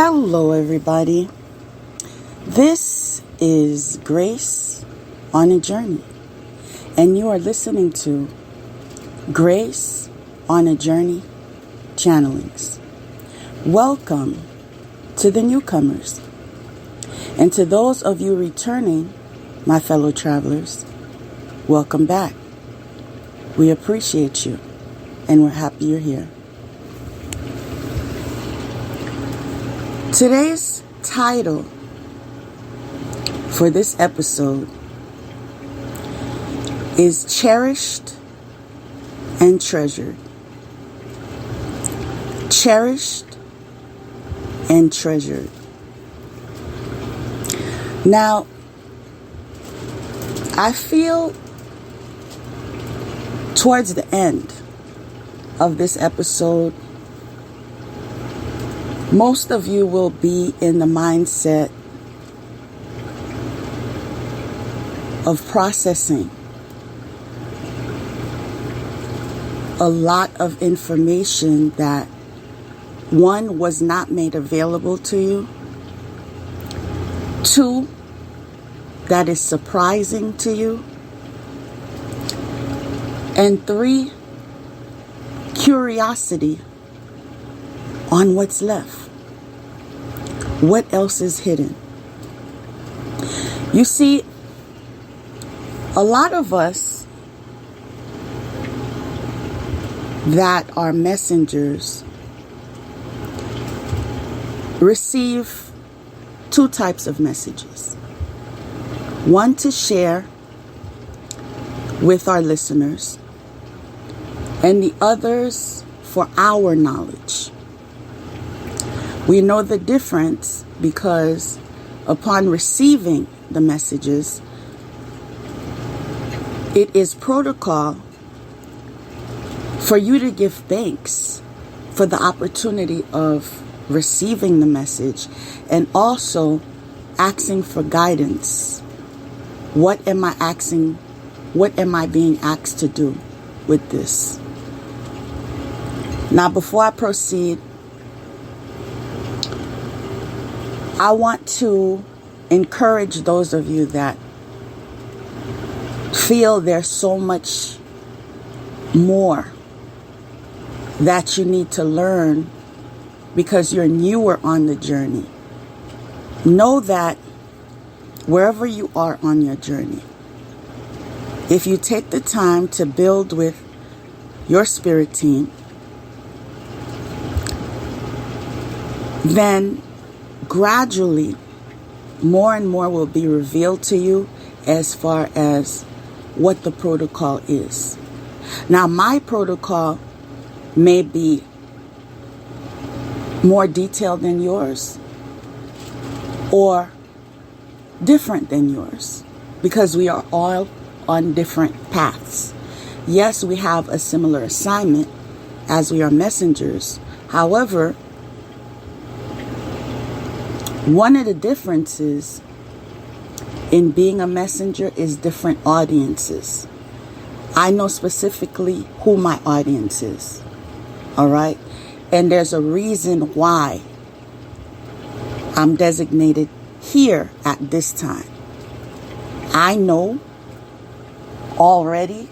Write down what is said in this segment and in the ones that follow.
Hello, everybody. This is Grace on a Journey, and you are listening to Grace on a Journey channelings. Welcome to the newcomers, and to those of you returning, my fellow travelers, welcome back. We appreciate you, and we're happy you're here. Today's title for this episode is Cherished and Treasured. Cherished and Treasured. Now, I feel towards the end of this episode, most of you will be in the mindset of processing a lot of information that, one, was not made available to you, two, that is surprising to you, and three, curiosity on what's left. What else is hidden? You see, a lot of us that are messengers receive two types of messages. One to share with our listeners, and the others for our knowledge. We know the difference because upon receiving the messages, it is protocol for you to give thanks for the opportunity of receiving the message and also asking for guidance. What am I asking? What am I being asked to do with this? Now, before I proceed, I want to encourage those of you that feel there's so much more that you need to learn because you're newer on the journey. Know that wherever you are on your journey, if you take the time to build with your spirit team, then gradually more and more will be revealed to you as far as what the protocol is. Now, my protocol may be more detailed than yours or different than yours because we are all on different paths. Yes, we have a similar assignment as we are messengers. However, one of the differences in being a messenger is different audiences. I know specifically who my audience is. All right? And there's a reason why I'm designated here at this time. I know already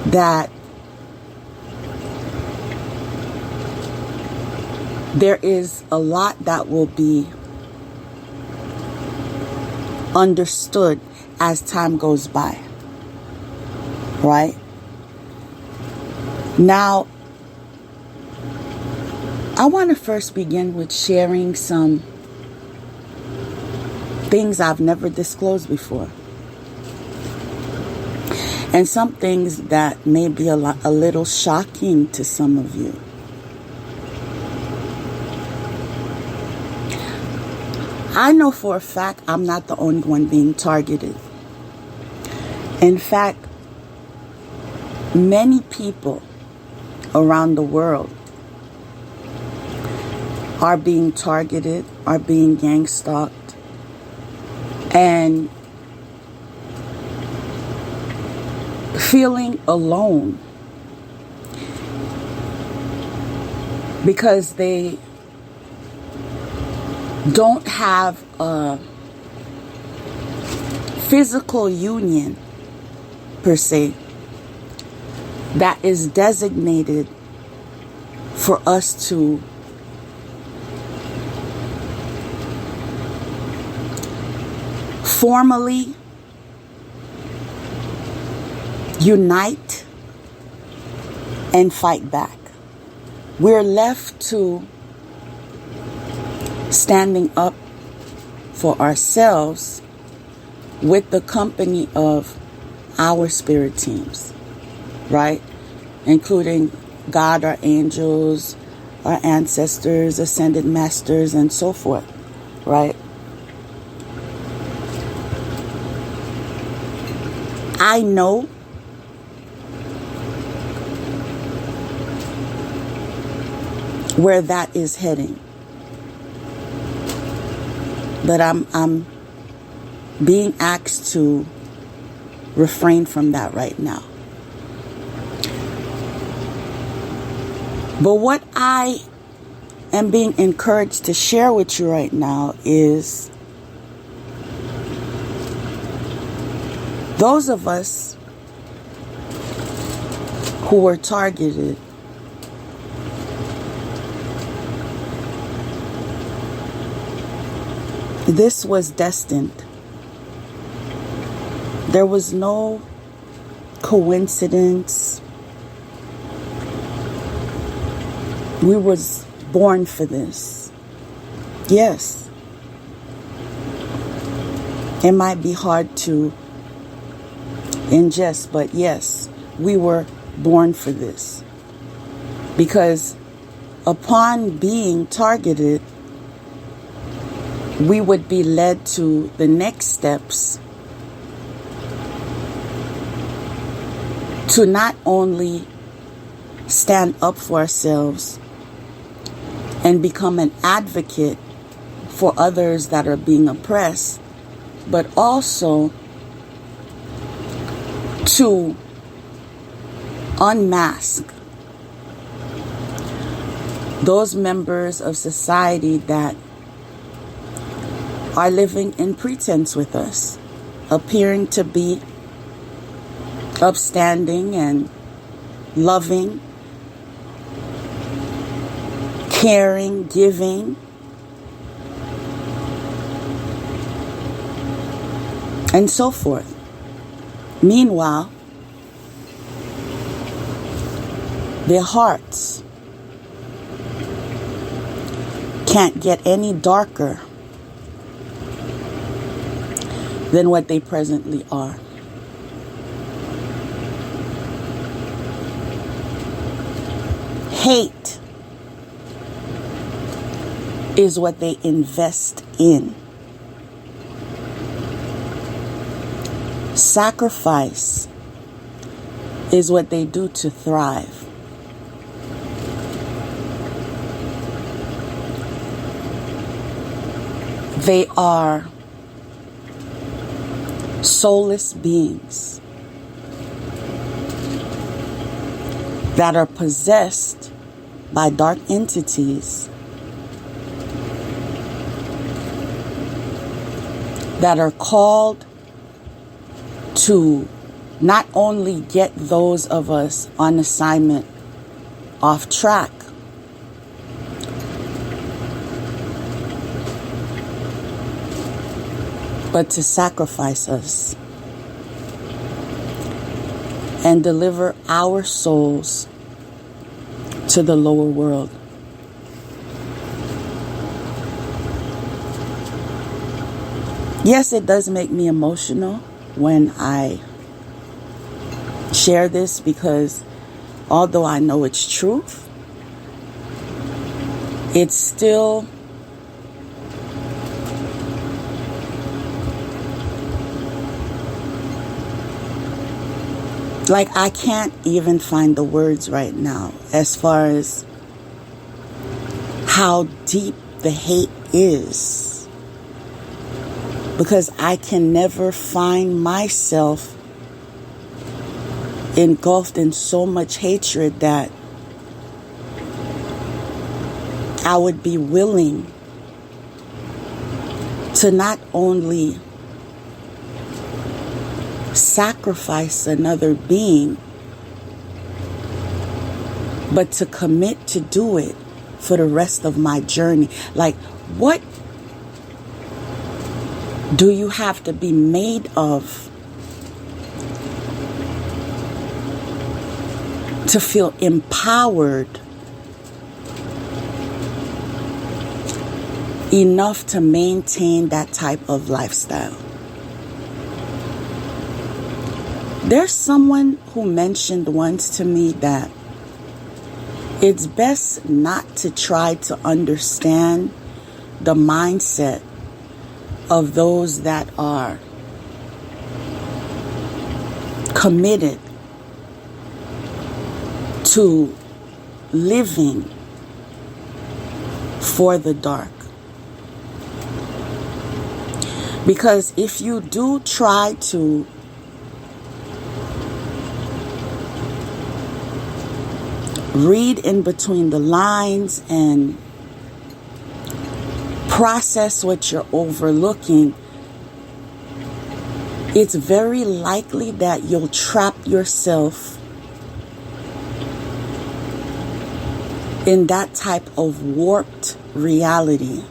that there is a lot that will be understood as time goes by. Right? Now, I want to first begin with sharing some things I've never disclosed before. And some things that may be a little shocking to some of you. I know for a fact I'm not the only one being targeted. In fact, many people around the world are being targeted, are being gang stalked, and feeling alone because they don't have a physical union per se that is designated for us to formally unite and fight back. We're left to standing up for ourselves with the company of our spirit teams, right? Including God, our angels, our ancestors, ascended masters, and so forth, right? I know where that is heading, but I'm being asked to refrain from that right now. But what I am being encouraged to share with you right now is those of us who were targeted this was destined. There was no coincidence. We was born for this. Yes. It might be hard to ingest, but yes, we were born for this. Because upon being targeted, we would be led to the next steps to not only stand up for ourselves and become an advocate for others that are being oppressed, but also to unmask those members of society that are living in pretense with us, appearing to be upstanding and loving, caring, giving, and so forth. Meanwhile, their hearts can't get any darker than what they presently are. Hate is what they invest in. Sacrifice is what they do to thrive. They are soulless beings that are possessed by dark entities that are called to not only get those of us on assignment off track, but to sacrifice us and deliver our souls to the lower world. Yes, it does make me emotional when I share this, because although I know it's truth, it's still like I can't even find the words right now as far as how deep the hate is. Because I can never find myself engulfed in so much hatred that I would be willing to not only sacrifice another being, but to commit to do it for the rest of my journey. Like, what do you have to be made of to feel empowered enough to maintain that type of lifestyle? There's someone who mentioned once to me that it's best not to try to understand the mindset of those that are committed to living for the dark. Because if you do try to read in between the lines and process what you're overlooking, it's very likely that you'll trap yourself in that type of warped reality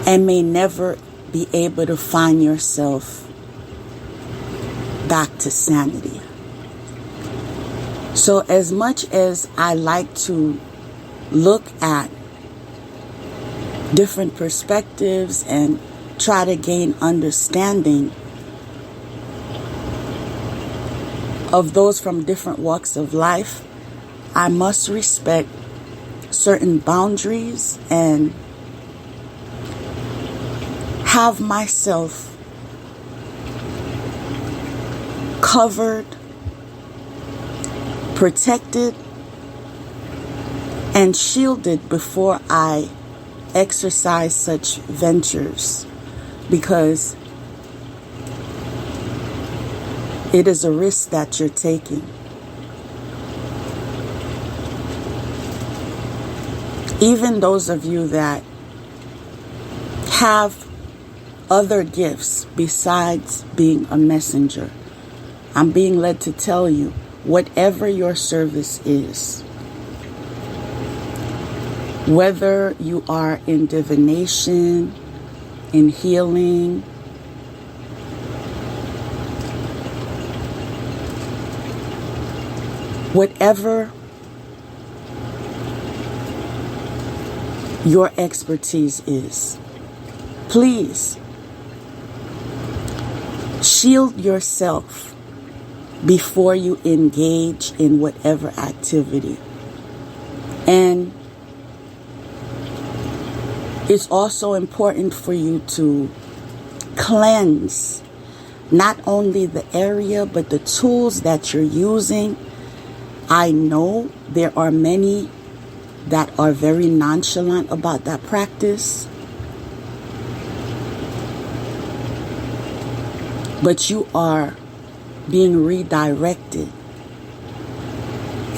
and may never be able to find yourself back to sanity. So as much as I like to look at different perspectives and try to gain understanding of those from different walks of life, I must respect certain boundaries and have myself covered, protected, and shielded before I exercise such ventures, because it is a risk that you're taking. Even those of you that have other gifts besides being a messenger, I'm being led to tell you, whatever your service is, whether you are in divination, in healing, whatever your expertise is, please shield yourself before you engage in whatever activity. And it's also important for you to cleanse not only the area, but the tools that you're using. I know there are many that are very nonchalant about that practice, but you are being redirected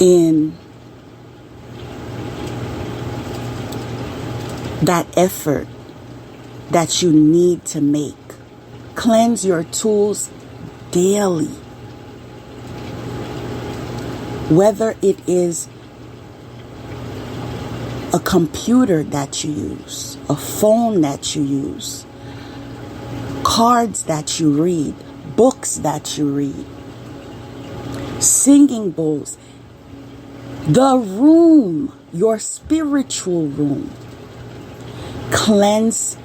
in that effort that you need to make. Cleanse your tools daily. Whether it is a computer that you use, a phone that you use, cards that you read, books that you read, singing bowls, the room, your spiritual room. Cleanse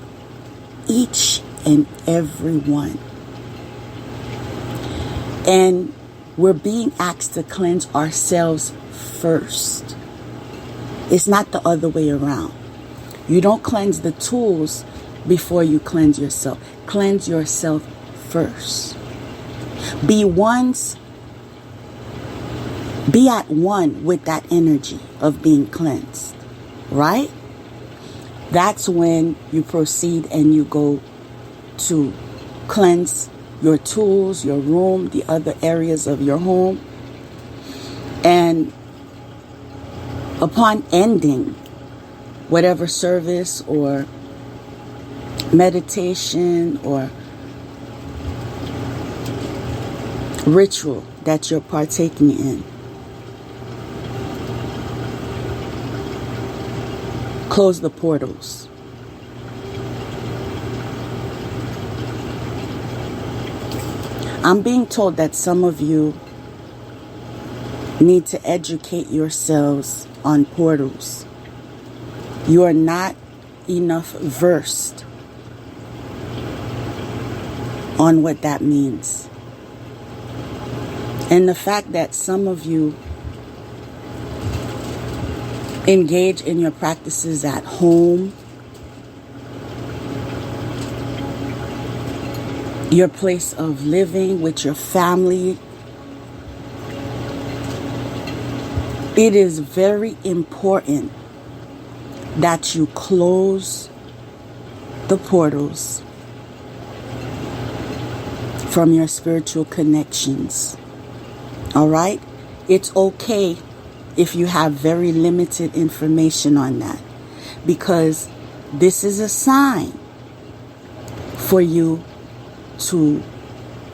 each and every one. And we're being asked to cleanse ourselves first. It's not the other way around. You don't cleanse the tools before you cleanse yourself. Cleanse yourself first. Be at one with that energy of being cleansed, right? That's when you proceed and you go to cleanse your tools, your room, the other areas of your home. And upon ending whatever service or meditation or ritual that you're partaking in. Close the portals. I'm being told that some of you need to educate yourselves on portals. You are not enough versed on what that means. And the fact that some of you engage in your practices at home, your place of living with your family, it is very important that you close the portals from your spiritual connections. All right? It's okay if you have very limited information on that, because this is a sign for you to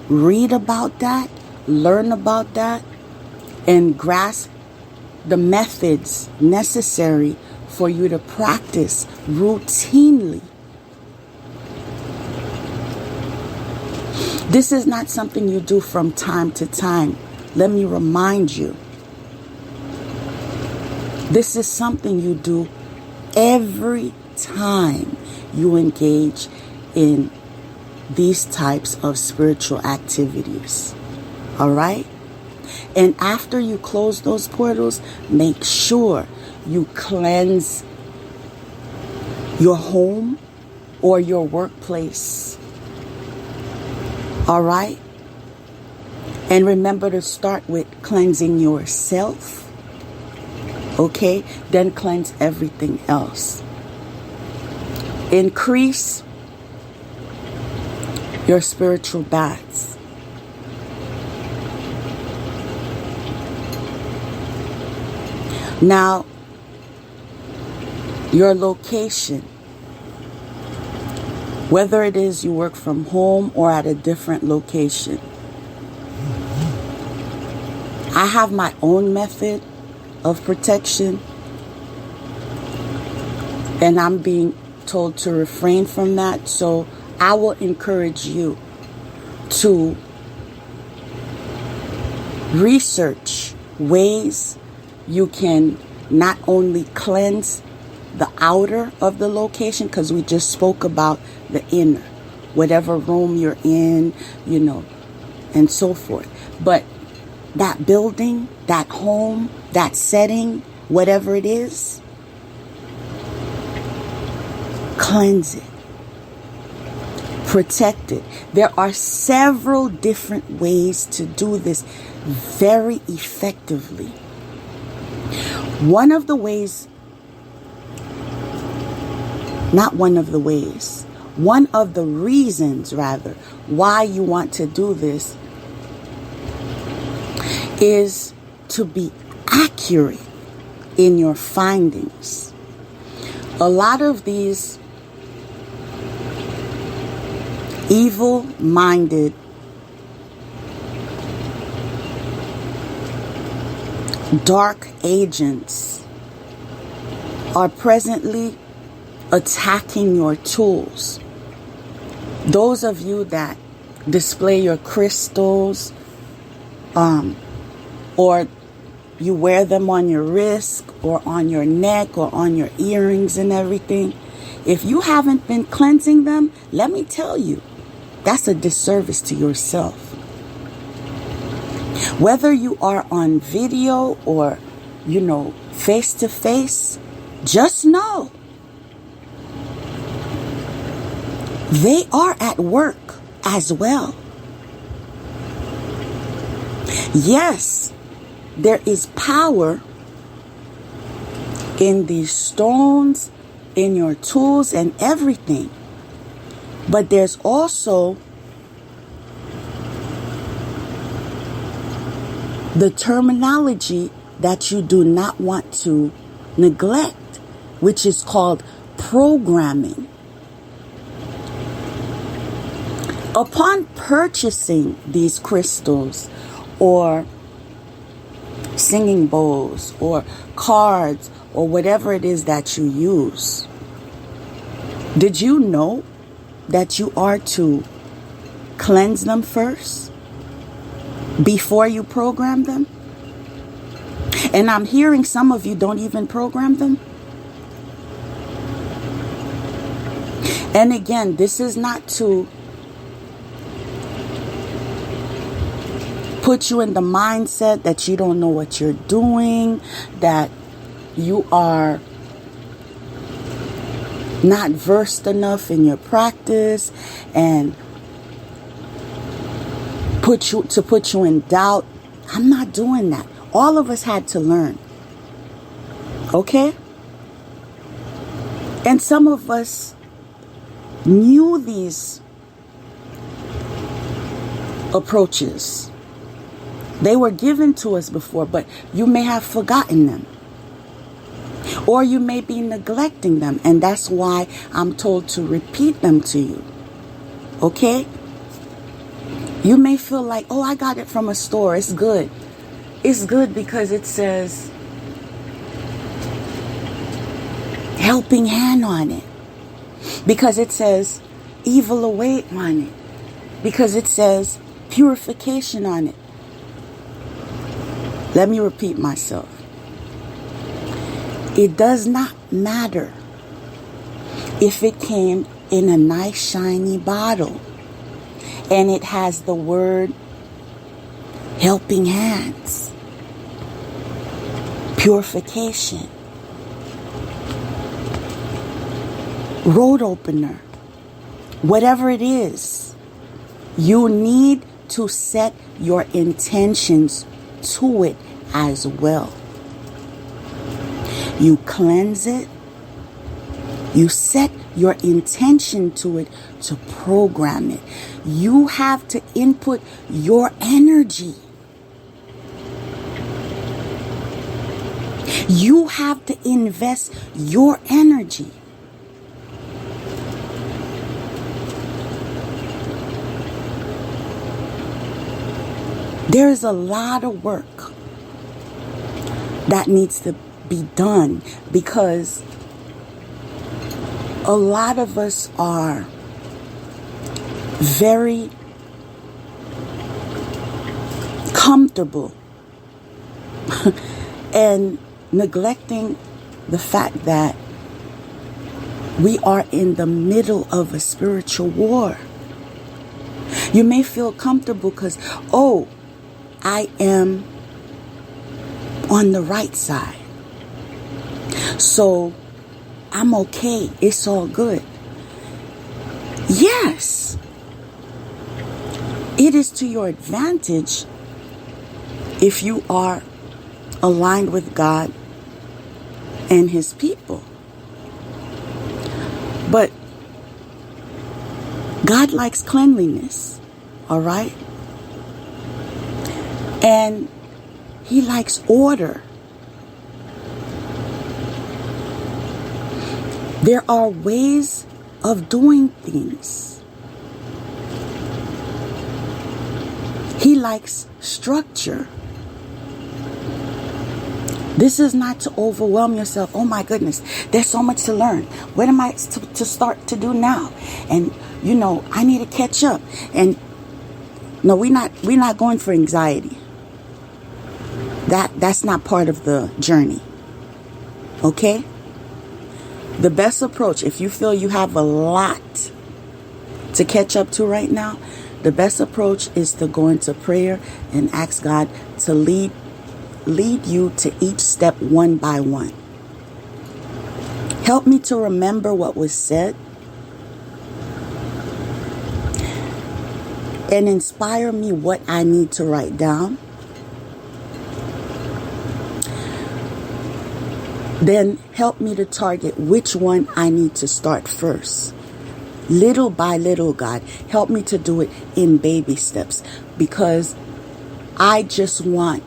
read about that, learn about that, and grasp the methods necessary for you to practice routinely. This is not something you do from time to time. Let me remind you. This is something you do every time you engage in these types of spiritual activities. All right? And after you close those portals, make sure you cleanse your home or your workplace. All right? And remember to start with cleansing yourself. Okay? Then cleanse everything else. Increase your spiritual baths. Now, your location, whether it is you work from home or at a different location. I have my own method of protection, and I'm being told to refrain from that. So I will encourage you to research ways you can not only cleanse the outer of the location, because we just spoke about the inner, whatever room you're in, and so forth. But that building, that home, that setting, whatever it is, cleanse it. Protect it. There are several different ways to do this very effectively. One of the reasons why you want to do this is to be accurate in your findings. A lot of these evil-minded, dark agents are presently attacking your tools. Those of you that display your crystals, or you wear them on your wrist or on your neck or on your earrings and everything, if you haven't been cleansing them, let me tell you, that's a disservice to yourself. Whether you are on video or, face to face, just know they are at work as well. Yes, there is power in these stones, in your tools and everything. But there's also the terminology that you do not want to neglect, which is called programming. Upon purchasing these crystals or singing bowls or cards or whatever it is that you use, did you know that you are to cleanse them first before you program them? And I'm hearing some of you don't even program them. And again, this is not to put you in the mindset that you don't know what you're doing, that you are not versed enough in your practice, and put you in doubt. I'm not doing that. All of us had to learn. Okay? And some of us knew these approaches. They were given to us before, but you may have forgotten them. Or you may be neglecting them, and that's why I'm told to repeat them to you. Okay? You may feel like, oh, I got it from a store. It's good. It's good because it says helping hand on it. Because it says evil away on it. Because it says purification on it. Let me repeat myself. It does not matter if it came in a nice shiny bottle and it has the word helping hands, purification, road opener, whatever it is. You need to set your intentions to it as well. You cleanse it. You set your intention to it to program it. You have to input your energy. You have to invest your energy. There is a lot of work that needs to be done because a lot of us are very comfortable and neglecting the fact that we are in the middle of a spiritual war. You may feel comfortable because, oh, I am on the right side. So I'm okay. It's all good. Yes. It is to your advantage if you are aligned with God and His people. But God likes cleanliness. All right? And He likes order. There are ways of doing things. He likes structure. This is not to overwhelm yourself. Oh my goodness, there's so much to learn. What am I to start to do now? And you know, I need to catch up. And no, we're not going for anxiety. That's not part of the journey. Okay? The best approach, if you feel you have a lot to catch up to right now, the best approach is to go into prayer and ask God to lead you to each step one by one. Help me to remember what was said and inspire me what I need to write down. Then help me to target which one I need to start first. Little by little, God, help me to do it in baby steps because I just want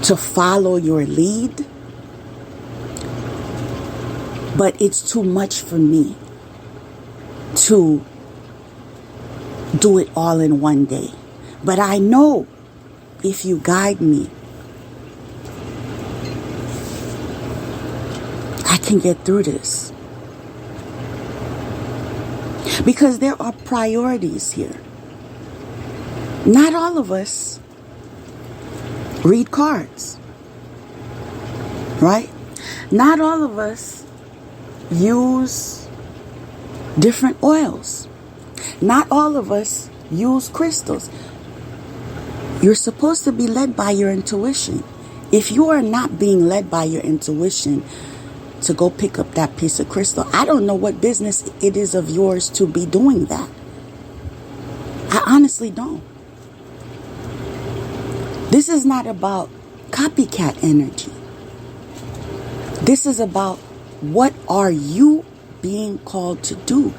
to follow your lead, but it's too much for me. to do it all in one day. But I know if you guide me, I can get through this. Because there are priorities here. Not all of us read cards, right? Not all of us use different oils. Not all of us use crystals. You're supposed to be led by your intuition. If you are not being led by your intuition to go pick up that piece of crystal, I don't know what business it is of yours to be doing that. I honestly don't. This is not about copycat energy. This is about what are you being called to do.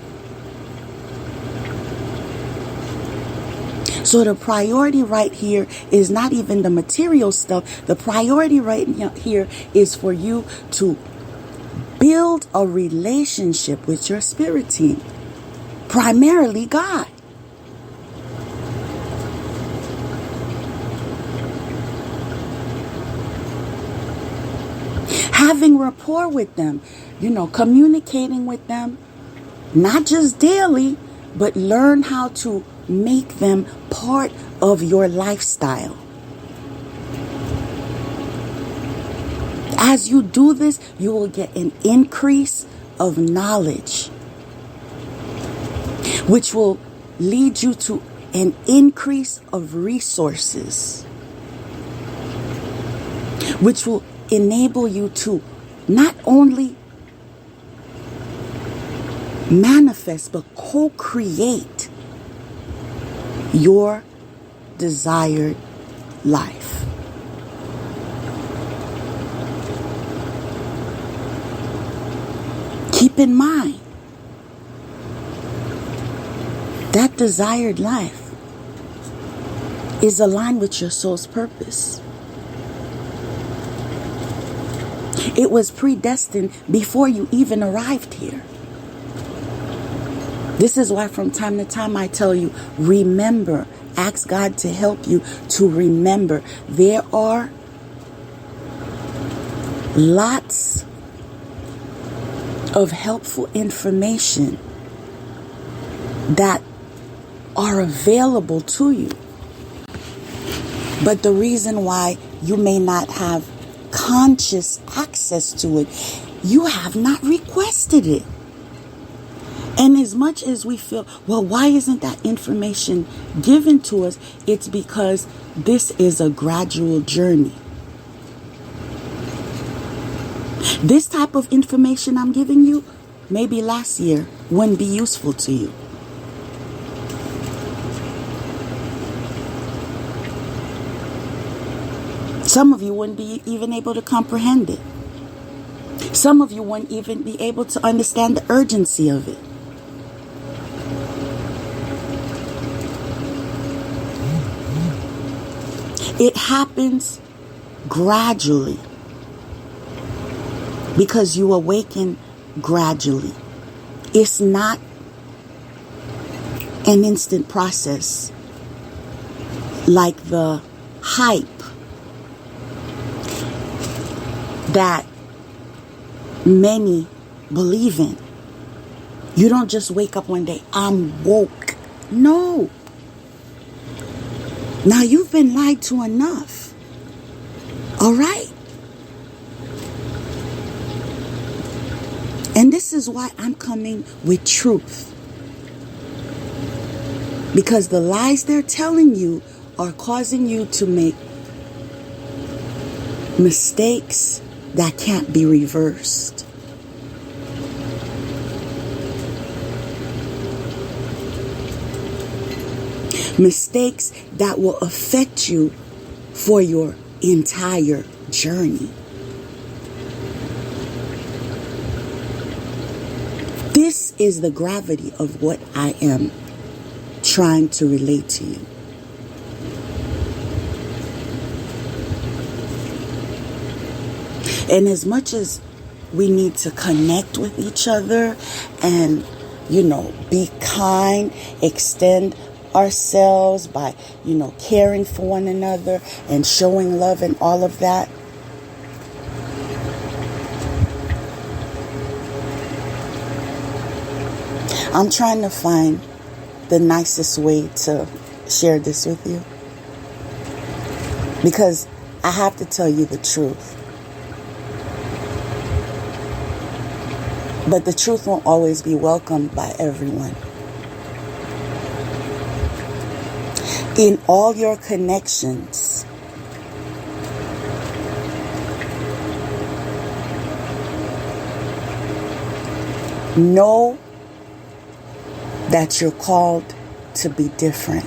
So the priority right here is not even the material stuff. The priority right here is for you to build a relationship with your spirit team, primarily God. Having rapport with them, communicating with them, not just daily, but learn how to make them part of your lifestyle. As you do this, you will get an increase of knowledge, which will lead you to an increase of resources, which will enable you to not only manifest, but co-create your desired life. Keep in mind, that desired life is aligned with your soul's purpose. It was predestined before you even arrived here. This is why from time to time I tell you, remember, ask God to help you to remember. There are lots of helpful information that are available to you. But the reason why you may not have conscious access to it, you have not requested it. And as much as we feel, well, why isn't that information given to us? It's because this is a gradual journey. This type of information I'm giving you, maybe last year, wouldn't be useful to you. Some of you wouldn't be even able to comprehend it. Some of you wouldn't even be able to understand the urgency of it. It happens gradually because you awaken gradually. It's not an instant process like the hype that many believe in. You don't just wake up one day, I'm woke. No. Now you've been lied to enough. All right? And this is why I'm coming with truth. Because the lies they're telling you are causing you to make mistakes that can't be reversed. Mistakes that will affect you for your entire journey. This is the gravity of what I am trying to relate to you. And as much as we need to connect with each other and be kind, extend ourselves by, caring for one another and showing love and all of that. I'm trying to find the nicest way to share this with you, because I have to tell you the truth. But the truth won't always be welcomed by everyone. In all your connections, know that you're called to be different.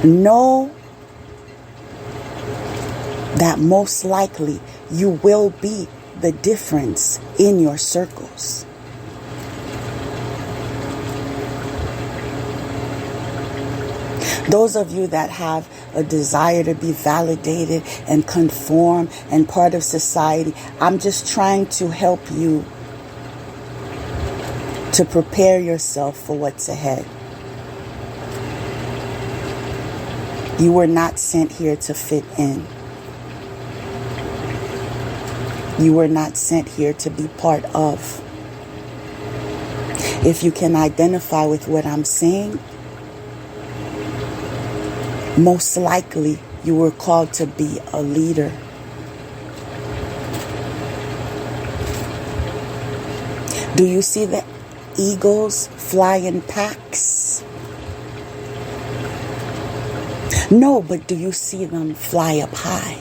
Know that most likely you will be the difference in your circles. Those of you that have a desire to be validated and conform and part of society, I'm just trying to help you to prepare yourself for what's ahead. You were not sent here to fit in. You were not sent here to be part of. If you can identify with what I'm saying, most likely you were called to be a leader. Do you see the eagles fly in packs? No, but do you see them fly up high?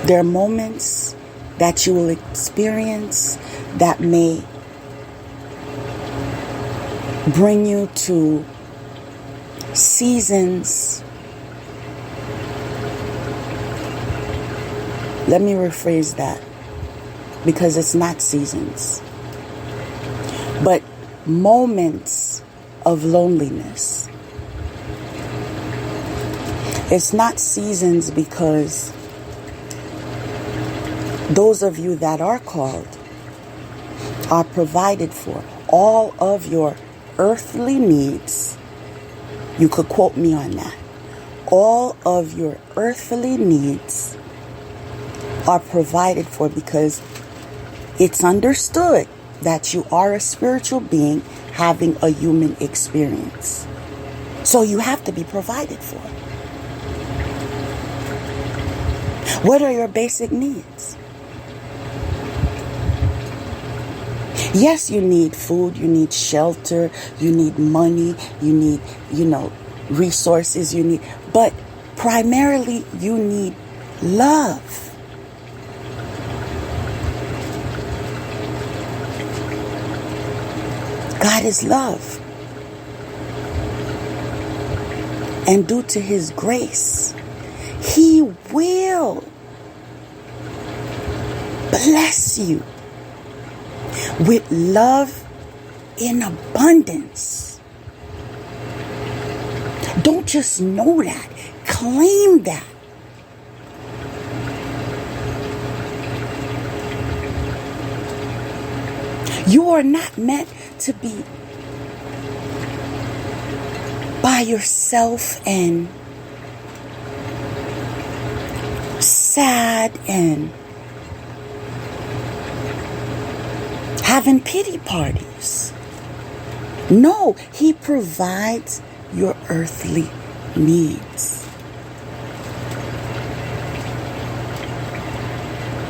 There are moments that you will experience that may bring you to seasons. Let me rephrase that, because it's not seasons, but moments of loneliness. It's not seasons because those of you that are called are provided for. All of your earthly needs, you could quote me on that. All of your earthly needs are provided for, because it's understood that you are a spiritual being having a human experience. So you have to be provided for. What are your basic needs? Yes, you need food, you need shelter, you need money, you need, resources, but primarily you need love. God is love. And due to His grace, He will bless you with love in abundance. Don't just know that. Claim that. You are not meant to be by yourself and sad and having pity parties. No, He provides your earthly needs.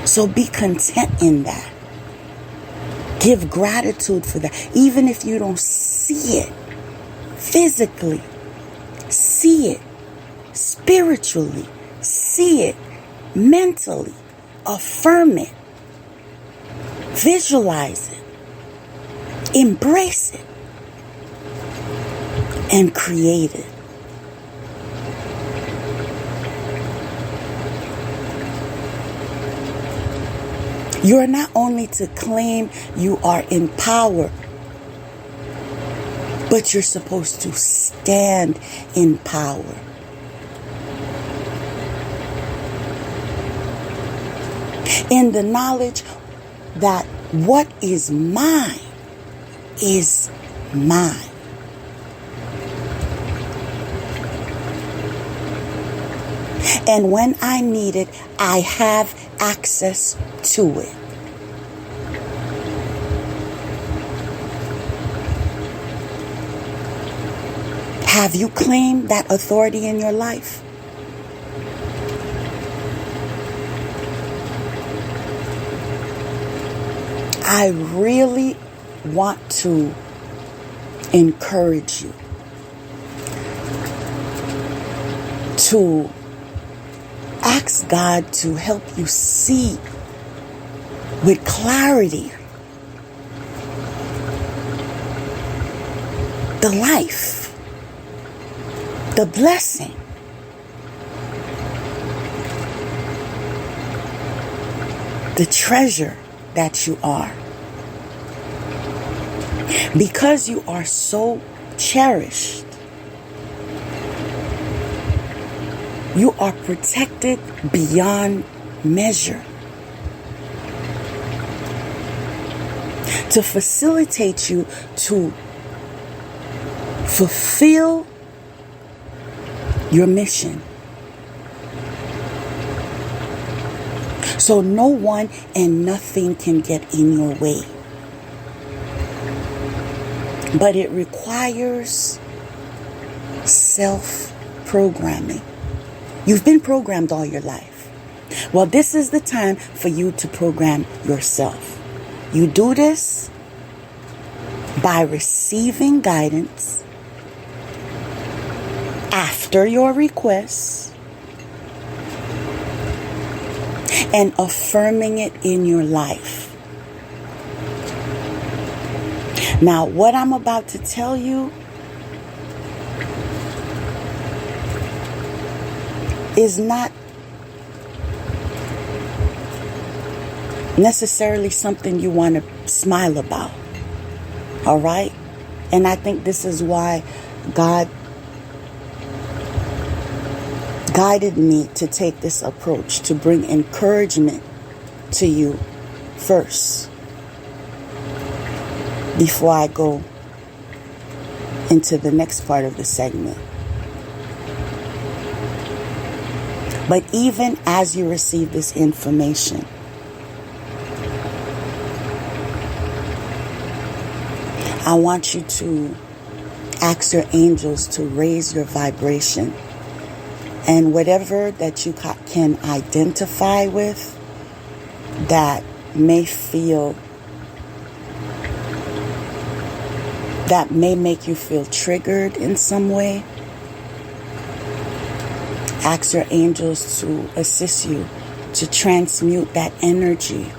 So be content in that. Give gratitude for that. Even if you don't see it physically, see it spiritually, see it mentally, affirm it, visualize it, embrace it, and create it. You are not only to claim you are in power, but you're supposed to stand in power. in the knowledge that what is mine is mine. And when I need it, I have access to it. Have you claimed that authority in your life? I really want to encourage you to ask God to help you see with clarity the life, the blessing, the treasure that you are. Because you are so cherished, you are protected beyond measure. To facilitate you to fulfill your mission. So no one and nothing can get in your way. But it requires self-programming. You've been programmed all your life. Well, this is the time for you to program yourself. You do this by receiving guidance after your requests and affirming it in your life. Now, what I'm about to tell you is not necessarily something you want to smile about. All right? And I think this is why God guided me to take this approach, to bring encouragement to you first, before I go into the next part of the segment. But even as you receive this information, I want you to ask your angels to raise your vibration. And whatever that you can identify with that may make you feel triggered in some way, ask your angels to assist you to transmute that energy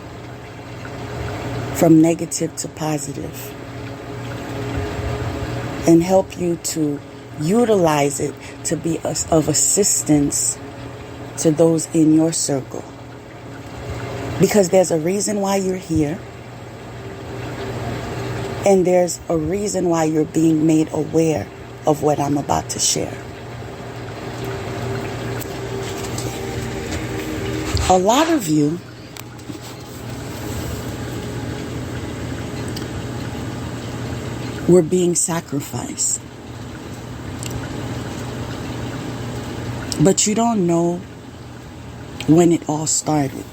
from negative to positive and help you to utilize it to be of assistance to those in your circle. Because there's a reason why you're here. And there's a reason why you're being made aware of what I'm about to share. A lot of you were being sacrificed. But you don't know when it all started.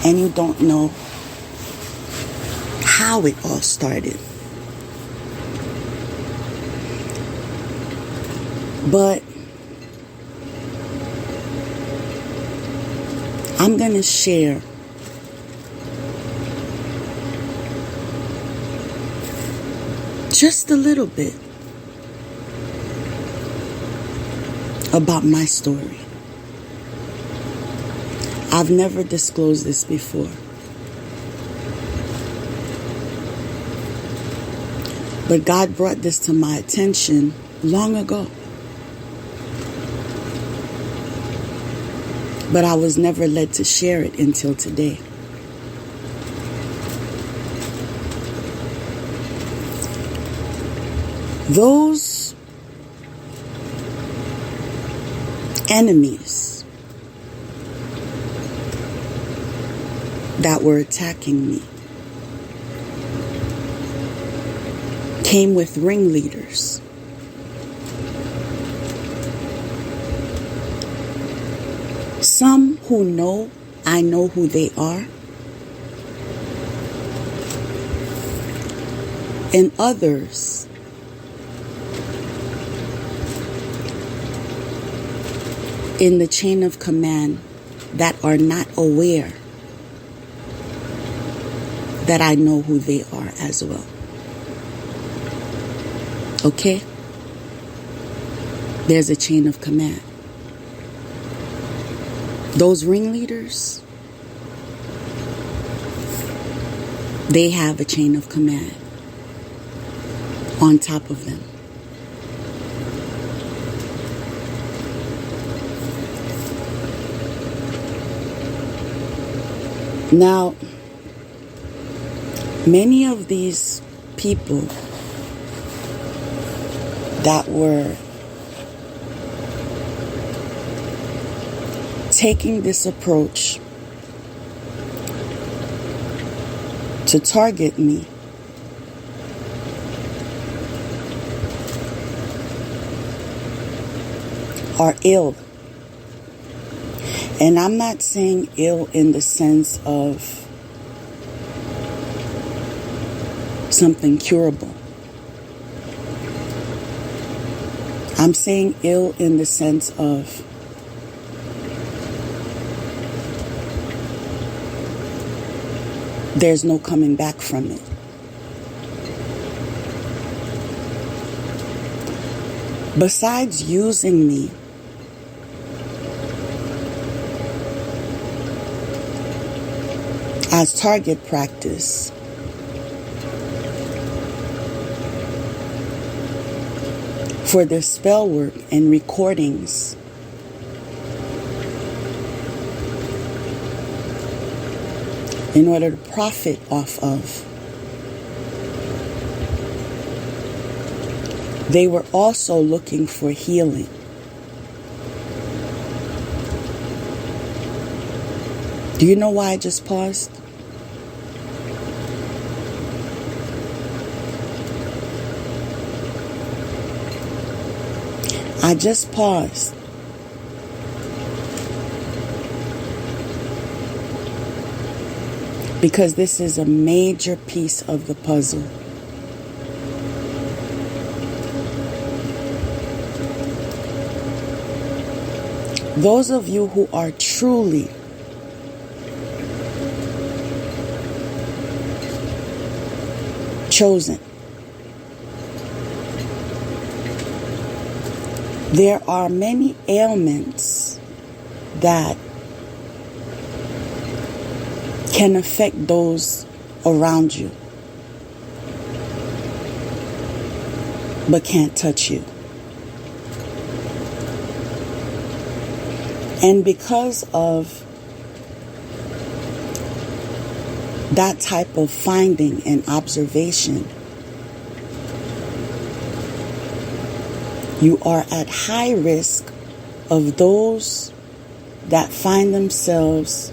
And you don't know how it all started. But I'm going to share just a little bit about my story. I've never disclosed this before. But God brought this to my attention long ago. But I was never led to share it until today. Those enemies that were attacking me came with ringleaders. Some who know, I know who they are. And others in the chain of command that are not aware that I know who they are as well. Okay? There's a chain of command. Those ringleaders, they have a chain of command on top of them. Now, many of these people that were taking this approach to target me are ill. And I'm not saying ill in the sense of something curable. I'm saying ill in the sense of there's no coming back from it. Besides using me as target practice, for their spell work and recordings, in order to profit off of, they were also looking for healing. Do you know why I just paused? I just paused because this is a major piece of the puzzle. Those of you who are truly chosen, there are many ailments that can affect those around you, but can't touch you. And because of that type of finding and observation, you are at high risk of those that find themselves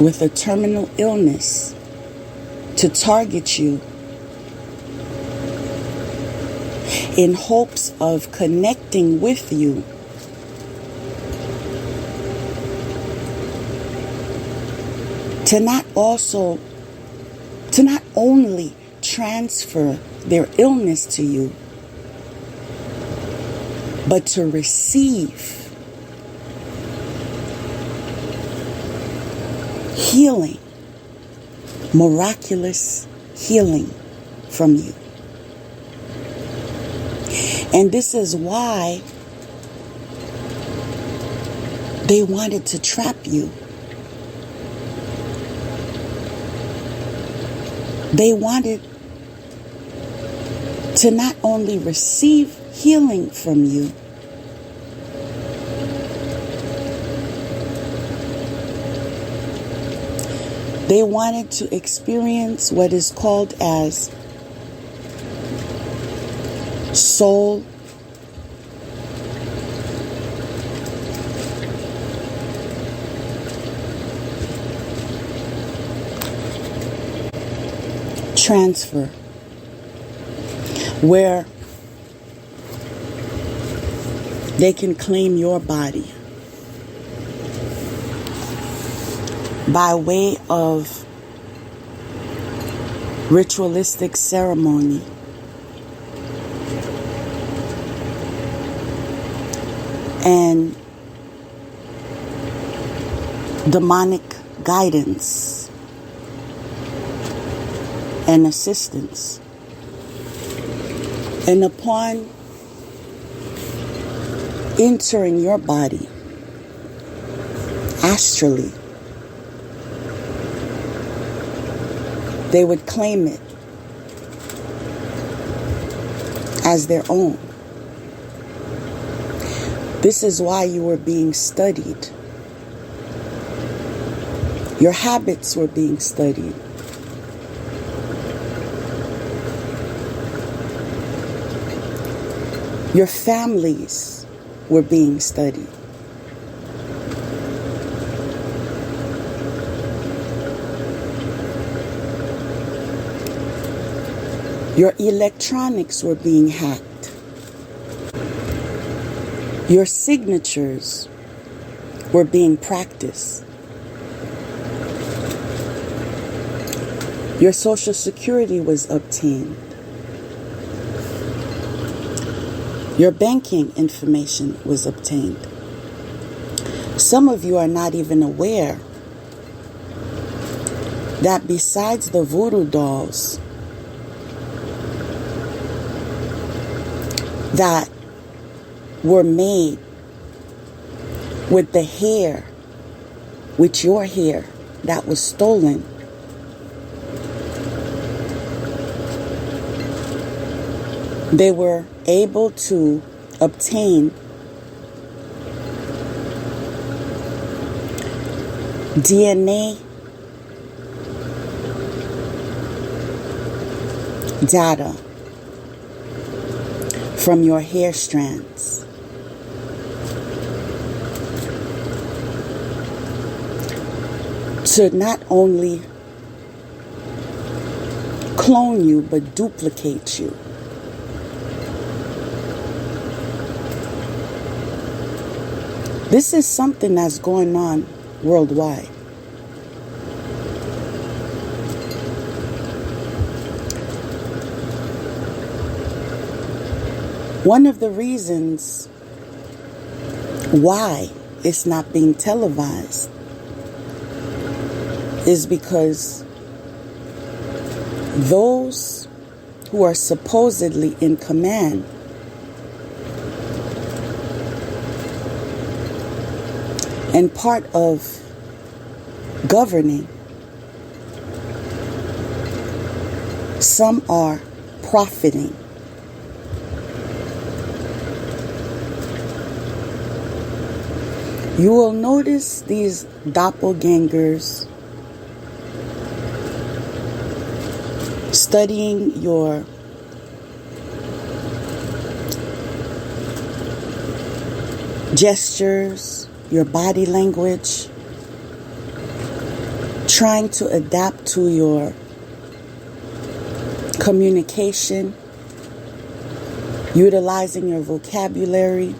with a terminal illness to target you in hopes of connecting with you to not only transfer their illness to you, but to receive healing, miraculous healing from you. And this is why they wanted to trap you. They wanted to not only receive healing from you, they wanted to experience what is called as soul transfer where they can claim your body by way of ritualistic ceremony and demonic guidance and assistance. And upon entering your body astrally, they would claim it as their own. This is why you were being studied. Your habits were being studied. Your families were being studied. Your electronics were being hacked. Your signatures were being practiced. Your social security was obtained. Your banking information was obtained. Some of you are not even aware that besides the voodoo dolls that were made with the hair, with your hair that was stolen, they were able to obtain DNA data from your hair strands. To not only clone you, but duplicate you. This is something that's going on worldwide. One of the reasons why it's not being televised is because those who are supposedly in command and part of governing, some are profiting. You will notice these doppelgangers studying your gestures, your body language, trying to adapt to your communication, utilizing your vocabulary,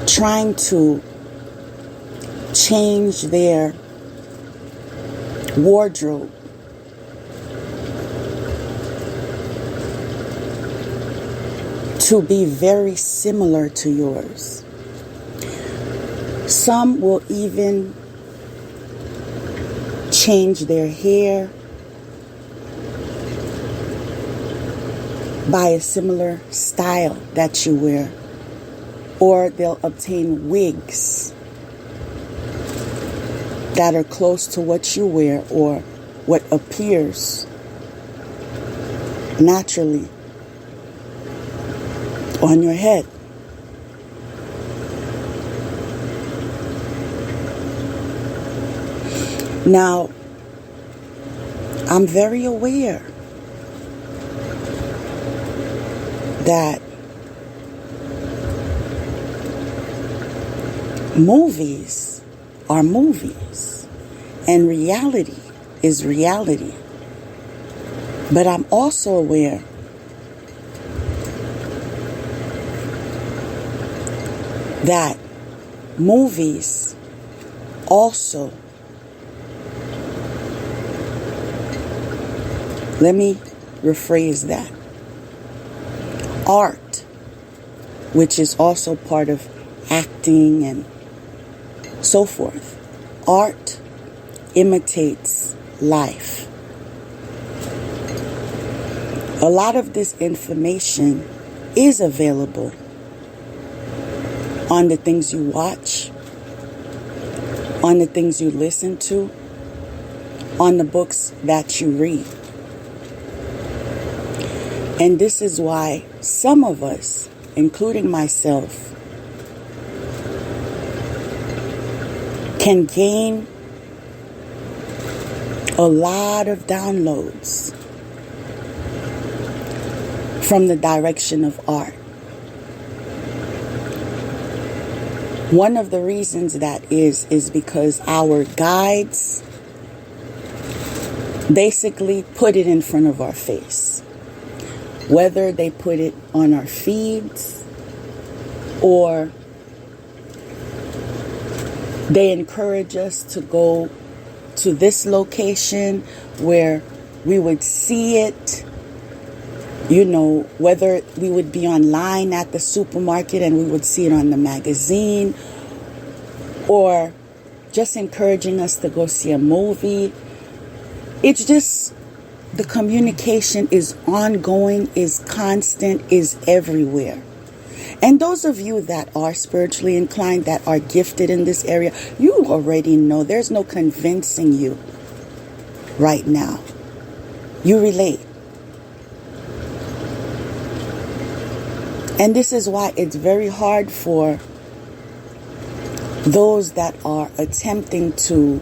trying to change their wardrobe, to be very similar to yours. Some will even change their hair by a similar style that you wear, or they'll obtain wigs that are close to what you wear or what appears naturally on your head. Now, I'm very aware that movies are movies, and reality is reality. But I'm also aware that movies also, let me rephrase that, art, which is also part of acting and so forth, art imitates life. A lot of this information is available on the things you watch, on the things you listen to, on the books that you read. And this is why some of us, including myself, can gain a lot of downloads from the direction of art. One of the reasons that is because our guides basically put it in front of our face. Whether they put it on our feeds or they encourage us to go to this location where we would see it, you know, whether we would be online at the supermarket and we would see it on the magazine, or just encouraging us to go see a movie. It's just, the communication is ongoing, is constant, is everywhere. And those of you that are spiritually inclined, that are gifted in this area, you already know. There's no convincing you right now. You relate. And this is why it's very hard for those that are attempting to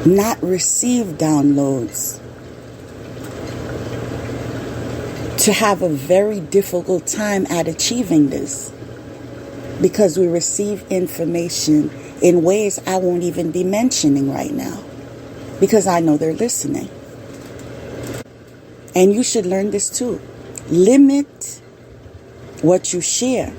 not receive downloads to have a very difficult time at achieving this, because we receive information in ways I won't even be mentioning right now, because I know they're listening. And you should learn this too. Limit what you share.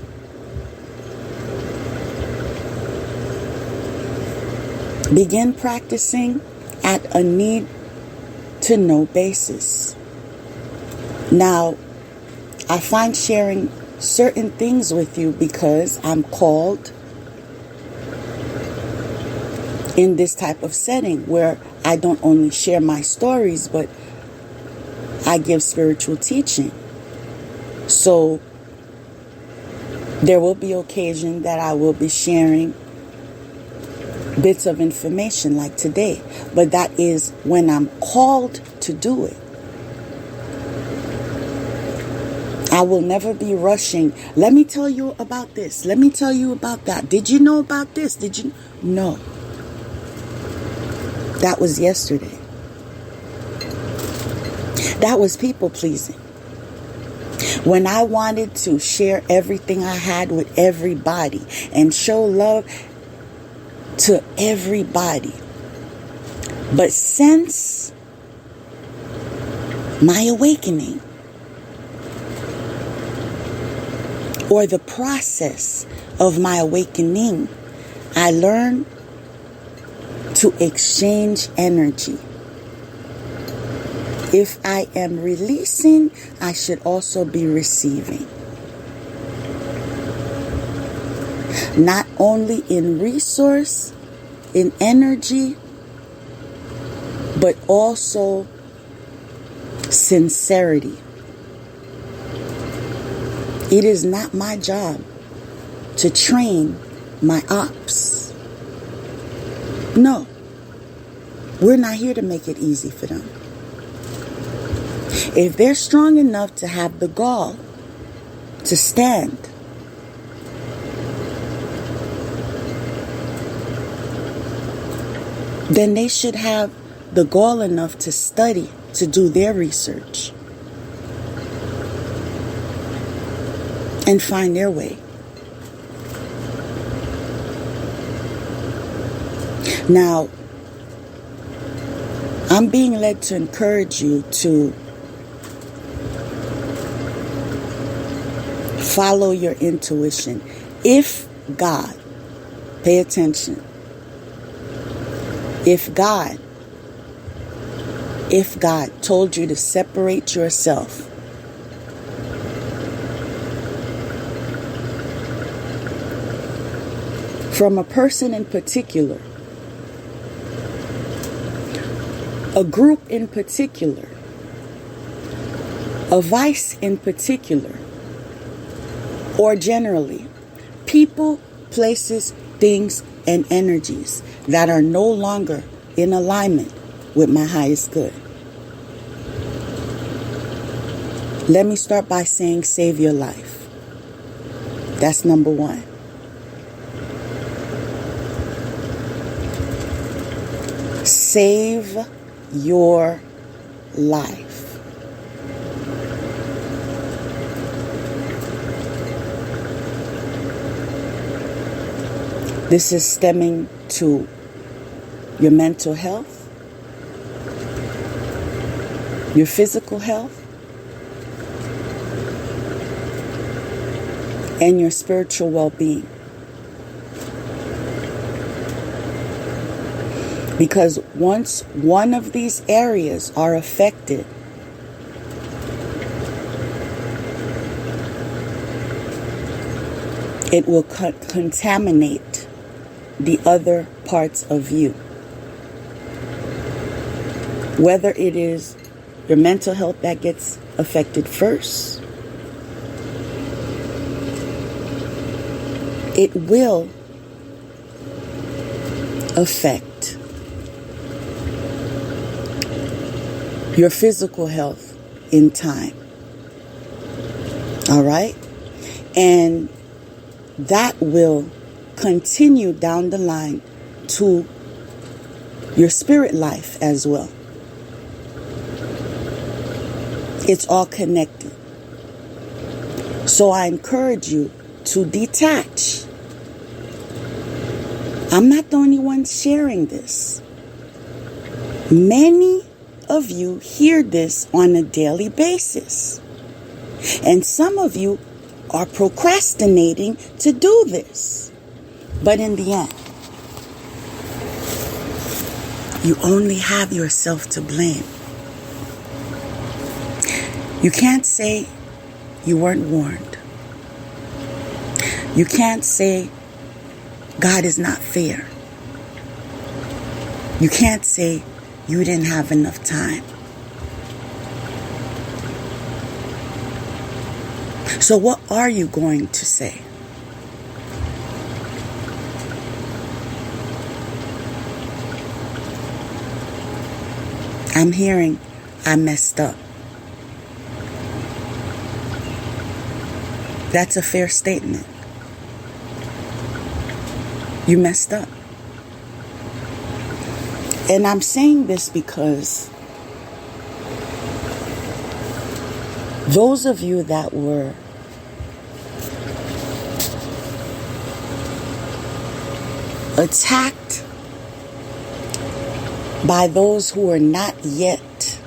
Begin practicing at a need-to-know basis. Now, I find sharing certain things with you because I'm called in this type of setting where I don't only share my stories, but I give spiritual teaching. So there will be occasion that I will be sharing bits of information like today, but that is when I'm called to do it. I will never be rushing. Let me tell you about this. Let me tell you about that. Did you know about this? Did you? No. That was yesterday. That was people pleasing. When I wanted to share everything I had with everybody and show love to everybody. But since my awakening, or the process of my awakening, I learned to exchange energy. If I am releasing, I should also be receiving. Not only in resource, in energy, but also sincerity. It is not my job to train my ops. No, we're not here to make it easy for them. If they're strong enough to have the gall to stand, then they should have the gall enough to study, to do their research, and find their way. Now, I'm being led to encourage you to follow your intuition. If God, pay attention, if God told you to separate yourself from a person in particular, a group in particular, a vice in particular, or generally, people, places, things, and energies that are no longer in alignment with my highest good. Let me start by saying save your life. That's number one. Save your life. This is stemming to your mental health, your physical health, and your spiritual well-being. Because once one of these areas are affected, it will contaminate the other parts of you. Whether it is your mental health that gets affected first, it will affect your physical health in time. All right? And that will continue down the line to your spirit life as well. It's all connected. So I encourage you to detach. I'm not the only one sharing this. Many of you hear this on a daily basis. And some of you are procrastinating to do this. But in the end, you only have yourself to blame. You can't say you weren't warned. You can't say God is not fair. You can't say you didn't have enough time. So what are you going to say? I'm hearing, I messed up. That's a fair statement. You messed up. And I'm saying this because those of you that were attacked by those who are not yet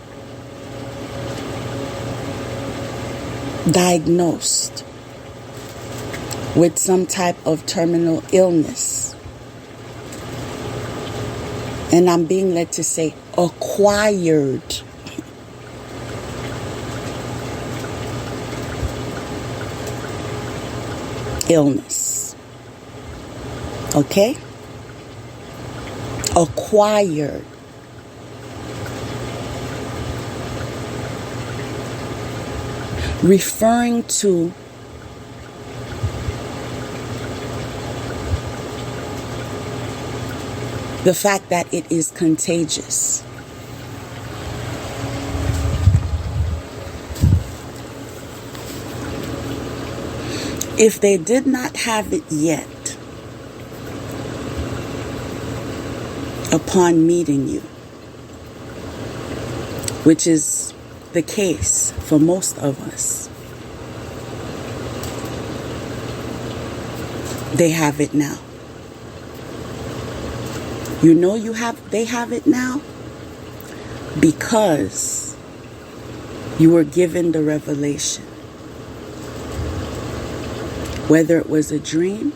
diagnosed with some type of terminal illness. And I'm being led to say acquired illness. Okay? Acquired. Referring to the fact that it is contagious. If they did not have it yet, upon meeting you, which is the case for most of us, they have it now. You know they have it now because you were given the revelation. Whether it was a dream,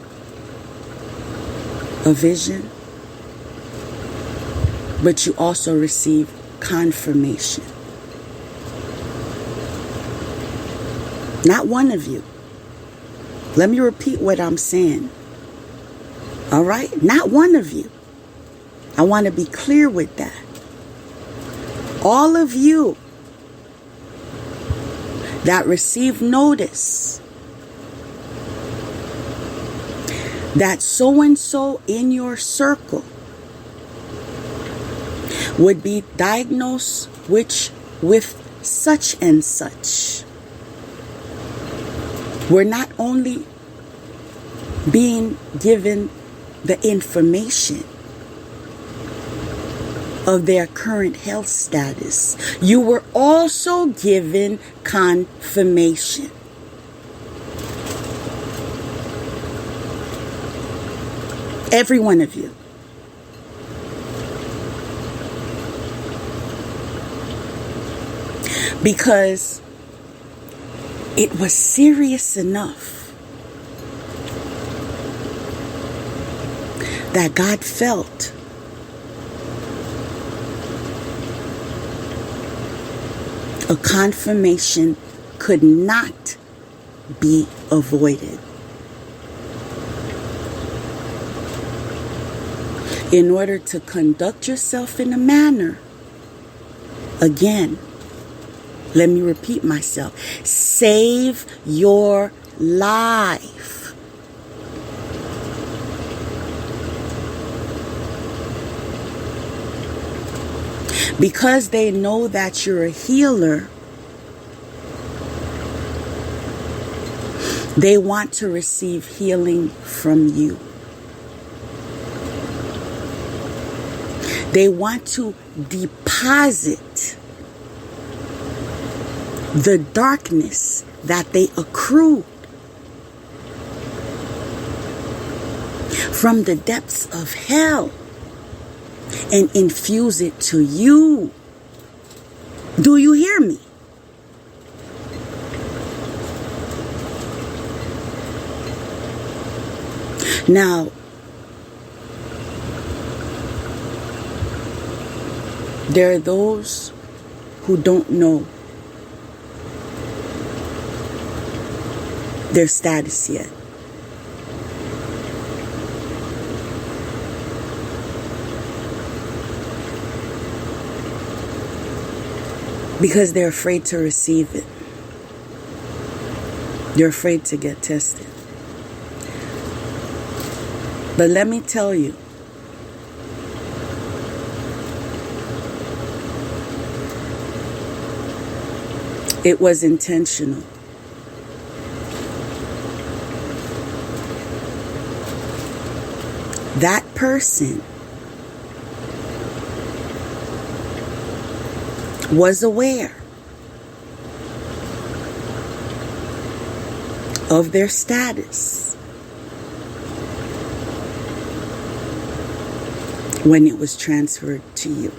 a vision, but you also received confirmation. Not one of you. Let me repeat what I'm saying. All right? Not one of you. I want to be clear with that. All of you that received notice that so-and-so in your circle would be diagnosed with such and such. We're not only being given the information of their current health status, you were also given confirmation. Every one of you. Because it was serious enough that God felt a confirmation could not be avoided. In order to conduct yourself in a manner, again, let me repeat myself, save your life. Because they know that you're a healer, they want to receive healing from you. They want to deposit the darkness that they accrued from the depths of hell and infuse it to you. Do you hear me? Now, there are those who don't know their status yet. Because they're afraid to receive it. They're afraid to get tested. But let me tell you, it was intentional. That person was aware of their status when it was transferred to you.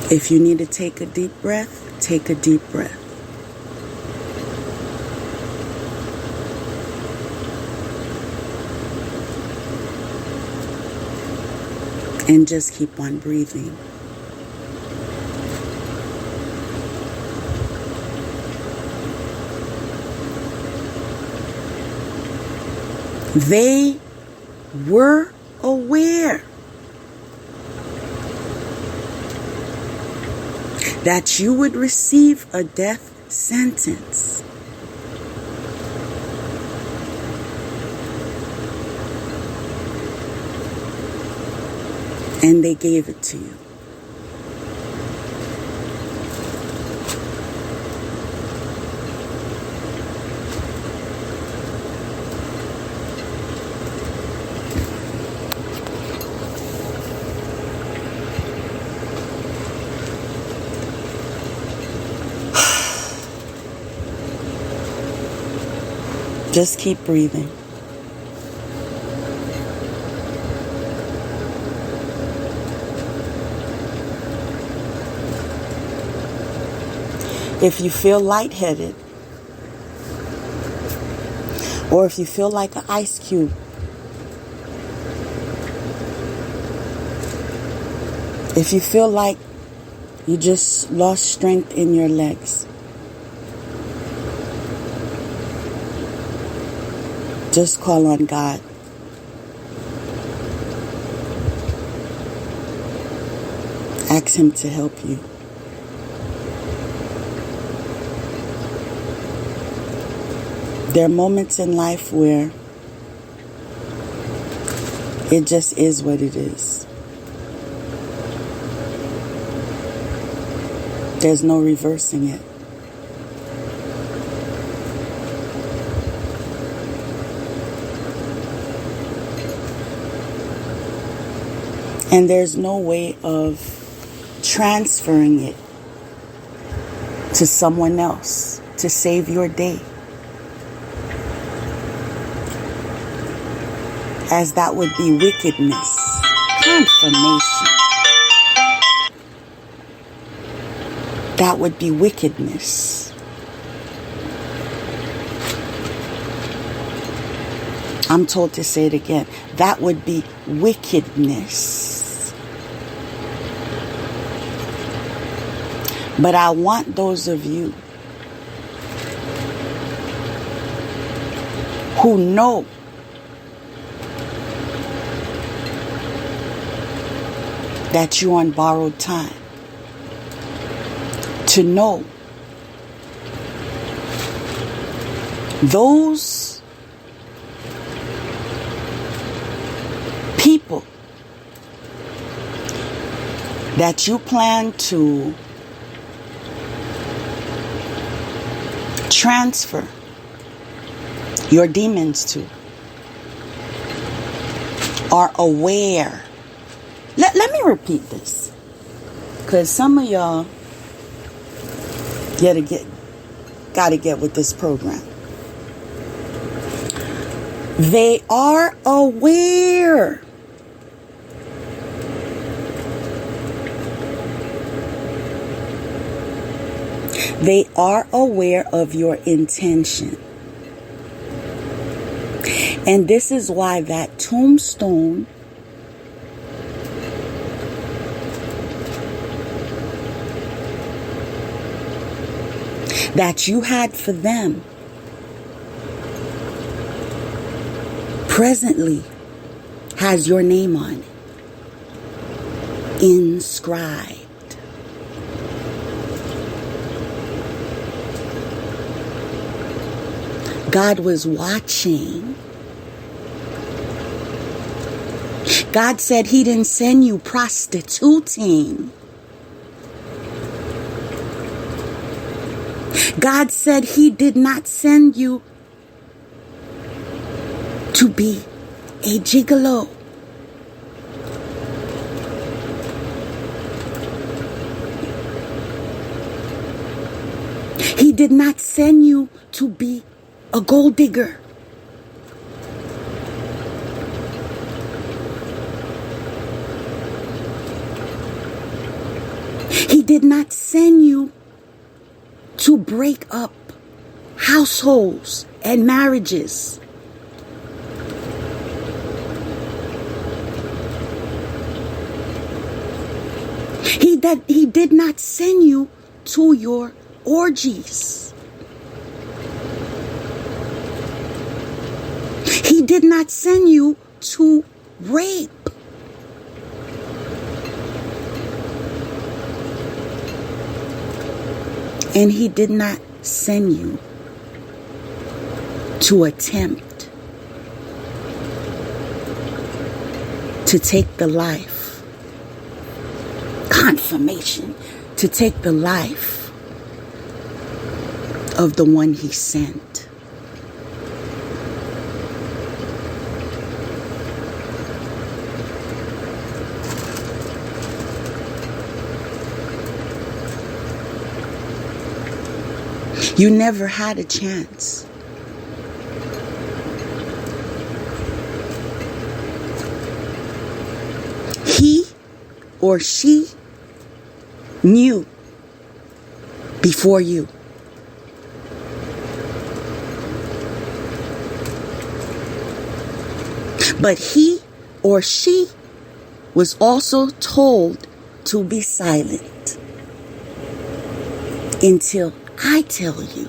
If you need to take a deep breath, take a deep breath. And just keep on breathing. They were aware that you would receive a death sentence. And they gave it to you. Just keep breathing. If you feel lightheaded, or if you feel like an ice cube, if you feel like you just lost strength in your legs, just call on God. Ask Him to help you. There are moments in life where it just is what it is. There's no reversing it. And there's no way of transferring it to someone else to save your day, as that would be wickedness. Confirmation. That would be wickedness. I'm told to say it again. That would be wickedness. But I want those of you who know that you're on borrowed time to know those people that you plan to transfer your demons to are aware. Let me repeat this, because some of y'all gotta get with this program. They are aware they are aware of your intention. And this is why that tombstone that you had for them presently has your name on it, inscribed. God was watching. God said He didn't send you prostituting. God said He did not send you to be a gigolo. He did not send you to be a gold digger. He did not send you to break up households and marriages. He did not send you to your orgies. He did not send you to rape. And He did not send you to attempt to take the life. Confirmation. To take the life of the one He sent. You never had a chance or she knew before you. But he or she was also told to be silent until I tell you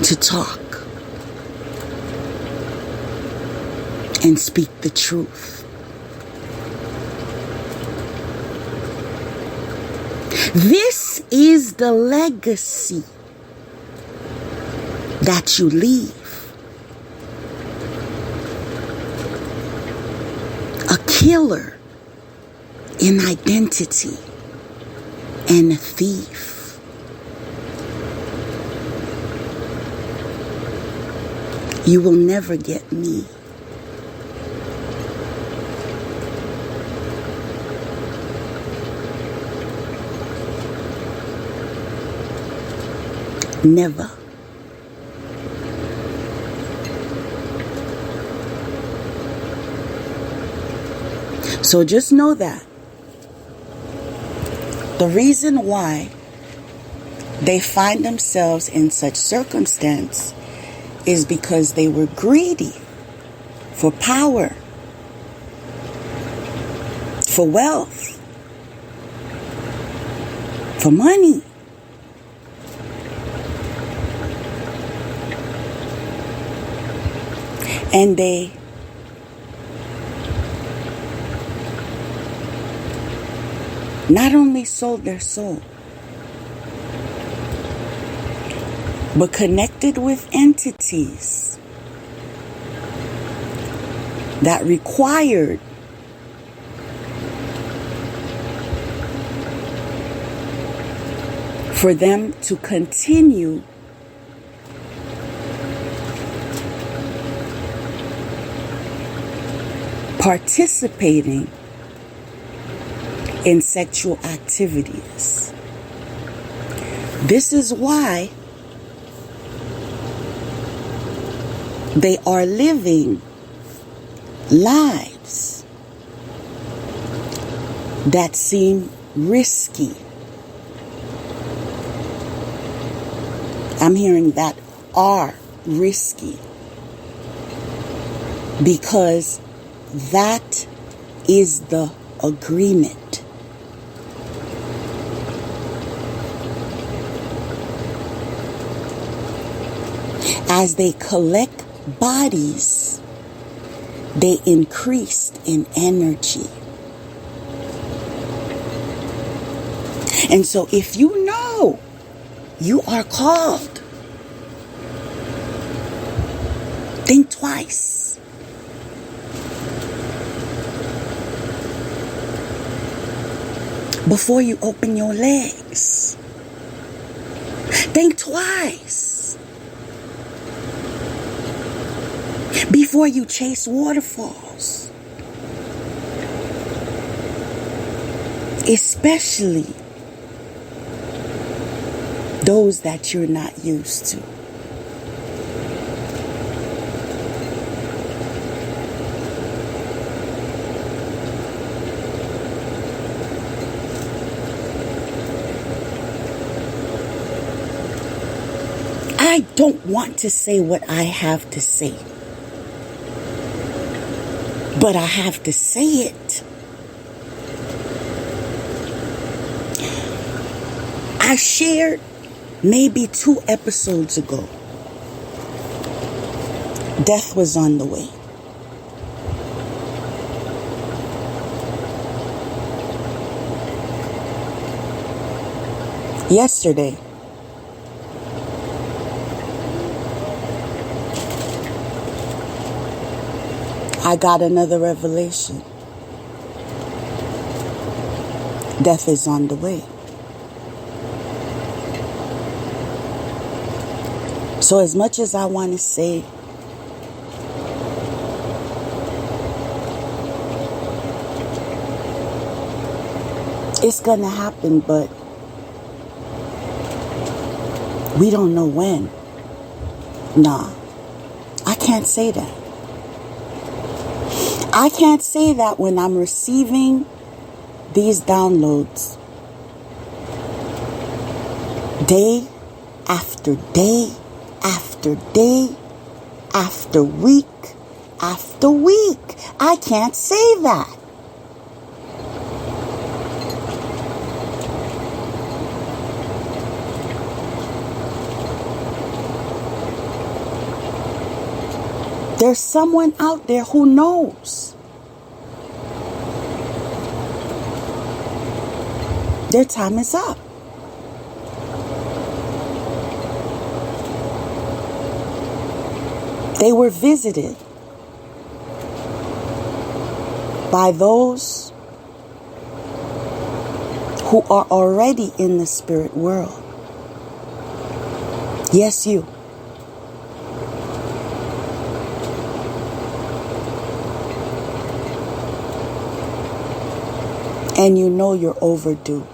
to talk and speak the truth. This is the legacy that you leave. A killer in identity and a thief. You will never get me. Never. So just know that the reason why they find themselves in such circumstance is because they were greedy for power, for wealth, for money. And they not only sold their soul, but connected with entities that required for them to continue participating in sexual activities. This is why they are living lives that seem risky. I'm hearing that are risky because that is the agreement. As they collect bodies, they increased in energy. And so if you know you are called, think twice. Before you open your legs. Think twice. Before you chase waterfalls. Especially those that you're not used to. I don't want to say what I have to say, but I have to say it. I shared maybe 2 episodes ago, death was on the way. Yesterday, I got another revelation. Death is on the way. So as much as I want to say, it's going to happen, but we don't know when. Nah, I can't say that. I can't say that when I'm receiving these downloads day after day after day after week after week. I can't say that. There's someone out there who knows. Their time is up. They were visited by those who are already in the spirit world. Yes, you. And you know you're overdue.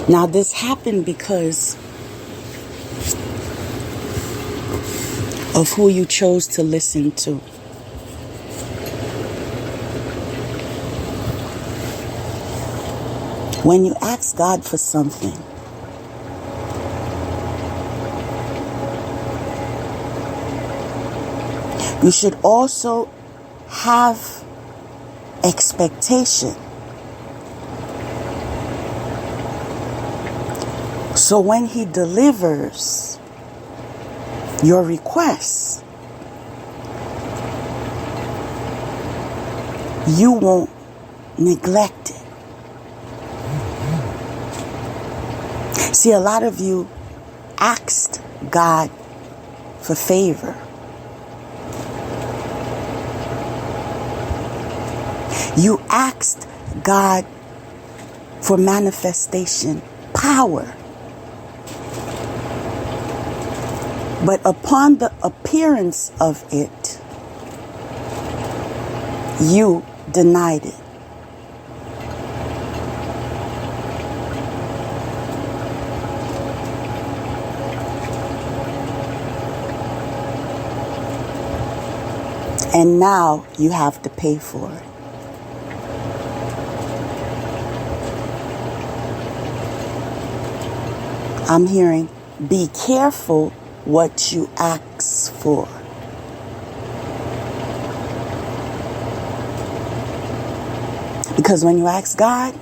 Now this happened because of who you chose to listen to. When you ask God for something, you should also have expectation. So when He delivers your requests, you won't neglect it. See, a lot of you asked God for favor. You asked God for manifestation power. But upon the appearance of it, you denied it. And now you have to pay for it. I'm hearing, be careful what you ask for. Because when you ask God,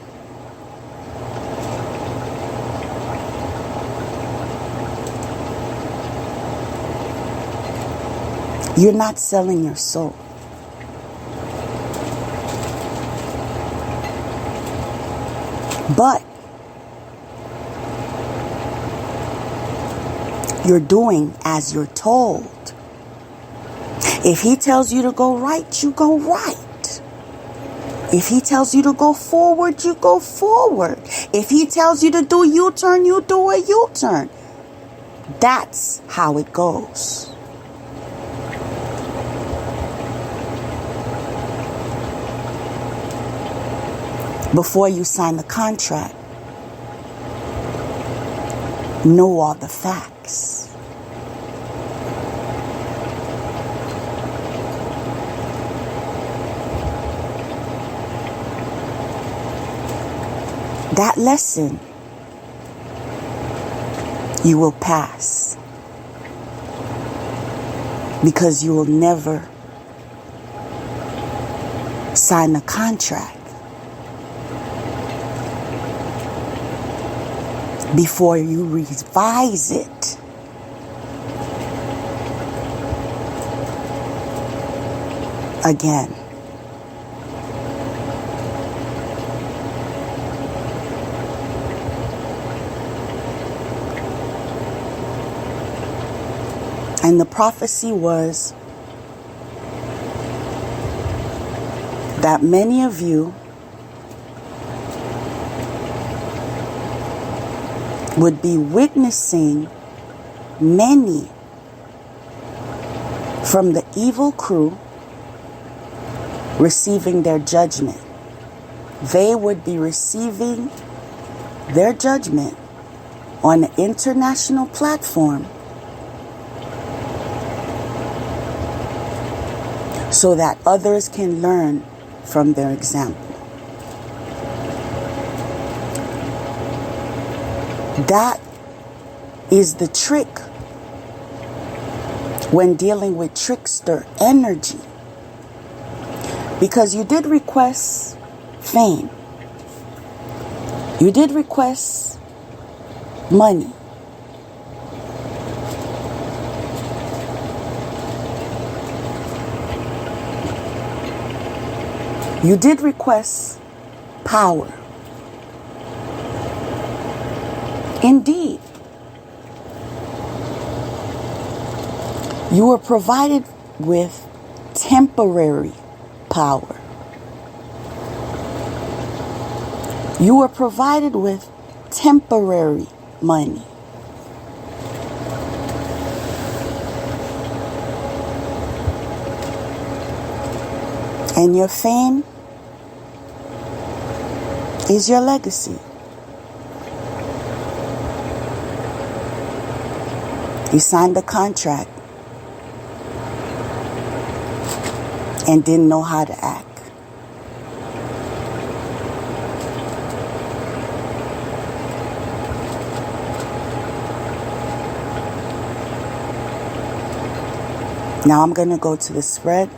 you're not selling your soul. But you're doing as you're told. If He tells you to go right, you go right. If He tells you to go forward, you go forward. If He tells you to do a U-turn, you do a U-turn. That's how it goes. Before you sign the contract, know all the facts. That lesson you will pass, because you will never sign a contract before you revise it. Again. And the prophecy was that many of you would be witnessing many from the evil crew receiving their judgment. They would be receiving their judgment on an international platform so that others can learn from their example. That is the trick when dealing with trickster energy. Because you did request fame. You did request money. You did request power. Indeed, you were provided with temporary power. You were provided with temporary money. And your fame is your legacy. You signed the contract and didn't know how to act. Now I'm going to go to the spread.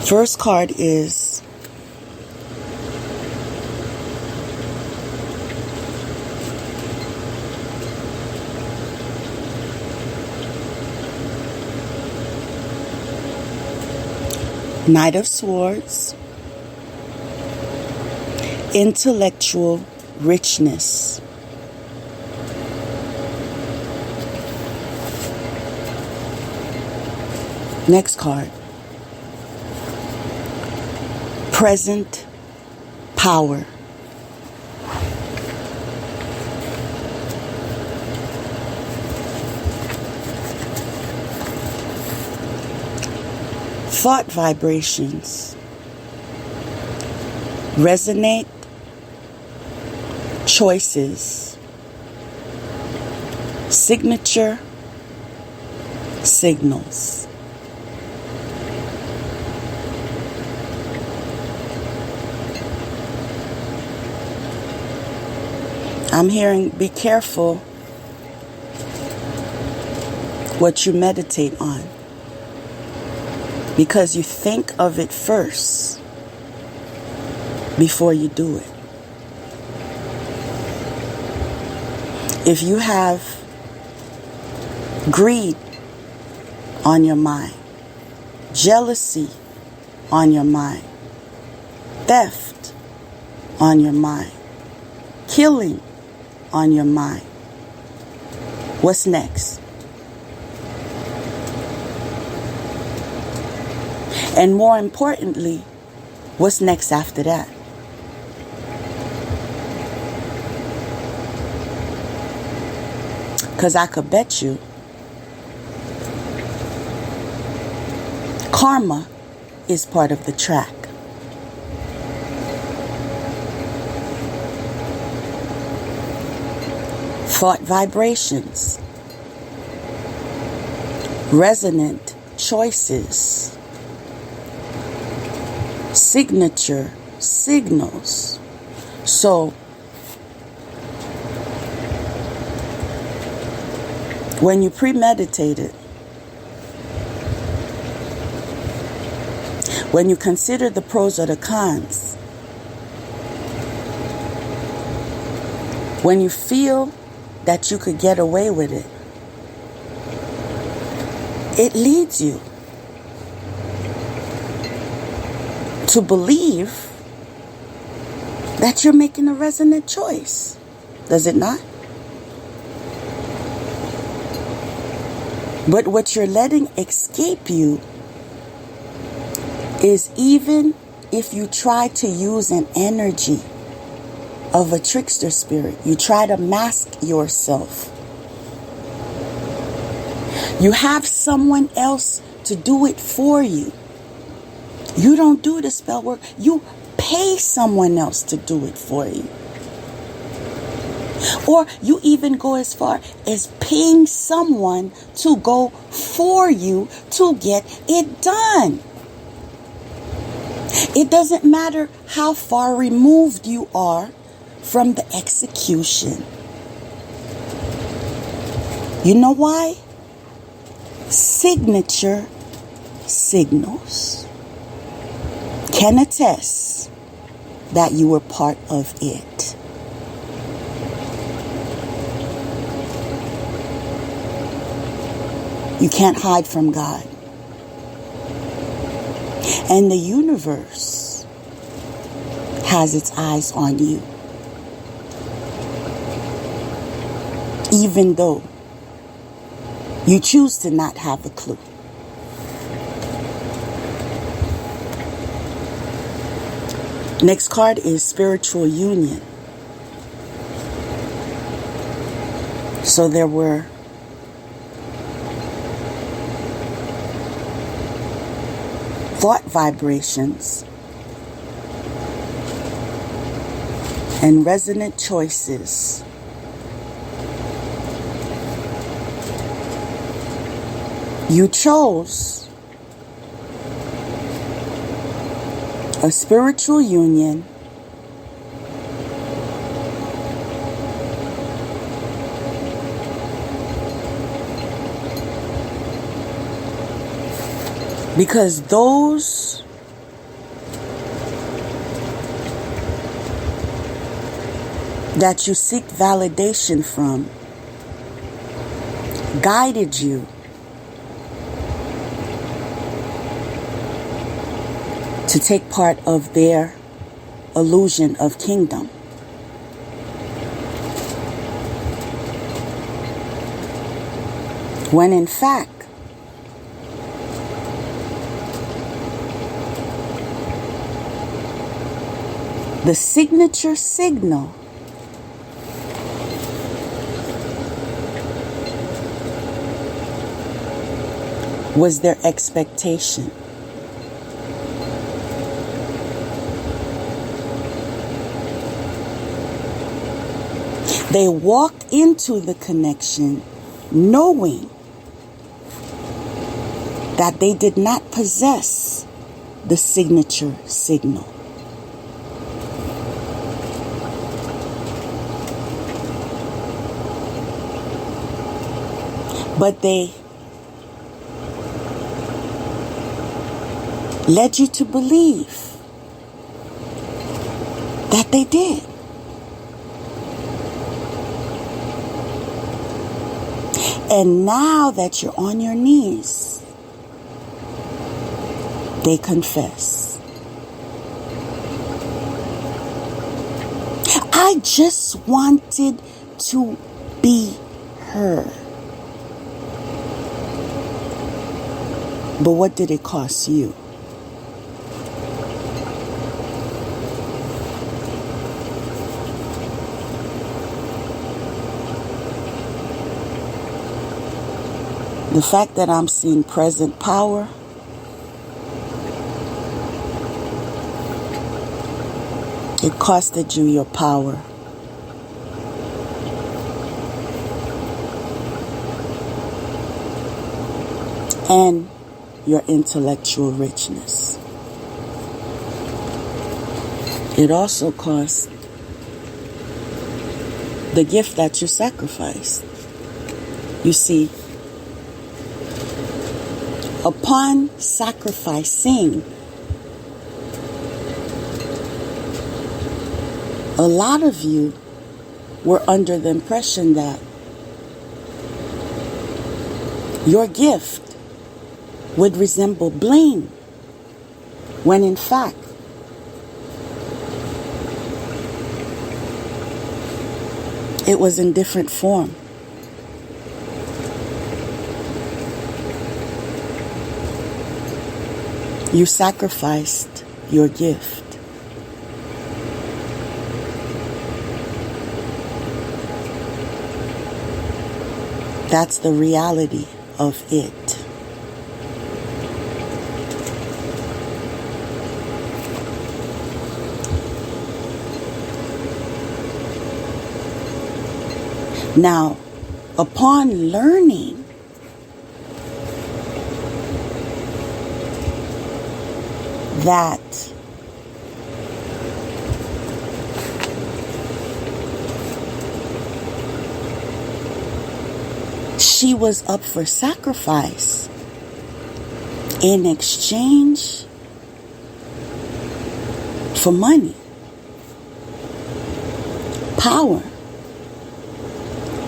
First card is Knight of Swords, intellectual richness. Next card, present power. Thought vibrations resonate, choices, signature, signals. I'm hearing, be careful what you meditate on, because you think of it first before you do it. If you have greed on your mind, jealousy on your mind, theft on your mind, killing on your mind, what's next? And more importantly, what's next after that? Because I could bet you karma is part of the track. Thought vibrations, resonant choices, signature signals. So when you premeditate it, when you consider the pros or the cons, when you feel that you could get away with it, it leads you to believe that you're making a resonant choice. Does it not? But what you're letting escape you is, even if you try to use an energy of a trickster spirit, you try to mask yourself, you have someone else to do it for you. You don't do the spell work. You pay someone else to do it for you. Or you even go as far as paying someone to go for you to get it done. It doesn't matter how far removed you are from the execution. You know why? Signature signals can attest that you were part of it. You can't hide from God. And the universe has its eyes on you. Even though you choose to not have a clue. Next card is spiritual union. So there were thought vibrations and resonant choices you chose a spiritual union because those that you seek validation from guided you to take part of their illusion of kingdom. When in fact, the signature signal was their expectation. They walked into the connection knowing that they did not possess the signature signal. But they led you to believe that they did. And now that you're on your knees, they confess. I just wanted to be her. But what did it cost you? The fact that I'm seeing present power it costed you your power. And your intellectual richness. It also cost the gift that you sacrificed. You see, upon sacrificing, a lot of you were under the impression that your gift would resemble bling, when in fact, it was in different form. You sacrificed your gift. That's the reality of it. Now, upon learning that she was up for sacrifice in exchange for money, power,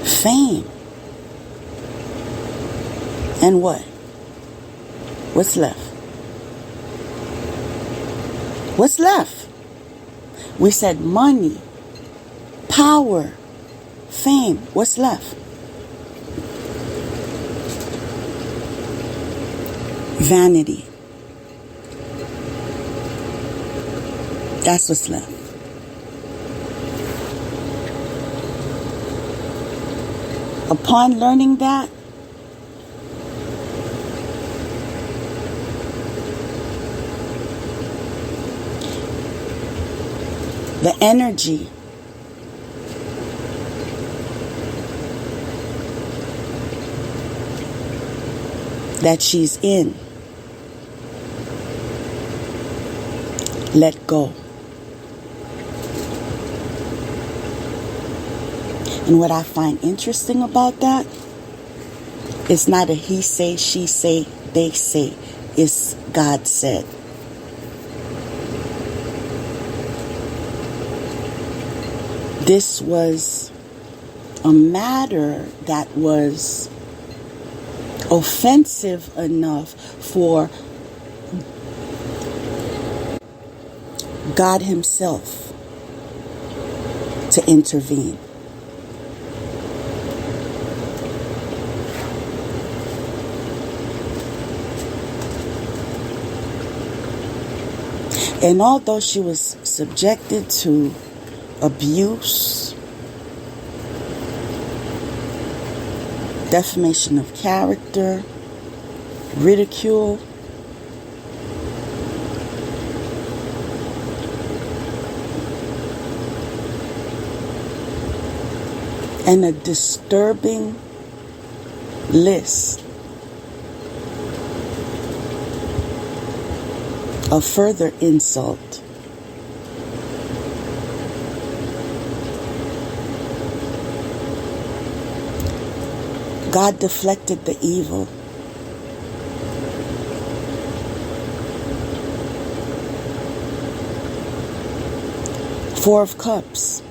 fame, and what? What's left? What's left? We said money, power, fame. What's left? Vanity. That's what's left. Upon learning that, the energy that she's in, let go. And what I find interesting about that, it's not a he say, she say, they say. It's God said. This was a matter that was offensive enough for God Himself to intervene. And although she was subjected to abuse, defamation of character, ridicule, and a disturbing list of further insult, God deflected the evil. Four of Cups.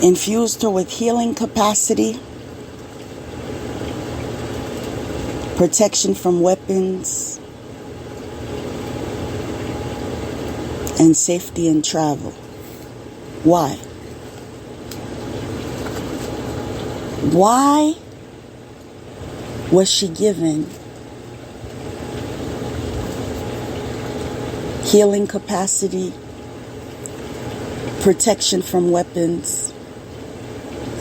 Infused her with healing capacity, protection from weapons, and safety in travel. Why? Why was she given healing capacity, protection from weapons,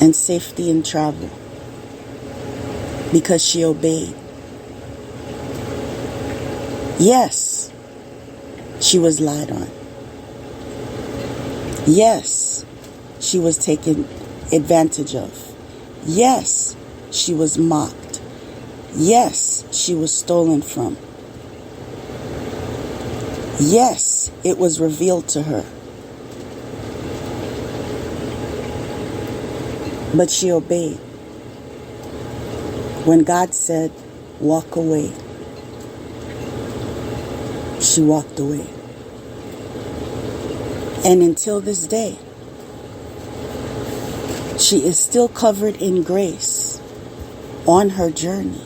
and safety in travel? Because she obeyed. Yes, she was lied on. Yes, she was taken advantage of. Yes, she was mocked. Yes, she was stolen from. Yes, it was revealed to her. But she obeyed. When God said, walk away, she walked away. And until this day, she is still covered in grace on her journey.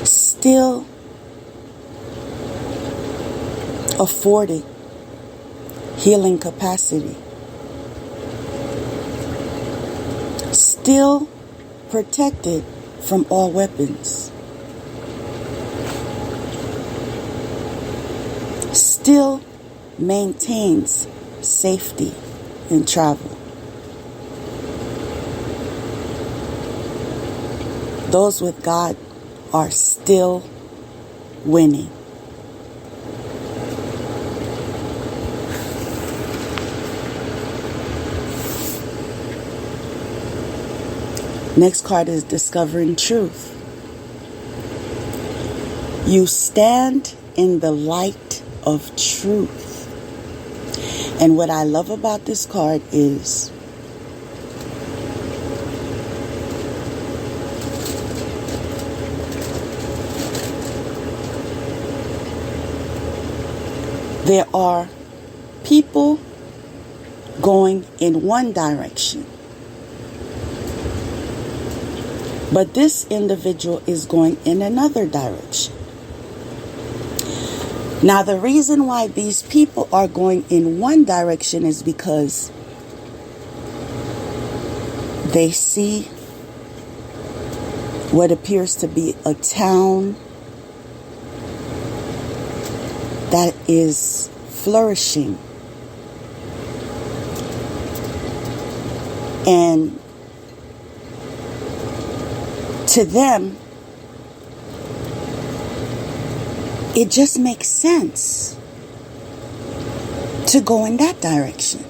Still afforded healing capacity. Still protected from all weapons. Still maintains safety in travel. Those with God are still winning. Next card is discovering truth. You stand in the light of truth. And what I love about this card is there are people going in one direction, but this individual is going in another direction. Now, the reason why these people are going in one direction is because they see what appears to be a town that is flourishing. And to them, it just makes sense to go in that direction.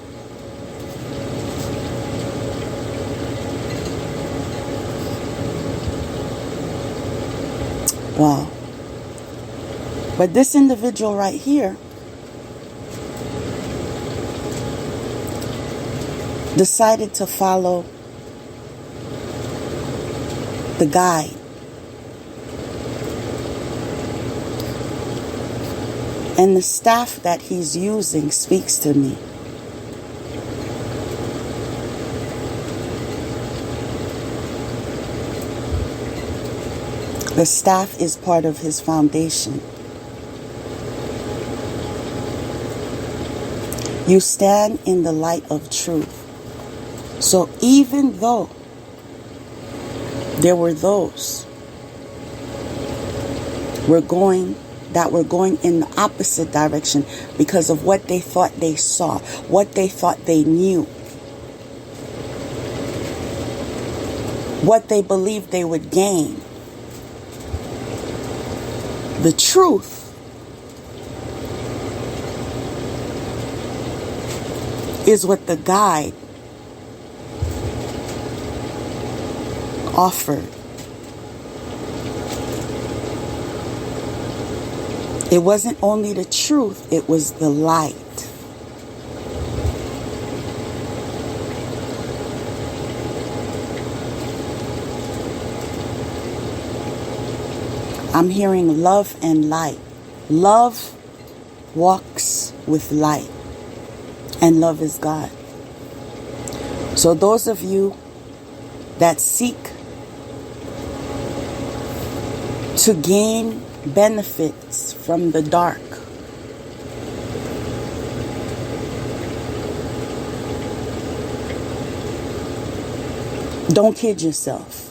Wow. But this individual right here decided to follow the guide. And the staff that he's using speaks to me. The staff is part of his foundation. You stand in the light of truth. So even though there were those that were going in the opposite direction because of what they thought they saw, what they thought they knew, what they believed they would gain, the truth is what the guide offered. It wasn't only the truth, it was the light. I'm hearing love and light. Love walks with light, and love is God. So those of you that seek to gain benefits from the dark, don't kid yourself.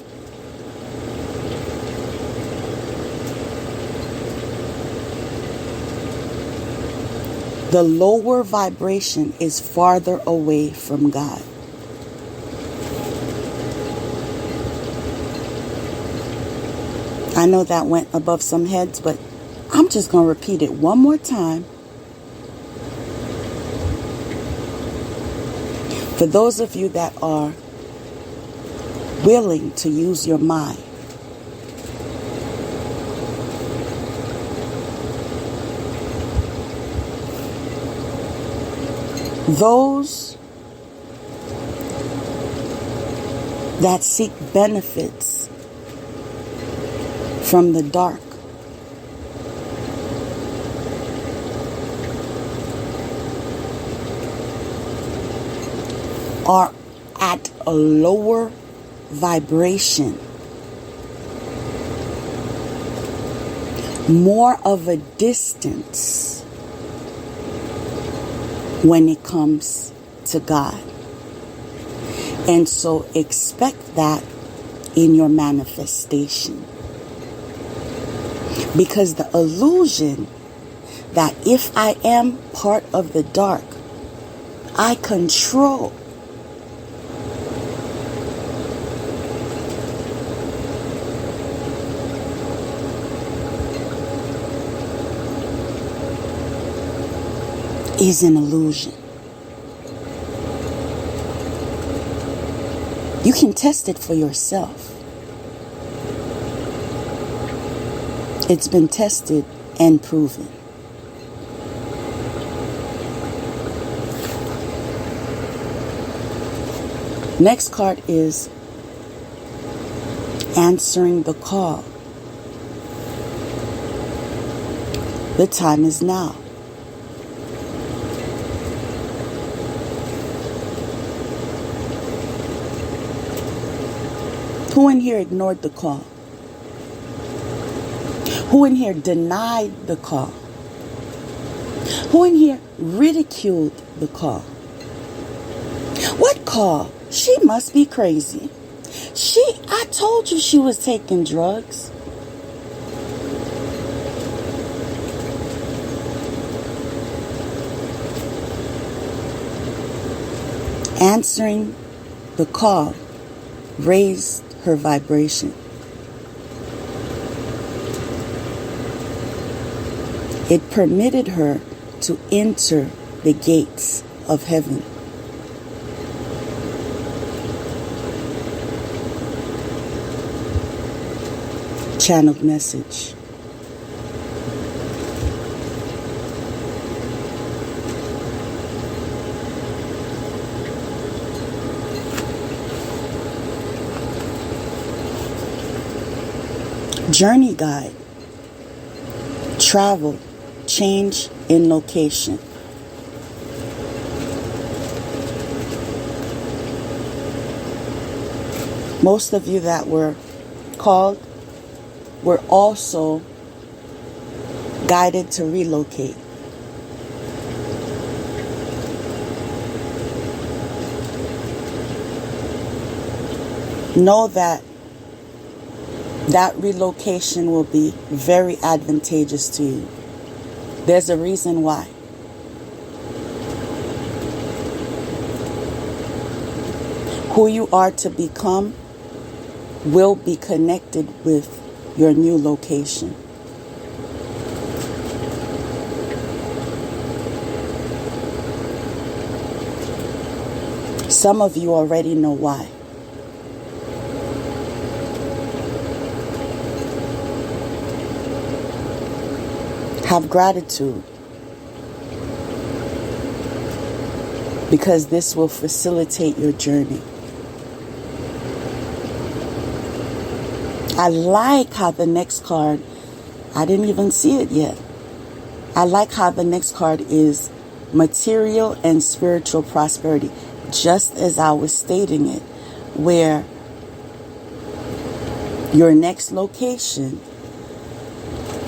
The lower vibration is farther away from God. I know that went above some heads, but I'm just going to repeat it one more time. For those of you that are willing to use your mind, those that seek benefits from the dark are at a lower vibration, more of a distance when it comes to God. And so expect that in your manifestation. Because the illusion that if I am part of the dark, I control is an illusion. You You can test it for yourself. It's been tested and proven. Next card is answering the call. The time is now. Who in here ignored the call? Who in here denied the call? Who in here ridiculed the call? What call? She must be crazy. I told you she was taking drugs. Answering the call raised her vibration. It permitted her to enter the gates of heaven. Channeled message. Journey guide. Travel. Change in location. Most of you that were called were also guided to relocate. Know that relocation will be very advantageous to you. There's a reason why. Who you are to become will be connected with your new location. Some of you already know why. Have gratitude, because this will facilitate your journey. I like how the next card, I didn't even see it yet. I like how the next card is material and spiritual prosperity, just as I was stating it, where your next location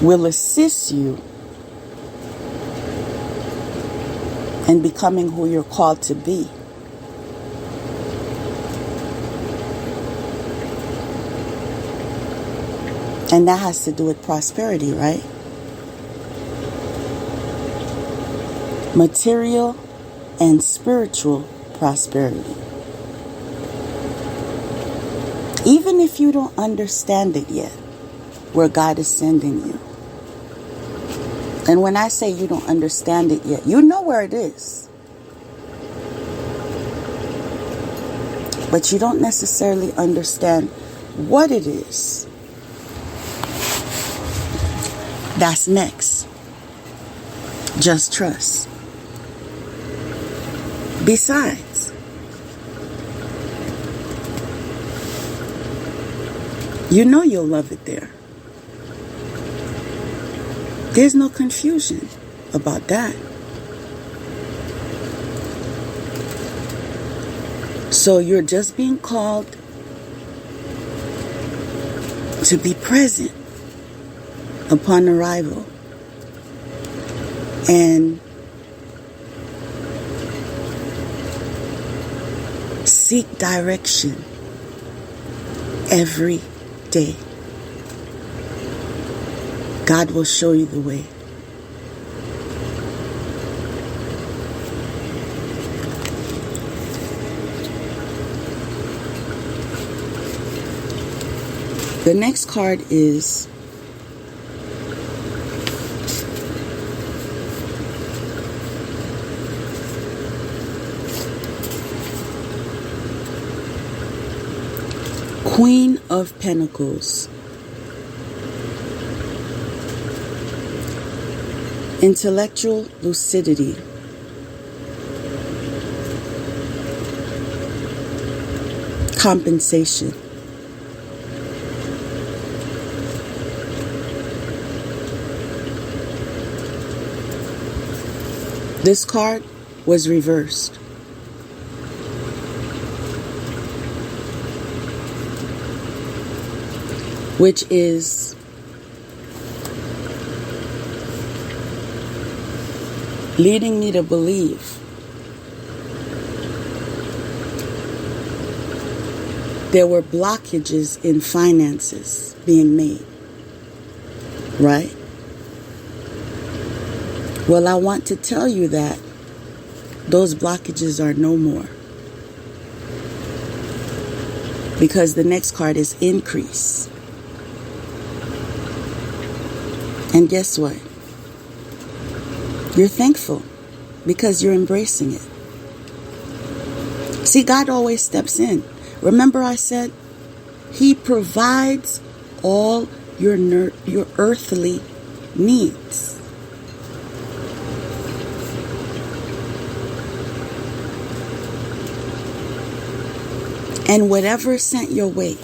will assist you in becoming who you're called to be. And that has to do with prosperity, right? Material and spiritual prosperity. Even if you don't understand it yet, where God is sending you. And when I say you don't understand it yet, you know where it is. But you don't necessarily understand what it is. That's next. Just trust. Besides, you know you'll love it there. There's no confusion about that. So you're just being called to be present upon arrival and seek direction every day. God will show you the way. The next card is Queen of Pentacles. Intellectual lucidity. Compensation. This card was reversed. Which is leading me to believe there were blockages in finances being made. Right? Well, I want to tell you that those blockages are no more. Because the next card is increase. And guess what? You're thankful because you're embracing it. See, God always steps in. Remember I said He provides all your earthly needs. And whatever is sent your way,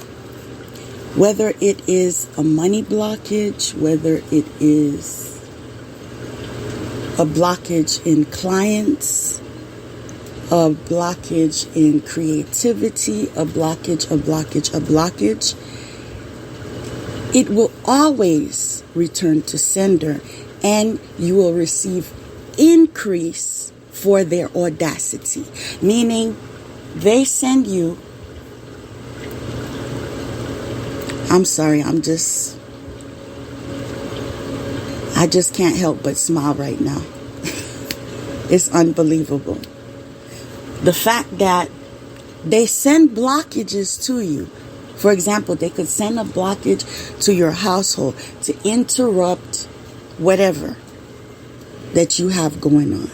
whether it is a money blockage, whether it is a blockage in clients, a blockage in creativity, a blockage, it will always return to sender, and you will receive increase for their audacity. Meaning, they send you, I'm sorry, I just can't help but smile right now. It's unbelievable. The fact that they send blockages to you. For example, they could send a blockage to your household to interrupt whatever that you have going on.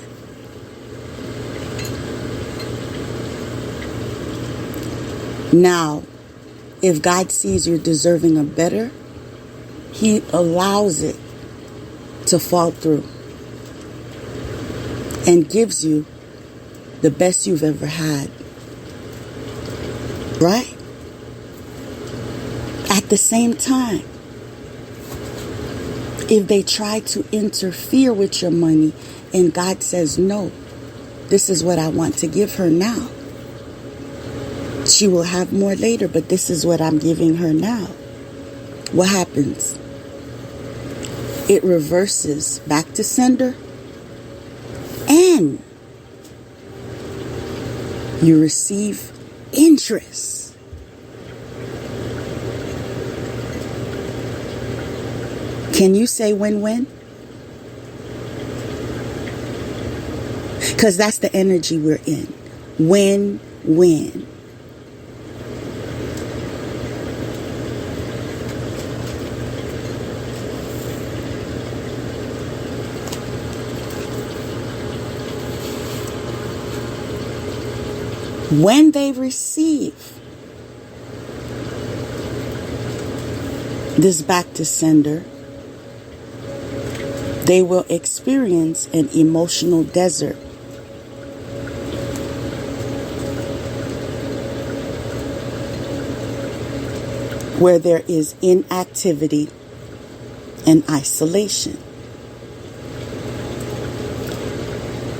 Now, if God sees you're deserving of better, He allows it to fall through and gives you the best you've ever had. Right? At the same time, if they try to interfere with your money and God says, no, this is what I want to give her now. She will have more later, but this is what I'm giving her now. What happens? It reverses back to sender, and you receive interest. Can you say win-win? Because that's the energy we're in. Win-win. When they receive this back to sender, they will experience an emotional desert. Where there is inactivity and isolation.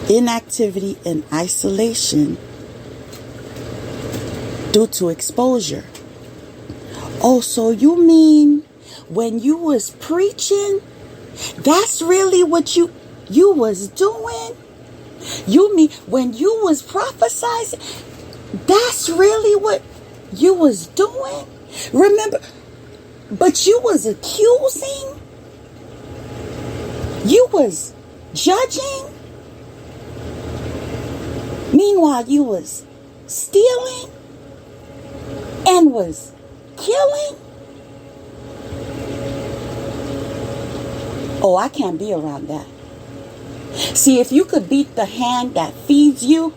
Inactivity and isolation due to exposure. Oh, so you mean when you was preaching, that's really what you was doing? You mean when you was prophesying, that's really what you was doing? Remember, but you was accusing, you was judging, meanwhile you was stealing and was killing. Oh, I can't be around that. See, if you could beat the hand that feeds you,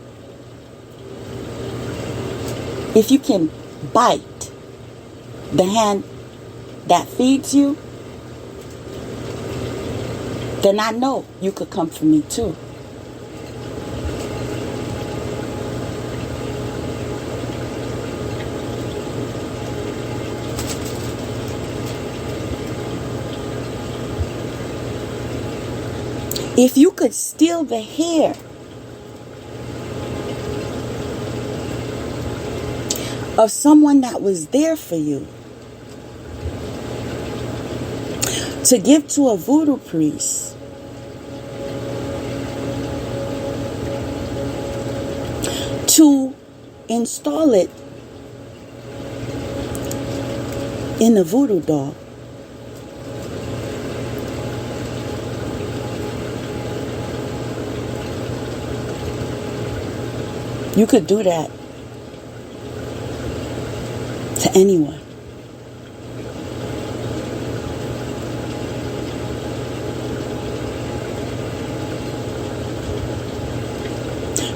if you can bite the hand that feeds you, then I know you could come for me too. If you could steal the hair of someone that was there for you to give to a voodoo priest, to install it in a voodoo doll, you could do that to anyone.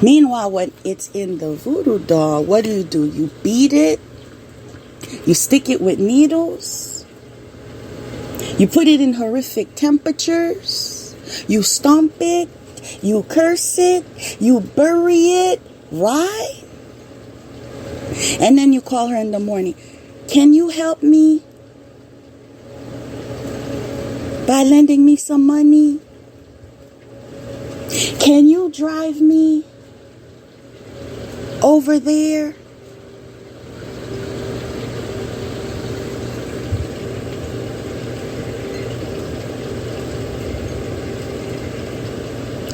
Meanwhile, when it's in the voodoo doll, what do? You beat it. You stick it with needles. You put it in horrific temperatures. You stomp it. You curse it. You bury it. Right? And then you call her in the morning. Can you help me by lending me some money? Can you drive me over there?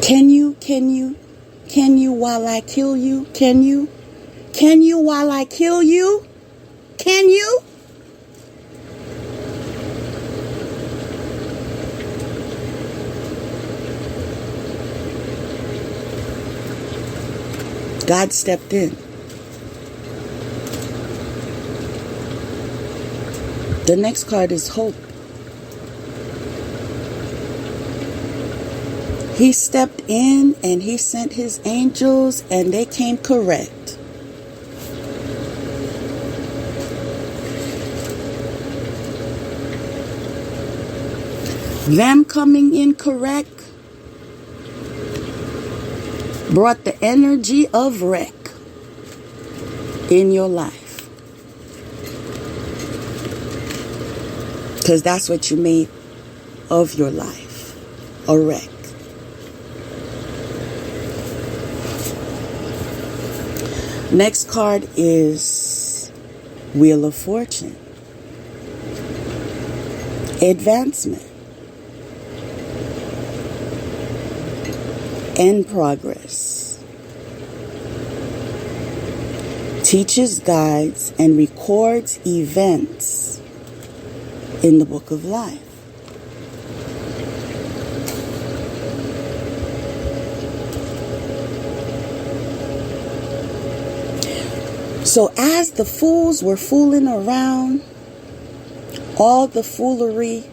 Can you while I kill you? Can you while I kill you? Can you? God stepped in. The next card is hope. He stepped in and he sent his angels and they came correct. Them coming in correct brought the energy of wreck in your life. Because that's what you made of your life, a wreck. Next card is Wheel of Fortune. Advancement. And progress. Teaches, guides, and records events in the book of life. So as the fools were fooling around, all the foolery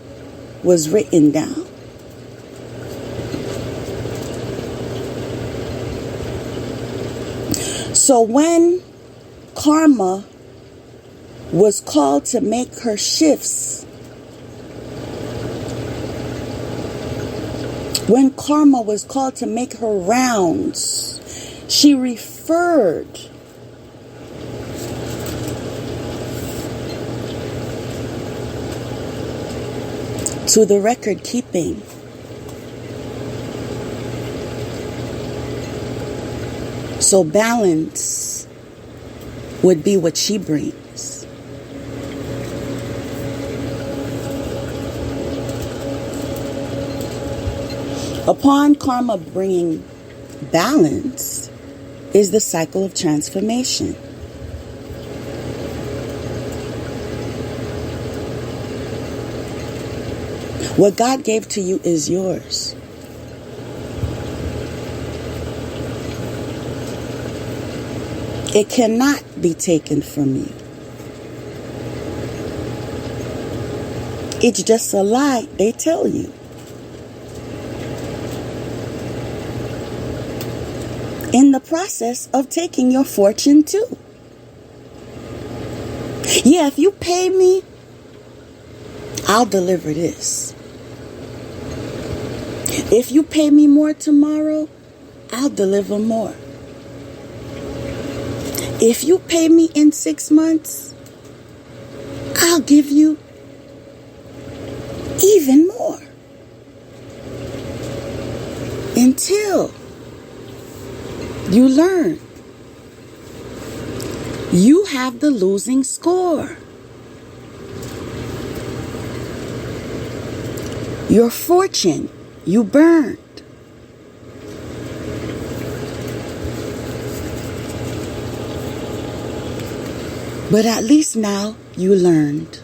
was written down. So when Karma was called to make her shifts, when Karma was called to make her rounds, she referred to the record keeping. So balance would be what she brings. Upon Karma bringing balance is the cycle of transformation. What God gave to you is yours. It cannot be taken from you. It's just a lie they tell you. In the process of taking your fortune too. Yeah, if you pay me, I'll deliver this. If you pay me more tomorrow, I'll deliver more. If you pay me in 6 months, I'll give you even more. Until you learn you have the losing score. Your fortune you burned. But at least now you learned.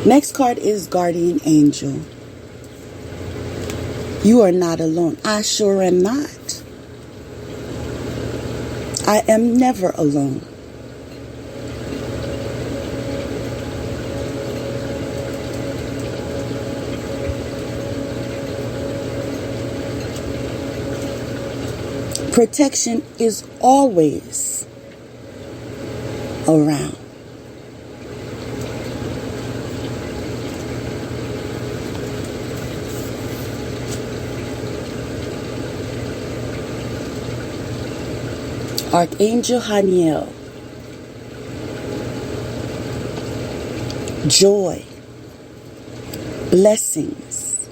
Next card is Guardian Angel. You are not alone. I sure am not. I am never alone. Protection is always around. Archangel Haniel. Joy. Blessings.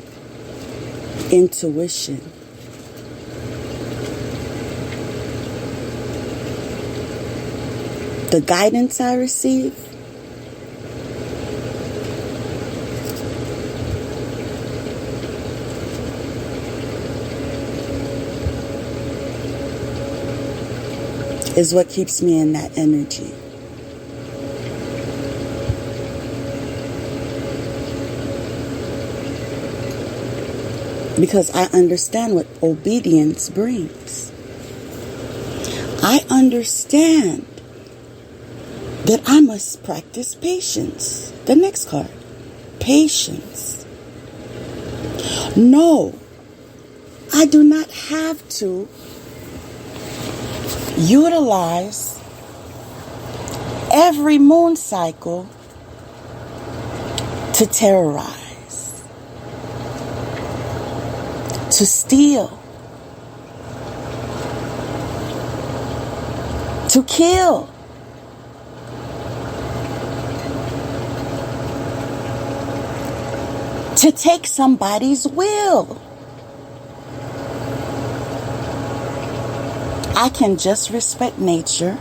Intuition. The guidance I receive is what keeps me in that energy. Because I understand what obedience brings. I understand that I must practice patience. The next card. Patience. No, I do not have to utilize every moon cycle to terrorize, to steal, to kill. To take somebody's will. I can just respect nature.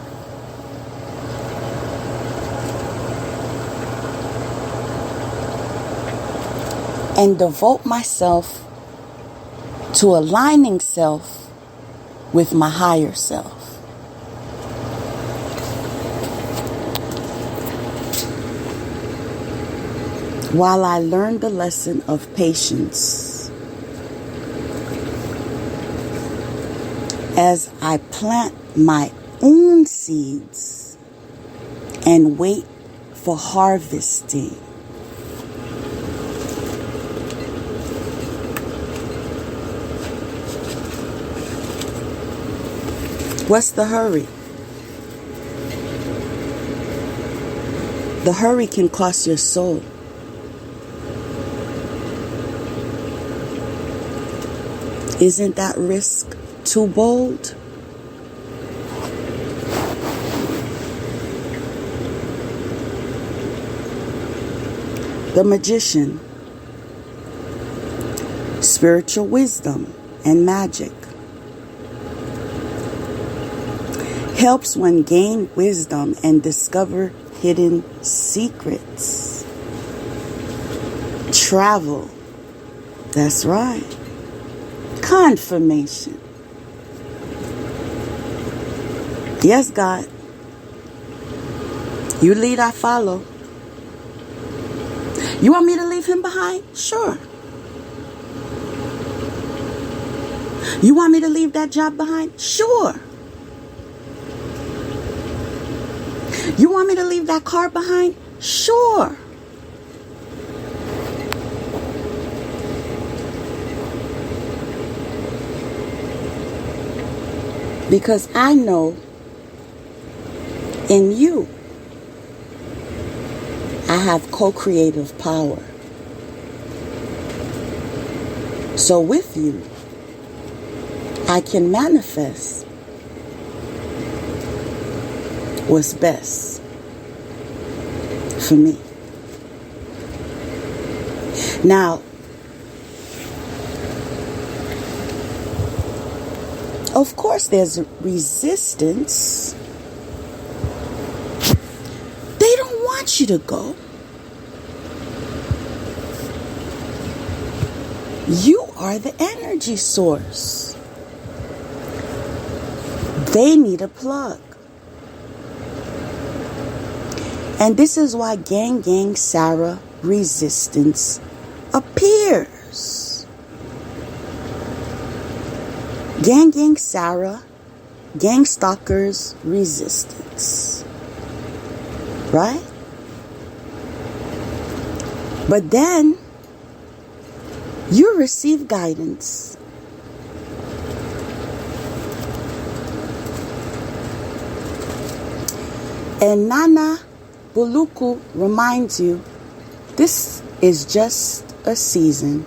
And devote myself to aligning self with my higher self. While I learn the lesson of patience, as I plant my own seeds and wait for harvesting. What's the hurry? The hurry can cost your soul. Isn't that risk too bold? The Magician. Spiritual wisdom and magic. Helps one gain wisdom and discover hidden secrets. Travel. That's right. Confirmation. Yes, God. You lead, I follow. You want me to leave him behind? Sure. You want me to leave that job behind? Sure. You want me to leave that car behind? Sure. Because I know In you, I have co-creative power. So with you, I can manifest what's best for me. Now, of course, there's resistance. They don't want you to go. You are the energy source. They need a plug. And this is why Gang Sarah resistance appears. Gang Sarah, gang stalkers resistance. Right? But then you receive guidance. And Nana Buluku reminds you, this is just a season.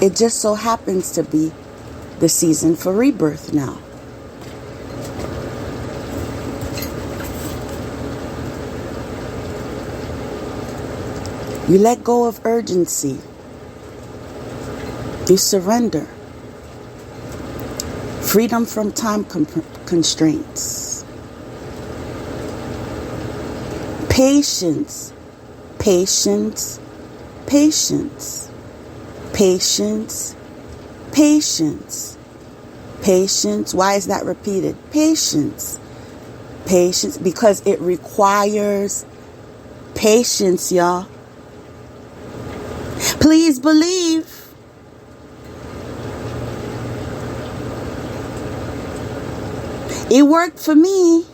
It just so happens to be the season for rebirth now. You let go of urgency. You surrender. Freedom from time constraints. Patience. Patience. Patience. Patience. Patience. Patience. Why is that repeated? Patience. Patience. Because it requires patience, y'all. Please believe. It worked for me.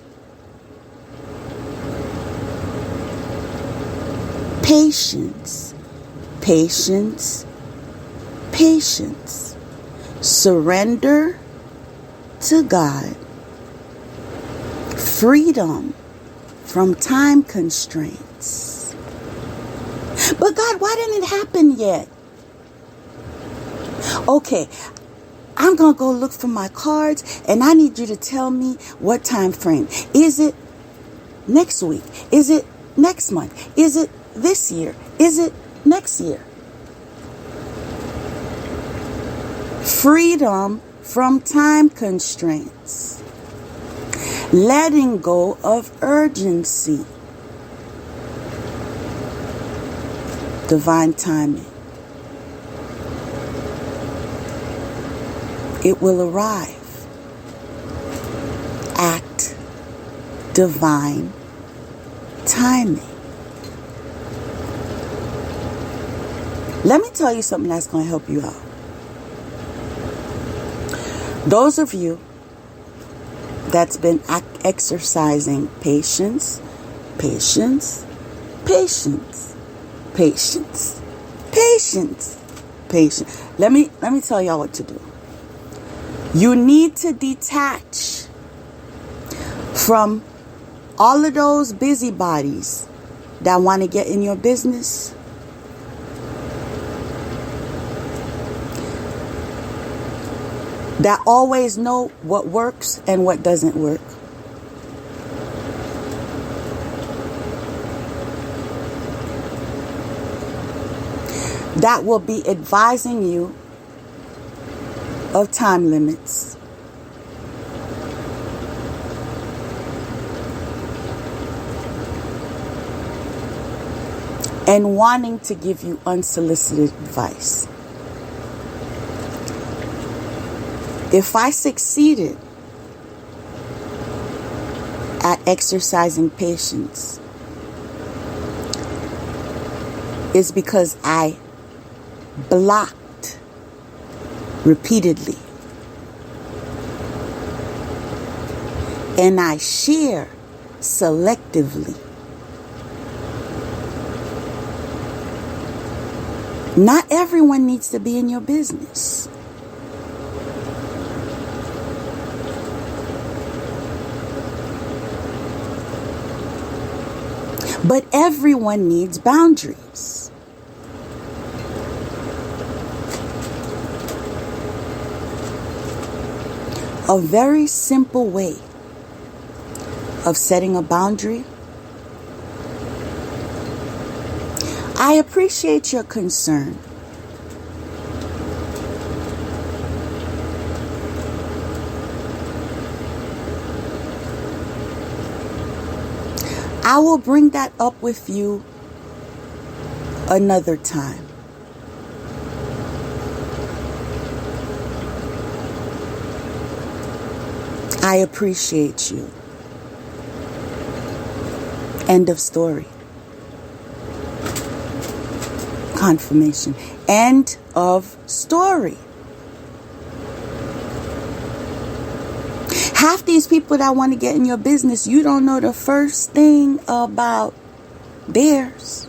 Patience. Patience. Patience. Surrender to God. Freedom from time constraints. But God, why didn't it happen yet? Okay, I'm going to go look for my cards and I need you to tell me what time frame. Is it next week? Is it next month? Is it this year? Is it next year? Freedom from time constraints. Letting go of urgency. Divine timing. It will arrive at divine timing. Let me tell you something that's going to help you out. Those of you that's been exercising patience, patience, patience, patience, patience, patience. Let me tell y'all what to do. You need to detach from all of those busybodies that want to get in your business. That always know what works and what doesn't work. That will be advising you of time limits. And wanting to give you unsolicited advice. If I succeeded at exercising patience, it's because I blocked repeatedly. And I share selectively. Not everyone needs to be in your business. But everyone needs boundaries. A very simple way of setting a boundary. I appreciate your concern. I will bring that up with you another time. I appreciate you. End of story. Confirmation. End of story. Half these people that want to get in your business, you don't know the first thing about theirs.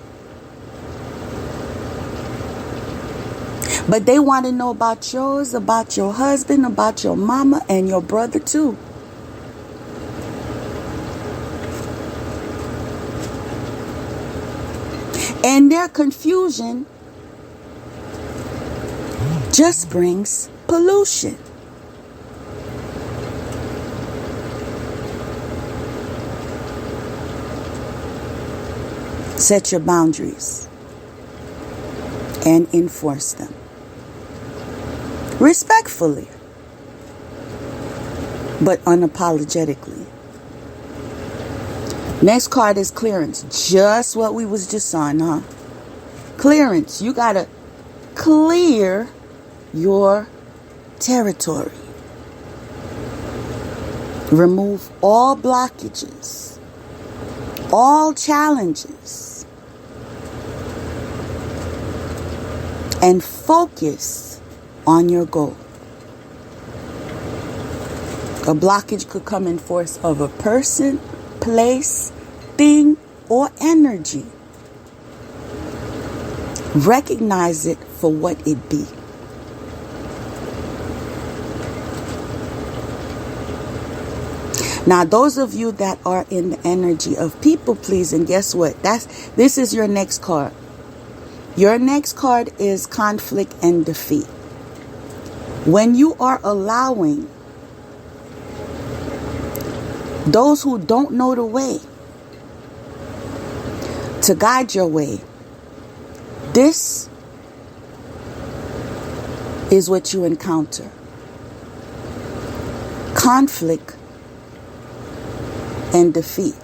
But they want to know about yours, about your husband, about your mama, and your brother too. And their confusion just brings pollution. Set your boundaries and enforce them respectfully, but unapologetically. Next card is clearance. Just what we was just on, huh? Clearance. You gotta clear your territory. Remove all blockages, all challenges, and focus on your goal. A blockage could come in force of a person, place, thing, or energy. Recognize it for what it be. Now, those of you that are in the energy of people pleasing, guess what? This is your next card. Your next card is conflict and defeat. When you are allowing those who don't know the way to guide your way, this is what you encounter. Conflict and defeat.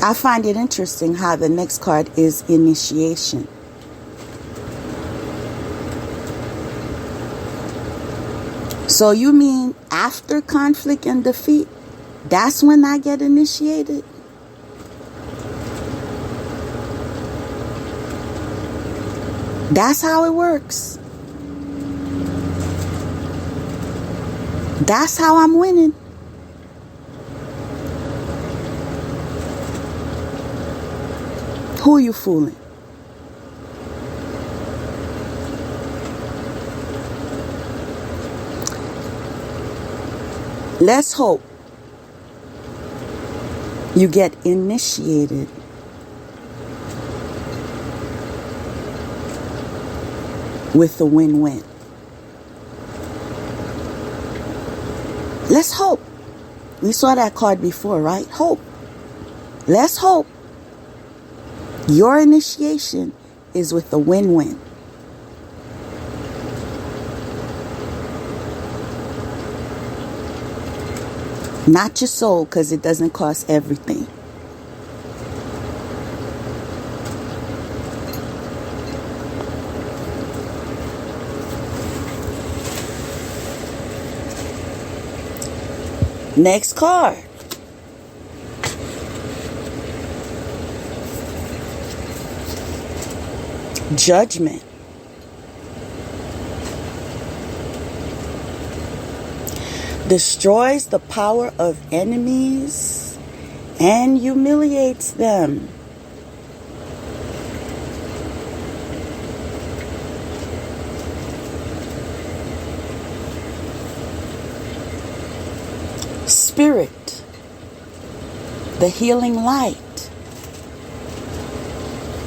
I find it interesting how the next card is initiation. So you mean after conflict and defeat, that's when I get initiated? That's how it works. That's how I'm winning. Who are you fooling? Let's hope you get initiated with the win-win. Let's hope. We saw that card before, right? Hope. Let's hope your initiation is with the win-win. Not your soul, because it doesn't cost everything. Next card. Judgment. Destroys the power of enemies and humiliates them. Spirit, the healing light.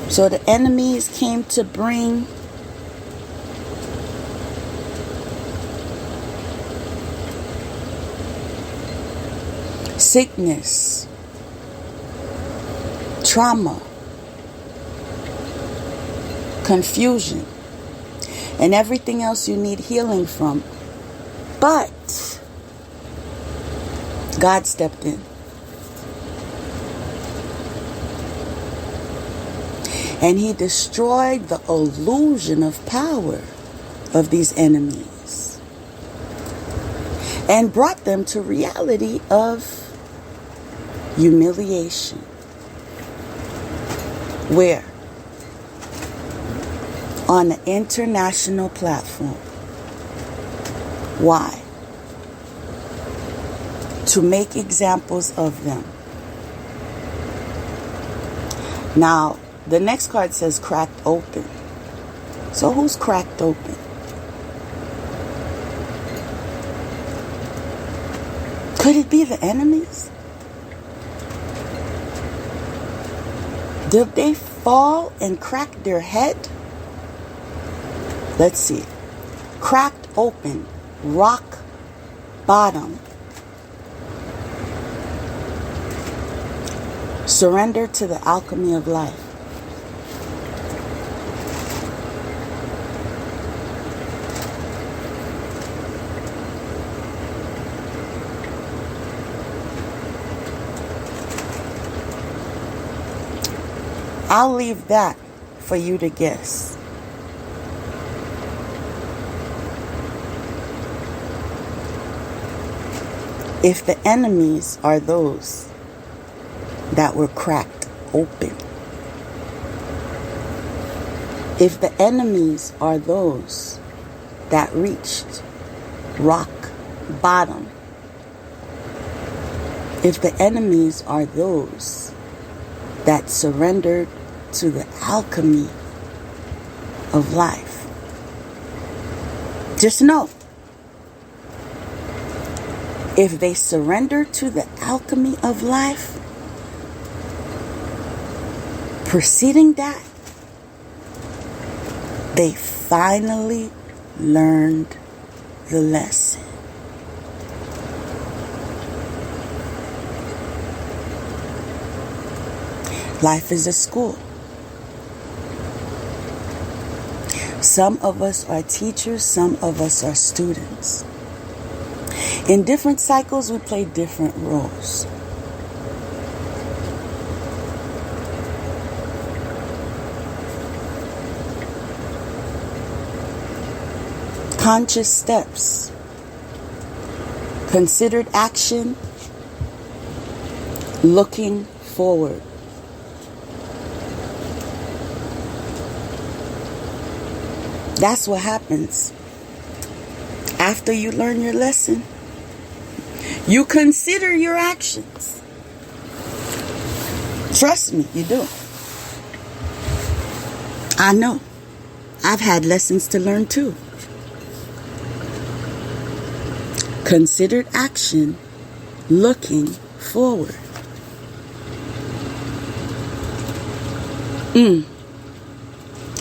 So the enemies came to bring sickness, trauma, confusion, and everything else you need healing from. But God stepped in. And he destroyed the illusion of power of these enemies and brought them to reality of humiliation. Where? On an international platform. Why? To make examples of them. Now, the next card says cracked open. So who's cracked open? Could it be the enemies? Did they fall and crack their head? Let's see. Cracked open. Rock bottom. Surrender to the alchemy of life. I'll leave that for you to guess. If the enemies are those that were cracked open, if the enemies are those that reached rock bottom, if the enemies are those that surrendered to the alchemy of life, just know, if they surrender to the alchemy of life, preceding that, they finally learned the lesson. Life is a school. Some of us are teachers, some of us are students. In different cycles, we play different roles. Conscious steps, considered action, looking forward. That's what happens after you learn your lesson. You consider your actions. Trust me, you do. I know. I've had lessons to learn too. Considered action, looking forward.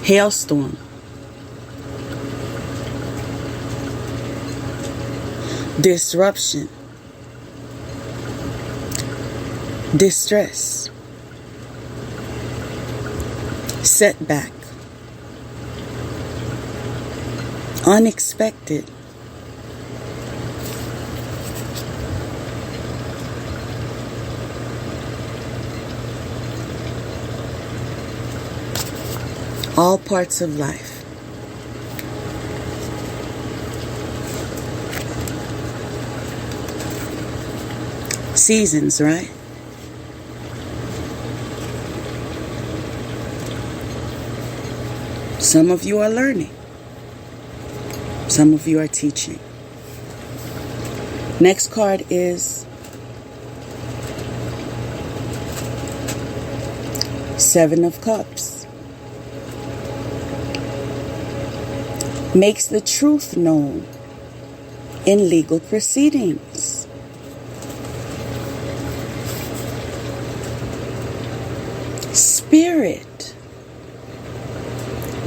Hailstorm. Disruption. Distress. Setback. Unexpected. All parts of life. Seasons, right? Some of you are learning. Some of you are teaching. Next card is Seven of Cups. Makes the truth known in legal proceedings. Spirit,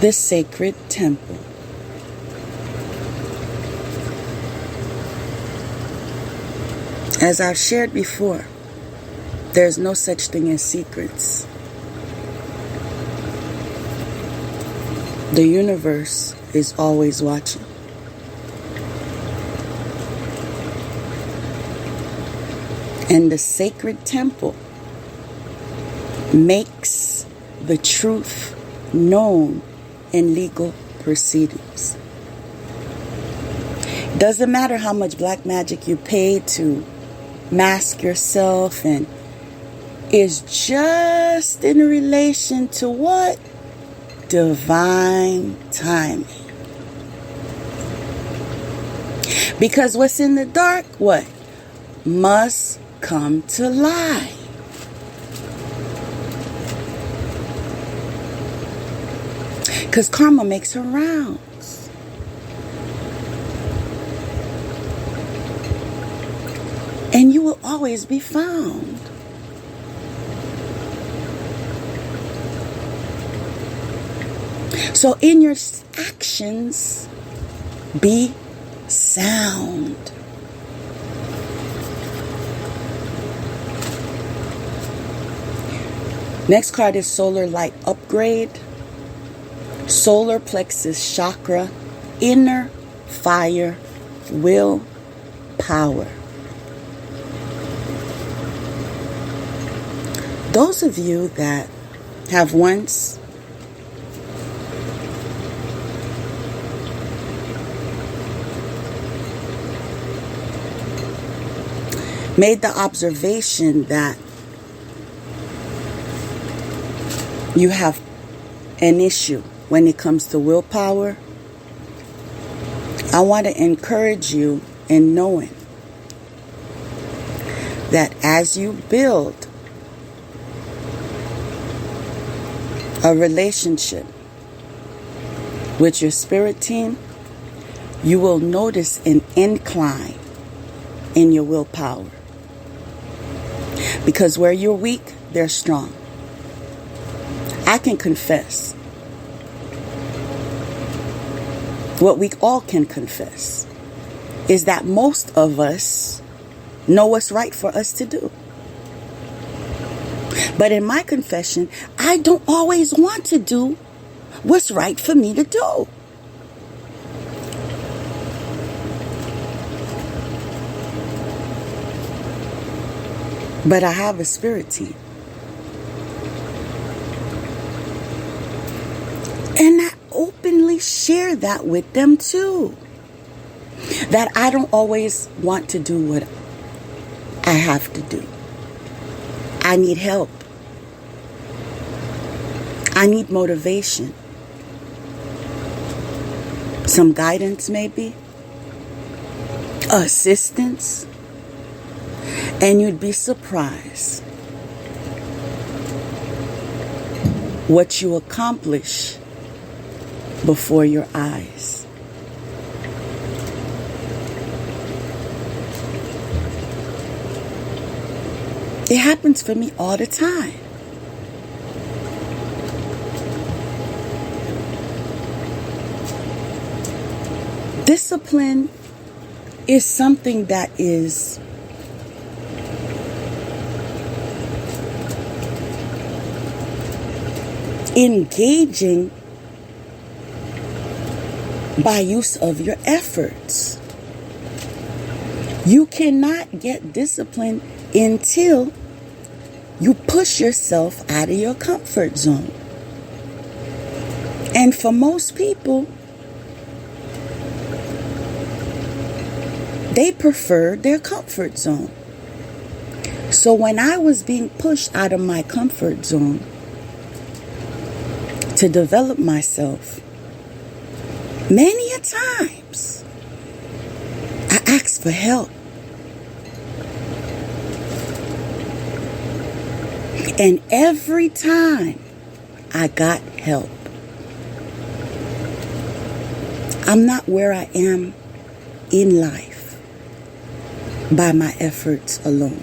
the sacred temple. As I've shared before, there's no such thing as secrets. The universe is always watching. And the sacred temple makes the truth known in legal proceedings. Doesn't matter how much black magic you pay to mask yourself, and is just in relation to what? Divine timing. Because what's in the dark, what? Must come to light. Because karma makes her rounds. And you will always be found. So in your actions, be sound. Next card is Solar Light Upgrade. Solar plexus chakra, inner fire, will, power. Those of you that have once made the observation that you have an issue when it comes to willpower, I want to encourage you in knowing that as you build a relationship with your spirit team, you will notice an incline in your willpower. Because where you're weak, they're strong. I can confess what we all can confess is that most of us know what's right for us to do. But in my confession, I don't always want to do what's right for me to do. But I have a spirit team. And I openly share that with them too. That I don't always want to do what I have to do. I need help. I need motivation. Some guidance maybe. Assistance. And you'd be surprised what you accomplish before your eyes. It happens for me all the time. Discipline is something that is engaging by use of your efforts. You cannot get discipline until you push yourself out of your comfort zone. And for most people, they prefer their comfort zone. So when I was being pushed out of my comfort zone to develop myself, many a times I asked for help. And every time I got help. I'm not where I am in life by my efforts alone.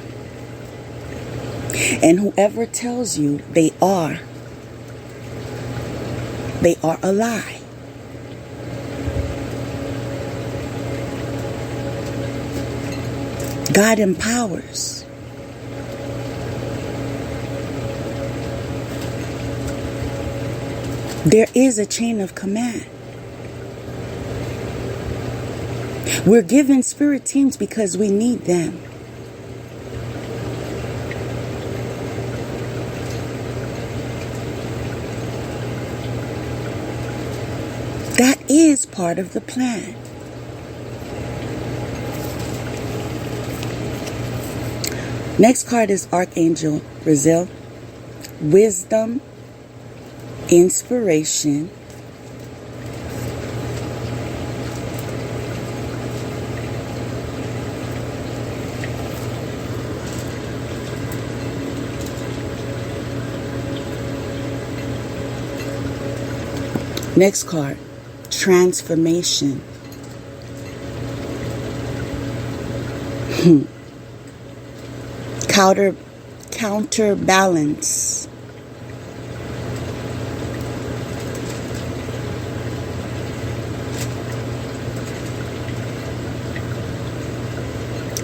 And whoever tells you they are a lie. God empowers. There is a chain of command. We're given spirit teams because we need them. That is part of the plan. Next card is Archangel Brazil. Wisdom, inspiration, next card, transformation. Counterbalance.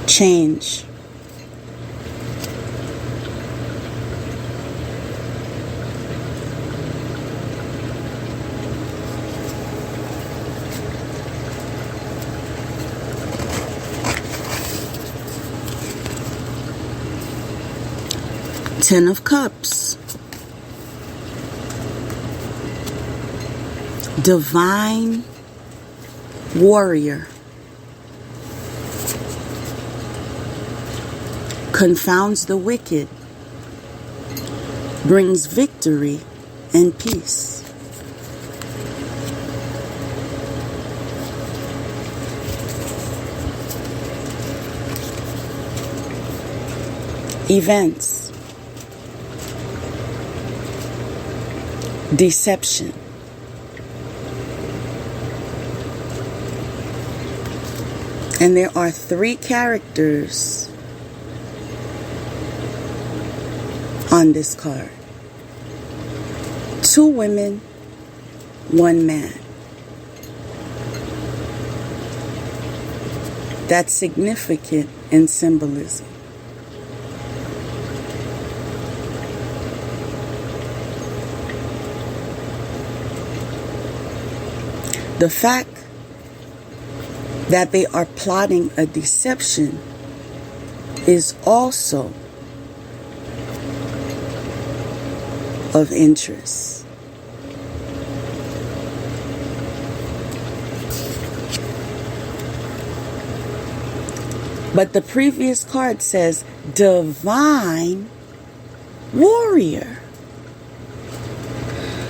Change. Ten of Cups. Divine warrior. Confounds the wicked. Brings victory and peace. Events. Deception. And there are 3 characters on this card. 2 women, 1 man. That's significant in symbolism. The fact that they are plotting a deception is also of interest. But the previous card says divine warrior.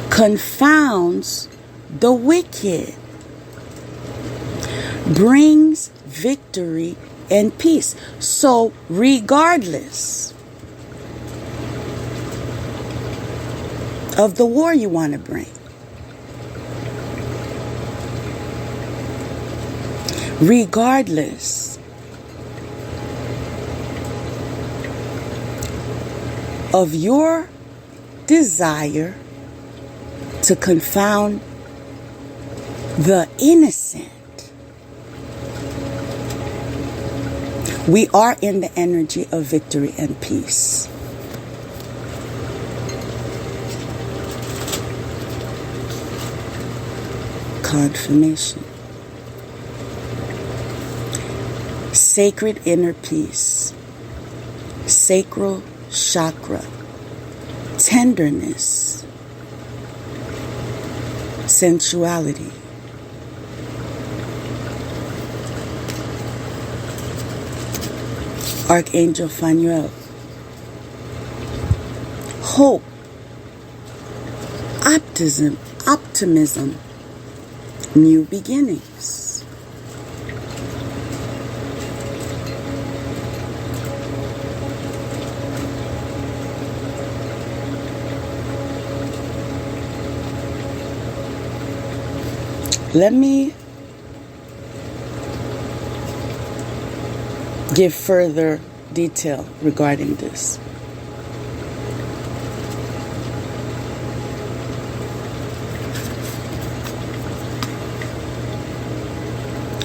Confounds the wicked. Brings victory and peace. So regardless of the war you want to bring, regardless of your desire to confound the innocent, we are in the energy of victory and peace. Confirmation. Sacred inner peace. Sacral chakra. Tenderness. Sensuality. Archangel Phanuel. Hope. Optimism. New beginnings. Let me give further detail regarding this.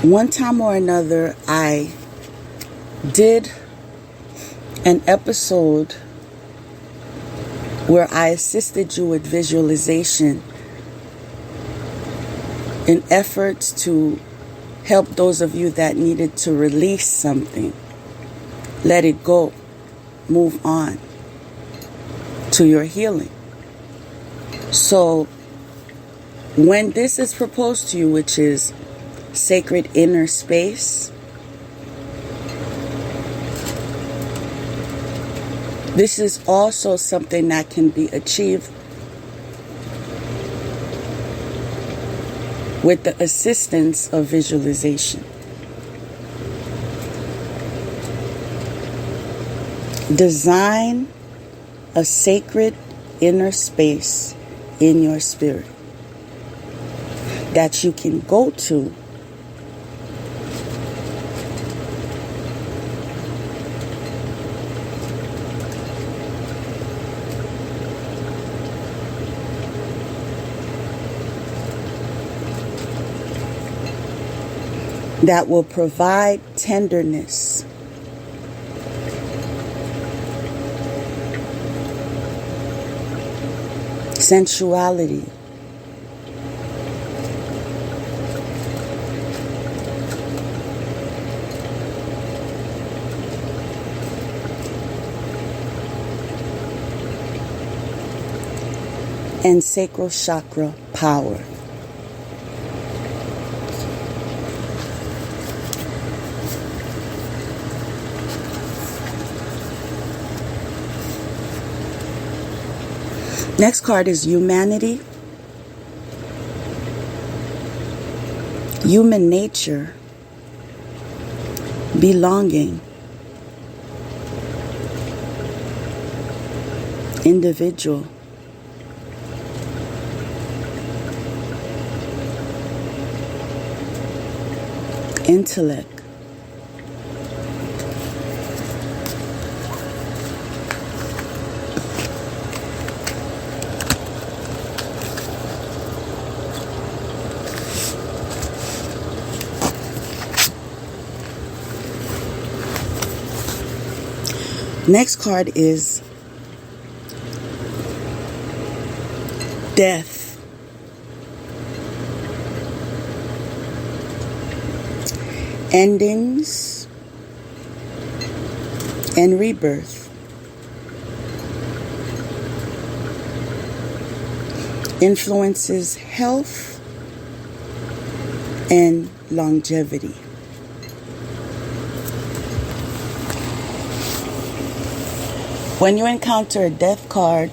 One time or another, I did an episode where I assisted you with visualization in efforts to help those of you that needed to release something, let it go, move on to your healing. So when this is proposed to you, which is sacred inner space, this is also something that can be achieved with the assistance of visualization. Design a sacred inner space in your spirit that you can go to that will provide tenderness, sensuality, and sacral chakra power. Next card is humanity, human nature, belonging, individual, intellect, next card is death, endings, and rebirth. Influences health and longevity. When you encounter a death card,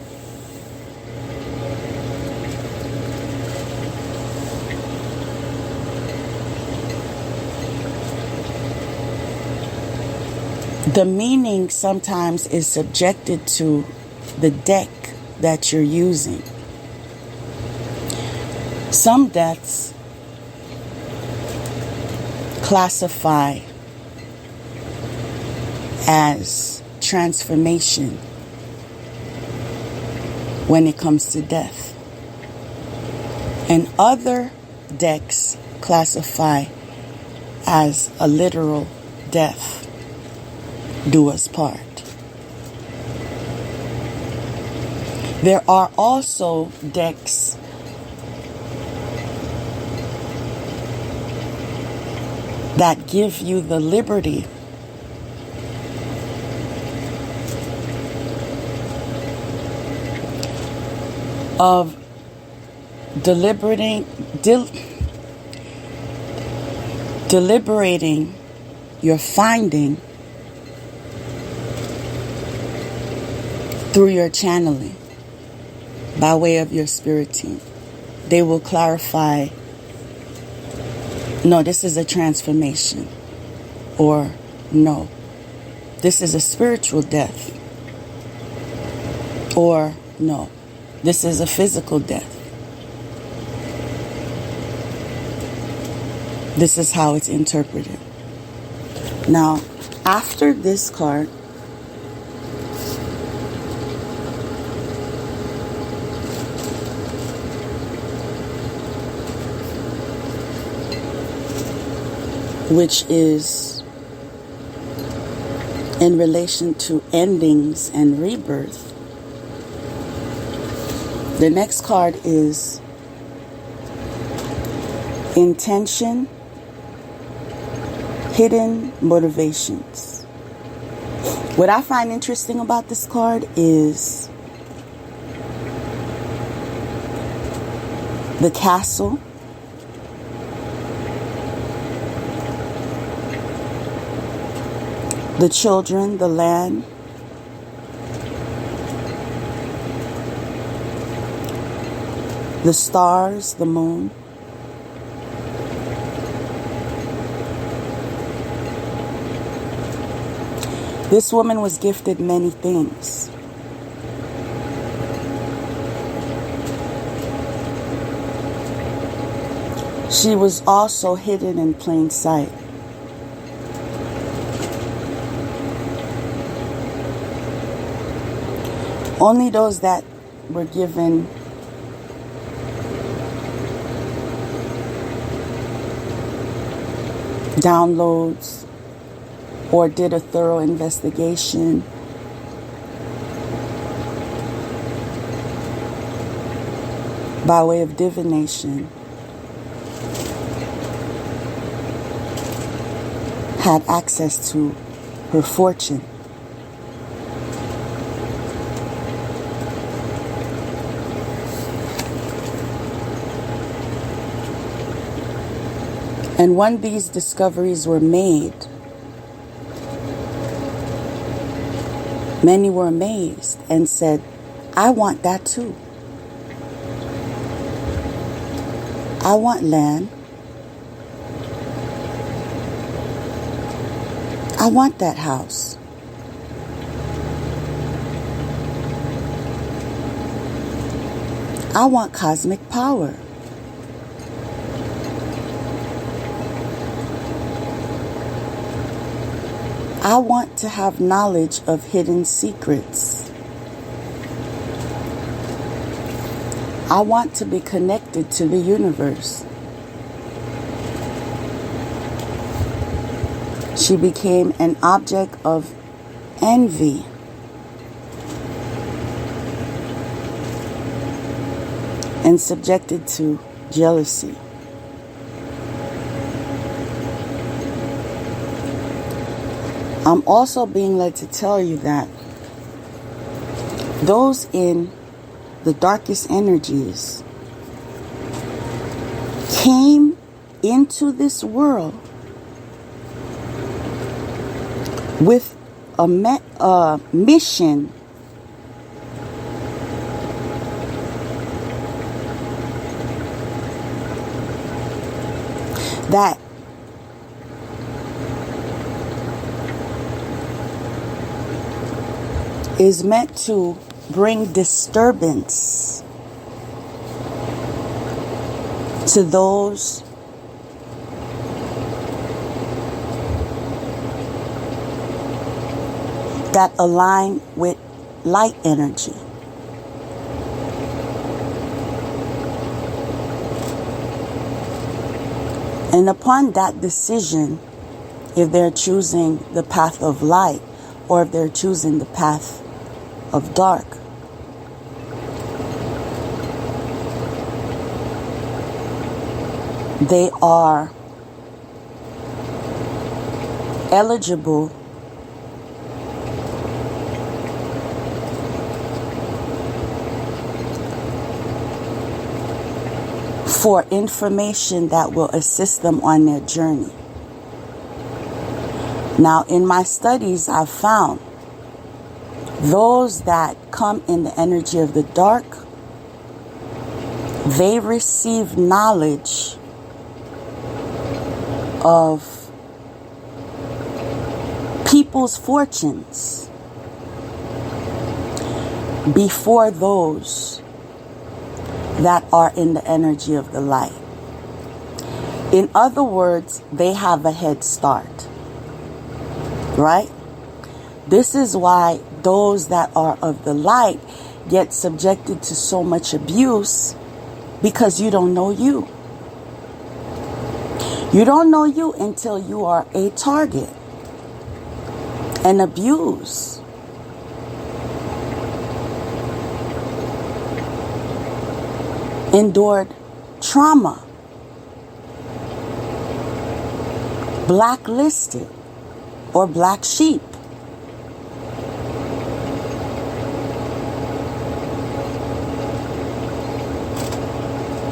the meaning sometimes is subjected to the deck that you're using. Some deaths classify as transformation when it comes to death, and other decks classify as a literal death, do us part. There are also decks that give you the liberty of deliberating your finding through your channeling by way of your spirit team. They will clarify, no, this is a transformation, or no, this is a spiritual death, or no, this is a physical death. This is how it's interpreted. Now, after this card, which is in relation to endings and rebirth, the next card is intention, hidden motivations. What I find interesting about this card is the castle, the children, the land, the stars, the moon, this woman was gifted many things. She was also hidden in plain sight. Only those that were given downloads or did a thorough investigation by way of divination had access to her fortune. And when these discoveries were made, many were amazed and said, I want that too. I want land. I want that house. I want cosmic power. I want to have knowledge of hidden secrets. I want to be connected to the universe. She became an object of envy. And subjected to jealousy. I'm also being led to tell you that those in the darkest energies came into this world with a mission that is meant to bring disturbance to those that align with light energy. And upon that decision, if they're choosing the path of light or if they're choosing the path of dark, they are eligible for information that will assist them on their journey. Now, in my studies, I've found those that come in the energy of the dark, they receive knowledge of people's fortunes before those that are in the energy of the light. In other words, they have a head start, right? This is why those that are of the light get subjected to so much abuse, because you don't know you. You don't know you until you are a target and abused. Endured trauma. Blacklisted or black sheep.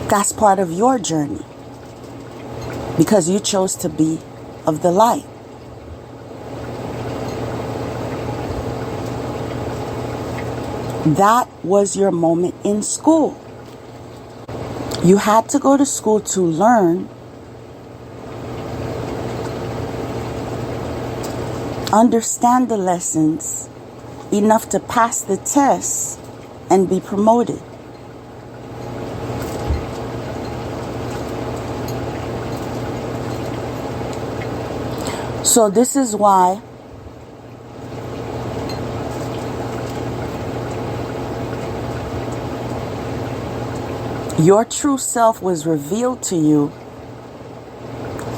That's part of your journey, because you chose to be of the light. That was your moment in school. You had to go to school to learn, understand the lessons enough to pass the test and be promoted. So this is why your true self was revealed to you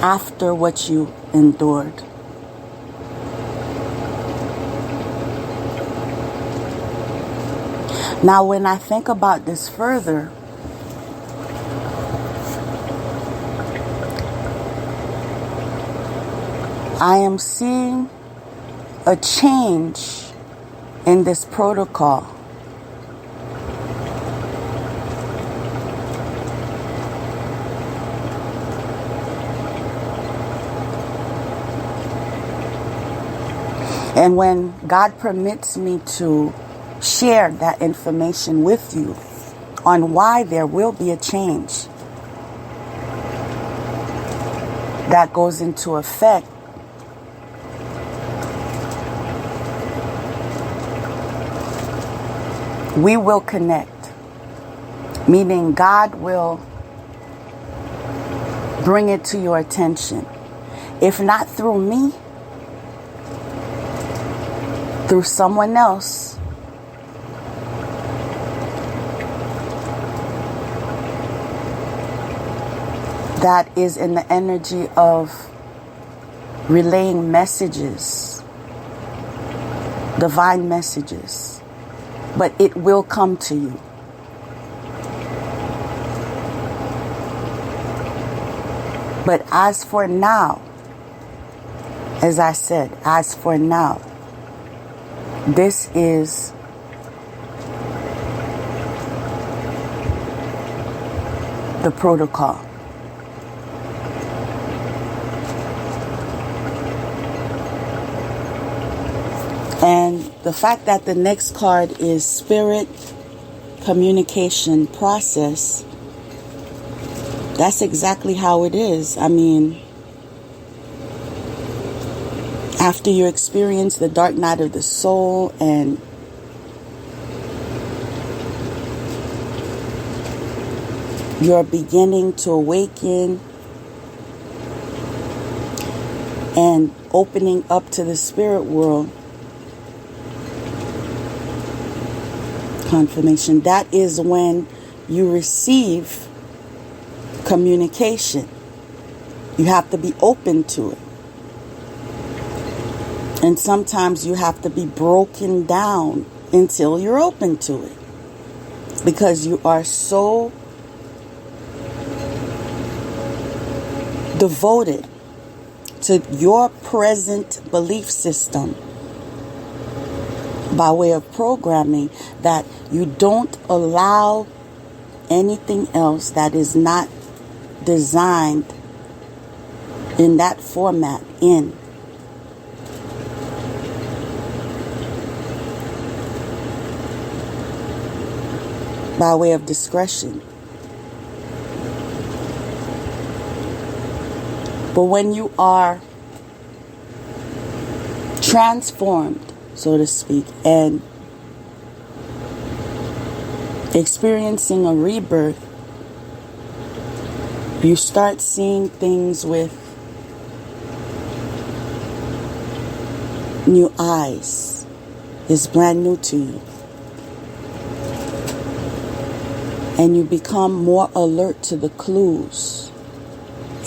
after what you endured. Now, when I think about this further, I am seeing a change in this protocol. And when God permits me to share that information with you on why there will be a change that goes into effect, we will connect, meaning God will bring it to your attention. If not through me, through someone else. That is in the energy of relaying messages, divine messages. But it will come to you. But as for now, as I said, as for now, this is the protocol. And the fact that the next card is Spirit Communication Process, that's exactly how it is. I mean, after you experience the dark night of the soul and you're beginning to awaken and opening up to the spirit world, confirmation, that is when you receive communication. You have to be open to it. And sometimes you have to be broken down until you're open to it. Because you are so devoted to your present belief system by way of programming that you don't allow anything else that is not designed in that format in. By way of discretion. But when you are transformed, so to speak, and experiencing a rebirth, You start seeing things with new eyes. It's brand new to you. And you become more alert to the clues.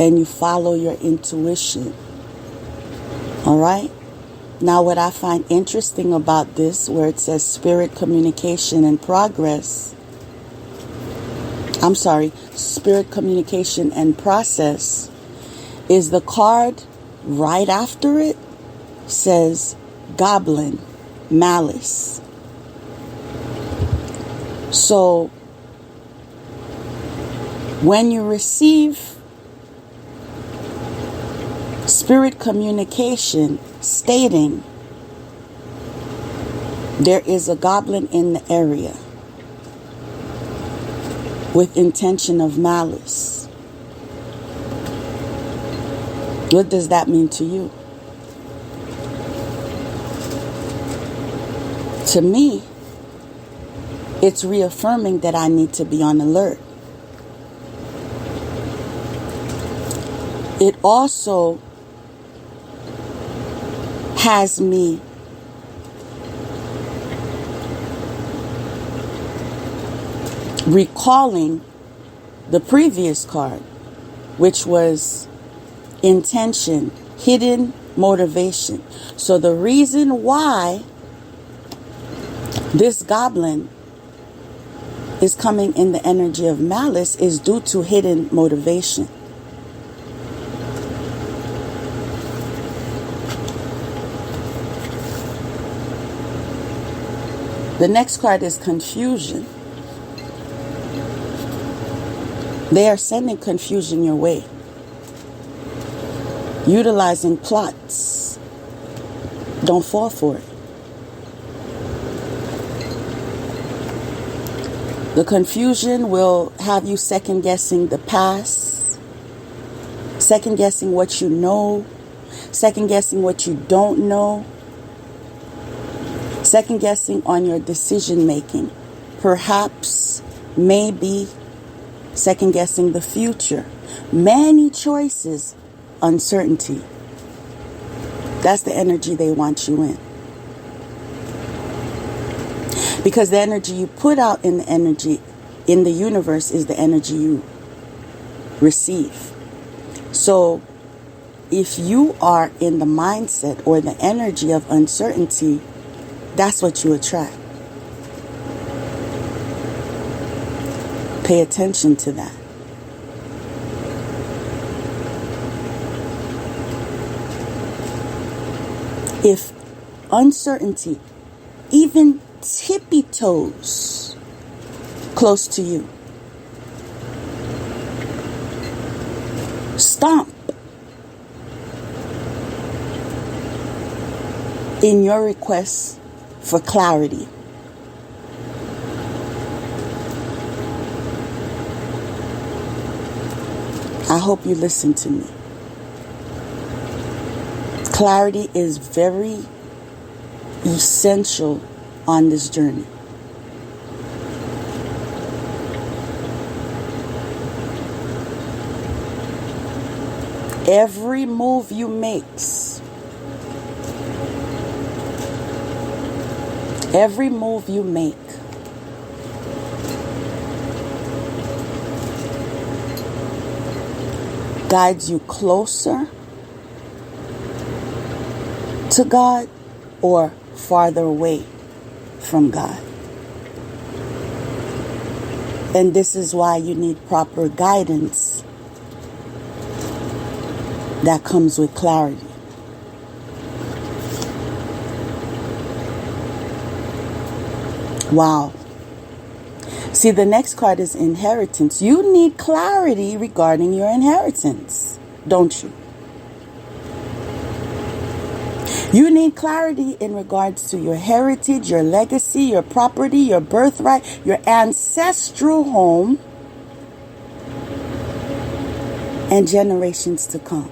And you follow your intuition. All right? Now, what I find interesting about this, where it says spirit communication and progress, spirit communication and process, is the card right after it says goblin, malice. So, when you receive spirit communication stating there is a goblin in the area with intention of malice, what does that mean to you? To me, it's reaffirming that I need to be on alert. It also has me recalling the previous card, which was intention, hidden motivation. So the reason why this goblin is coming in the energy of malice is due to hidden motivation. The next card is confusion. They are sending confusion your way, utilizing plots. Don't fall for it. The confusion will have you second guessing the past, second guessing what you know, second guessing what you don't know, second guessing on your decision making. Perhaps, maybe, second guessing the future. Many choices, uncertainty. That's the energy they want you in. Because the energy you put out in the universe is the energy you receive. So if you are in the mindset or the energy of uncertainty, that's what you attract. Pay attention to that. If uncertainty even tippy toes close to you, stomp in your request for clarity. I hope you listen to me. Clarity is very essential on this journey. Every move you make, guides you closer to God or farther away from God. And this is why you need proper guidance that comes with clarity. Wow. See, the next card is inheritance. You need clarity regarding your inheritance, don't you? You need clarity in regards to your heritage, your legacy, your property, your birthright, your ancestral home, and generations to come.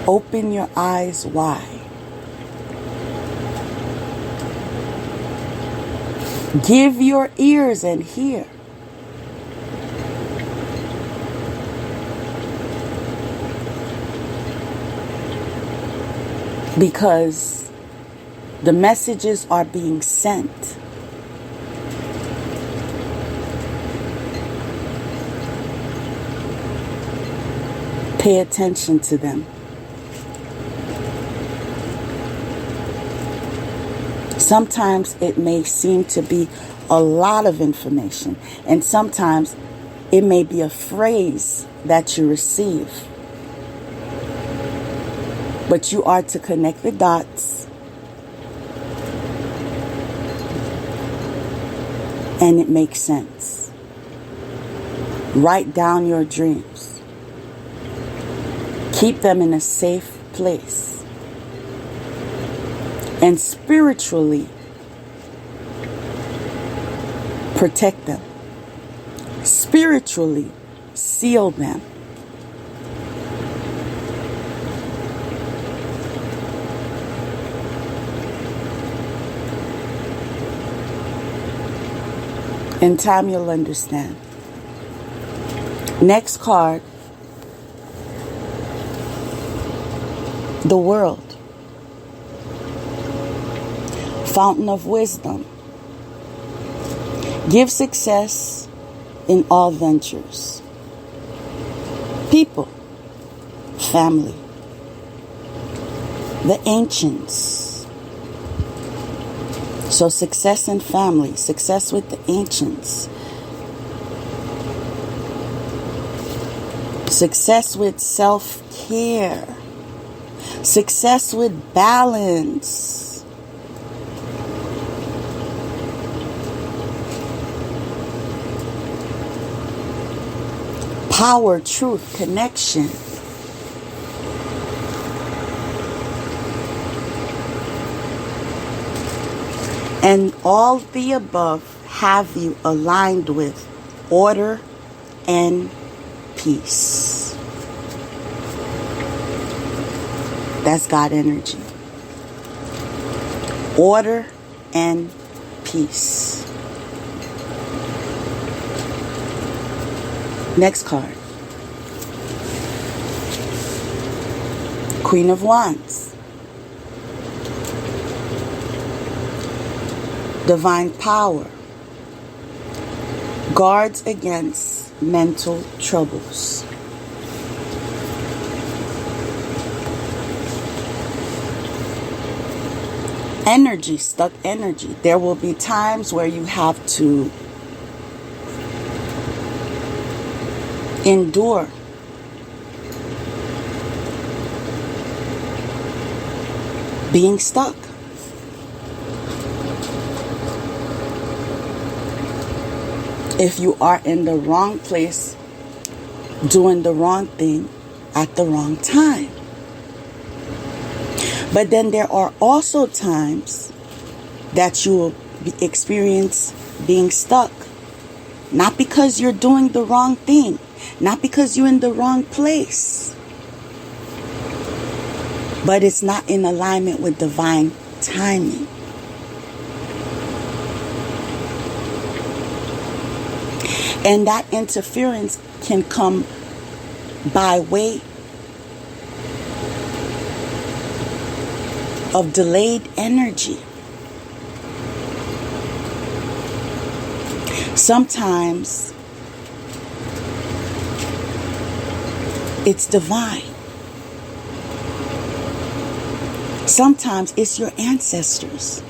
Open your eyes wide. Give your ears and hear. Because the messages are being sent. Pay attention to them. Sometimes it may seem to be a lot of information, and sometimes it may be a phrase that you receive. But you are to connect the dots, and it makes sense. Write down your dreams. Keep them in a safe place. And spiritually protect them. Spiritually seal them. In time you'll understand. Next card. The world. Fountain of wisdom. Give success in all ventures. People. Family. The ancients. So success in family. Success with the ancients. Success with self-care. Success with balance. Power, truth, connection. And all the above have you aligned with order and peace. That's God energy. Order and peace. Next card. Queen of Wands. Divine power. Guards against mental troubles. Energy, stuck energy. There will be times where you have to endure. Being stuck. If you are in the wrong place, doing the wrong thing at the wrong time. But then there are also times that you will experience being stuck. Not because you're doing the wrong thing. Not because you're in the wrong place. But it's not in alignment with divine timing. And that interference can come by way of delayed energy. Sometimes it's divine. Sometimes it's your ancestors.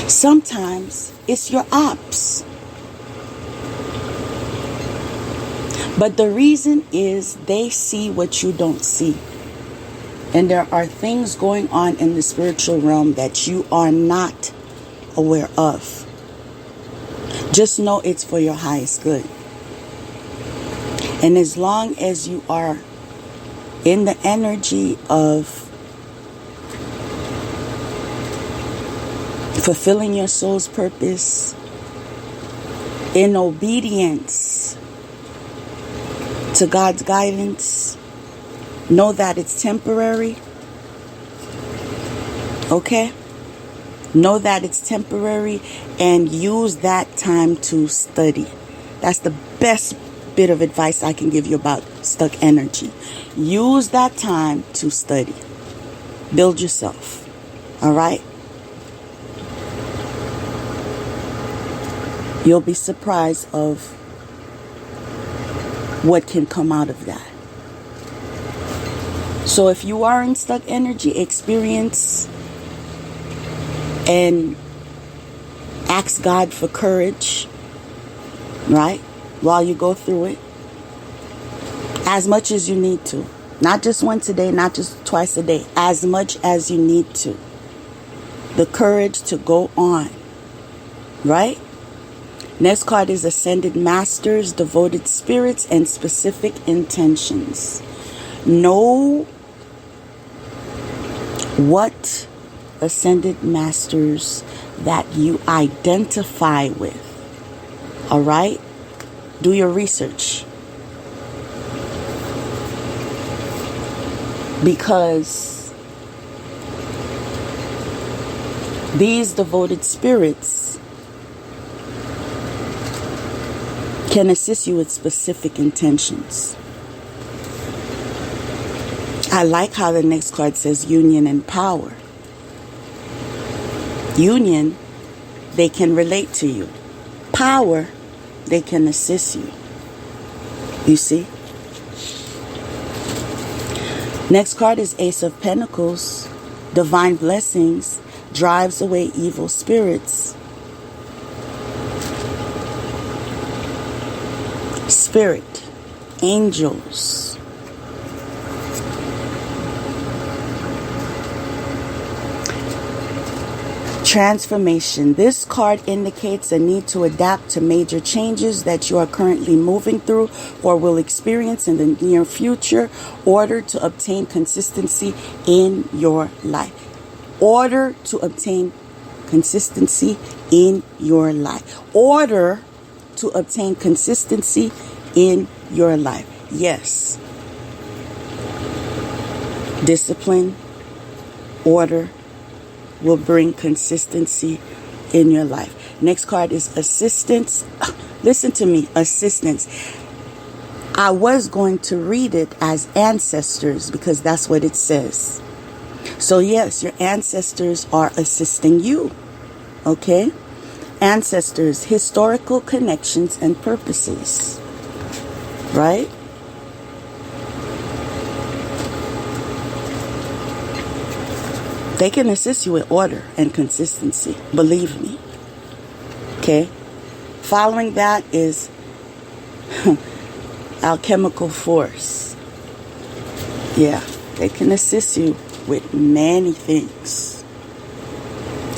Sometimes it's your ops. But the reason is they see what you don't see. And there are things going on in the spiritual realm that you are not aware of. Just know it's for your highest good. And as long as you are in the energy of fulfilling your soul's purpose, in obedience to God's guidance, know that it's temporary. Okay? Know that it's temporary and use that time to study. That's the best bit of advice I can give you about stuck energy. Use that time to study. Build yourself. All right? You'll be surprised of what can come out of that. So if you are in stuck energy, experience and ask God for courage, right? While you go through it. As much as you need to. Not just once a day, not just twice a day. As much as you need to. The courage to go on. Right? Next card is Ascended Masters, Devoted Spirits, and Specific Intentions. Know what Ascended Masters that you identify with. All right? Do your research. Because these devoted spirits can assist you with specific intentions. I like how the next card says union and power. Union, they can relate to you. Power, they can assist you. You see? Next card is Ace of Pentacles. Divine blessings drives away evil spirits. Spirit, angels. Transformation. This card indicates a need to adapt to major changes that you are currently moving through or will experience in the near future, order to obtain consistency in your life. Order to obtain consistency in your life. Order to obtain consistency in your life. Yes. Discipline, order will bring consistency in your life. Next card is assistance. Listen to me, assistance. I was going to read it as ancestors because that's what it says. So yes, your ancestors are assisting you. Okay? Ancestors, historical connections and purposes. Right? They can assist you with order and consistency. Believe me. Okay? Following that is alchemical force. Yeah, they can assist you with many things.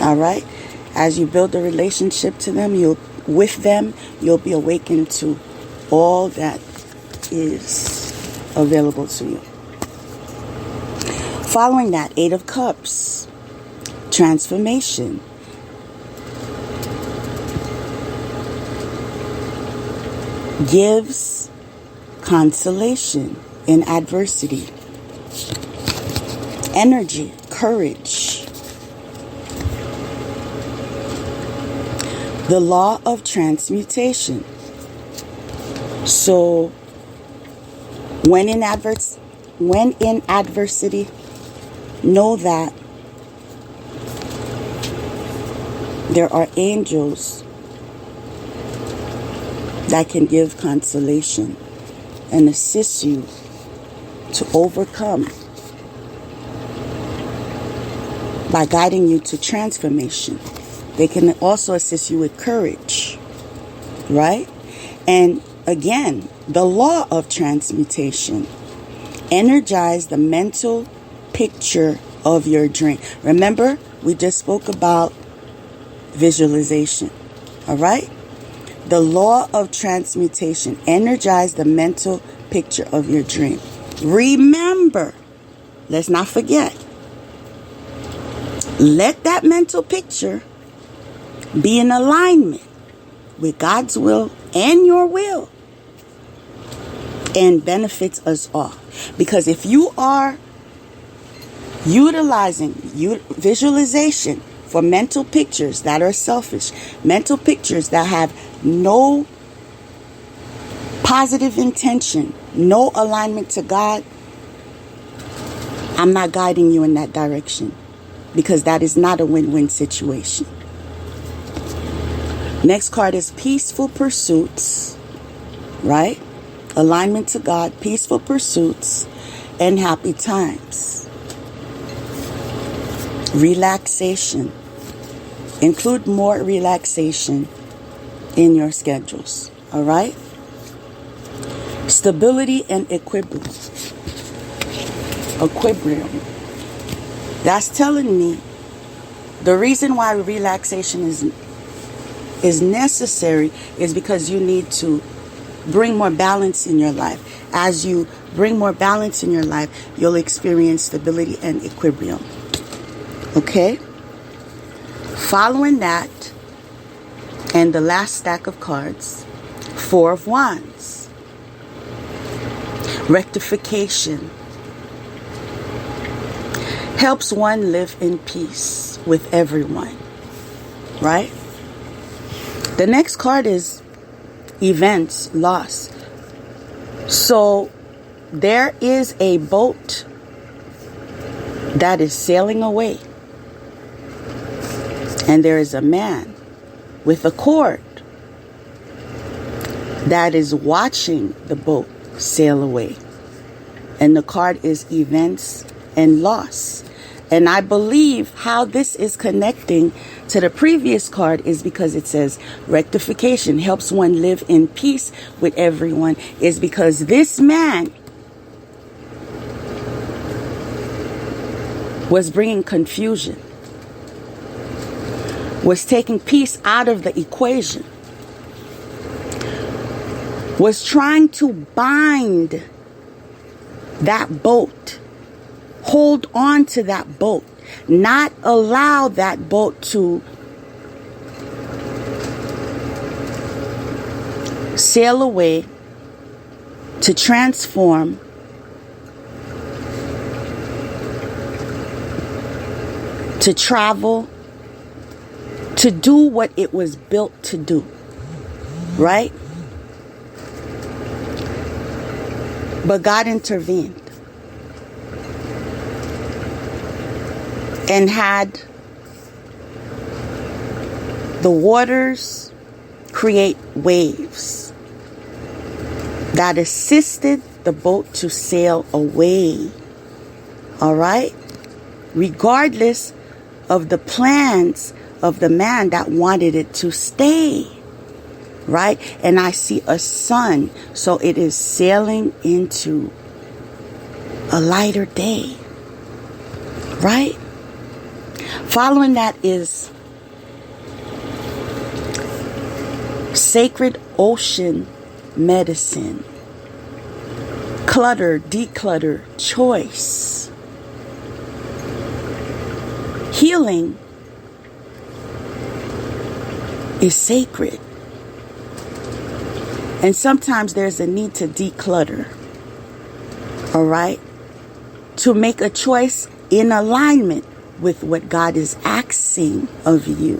All right? As you build a relationship to them, you'll be awakened to all that is available to you. Following that, Eight of Cups, transformation. Gives consolation in adversity. Energy, courage. The law of transmutation. So, when in adversity, know that there are angels that can give consolation and assist you to overcome by guiding you to transformation. They can also assist you with courage, right? And again, the law of transmutation. Energize the mental picture of your dream. Remember, we just spoke about visualization. All right? The law of transmutation. Energize the mental picture of your dream. Remember, let's not forget. Let that mental picture be in alignment with God's will and your will, and benefits us all. Because if you are utilizing visualization for mental pictures that are selfish, mental pictures that have no positive intention, no alignment to God, I'm not guiding you in that direction, because that is not a win-win situation. Next card is peaceful pursuits, right? Alignment to God, peaceful pursuits, and happy times. Relaxation. Include more relaxation in your schedules, all right? Stability and equilibrium. That's telling me the reason why relaxation is necessary is because you need to bring more balance in your life. As you bring more balance in your life, you'll experience stability and equilibrium. Okay? Following that, and the last stack of cards, Four of Wands. Rectification. Helps one live in peace with everyone. Right? The next card is events, loss. So there is a boat that is sailing away. And there is a man with a cord that is watching the boat sail away. And the card is events and loss. And I believe how this is connecting to the previous card is because it says rectification helps one live in peace with everyone, is because this man was bringing confusion, was taking peace out of the equation, was trying to bind that boat, hold on to that boat, not allow that boat to sail away, to transform, to travel, to do what it was built to do, right? But God intervened and had the waters create waves that assisted the boat to sail away. All right? Regardless of the plans of the man that wanted it to stay. Right? And I see a sun. So it is sailing into a lighter day. Right? Following that is sacred ocean medicine. Clutter, declutter, choice. Healing is sacred. And sometimes there's a need to declutter. All right? To make a choice in alignment with what God is asking of you.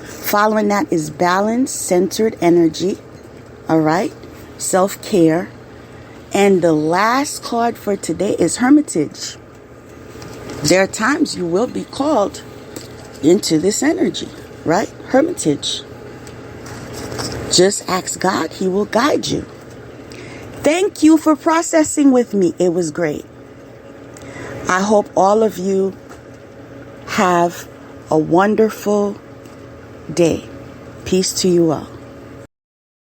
Following that is balance, centered energy. All right? Self-care. And the last card for today is Hermitage. There are times you will be called into this energy, right? Hermitage. Just ask God. He will guide you. Thank you for processing with me. It was great. I hope all of you have a wonderful day. Peace to you all.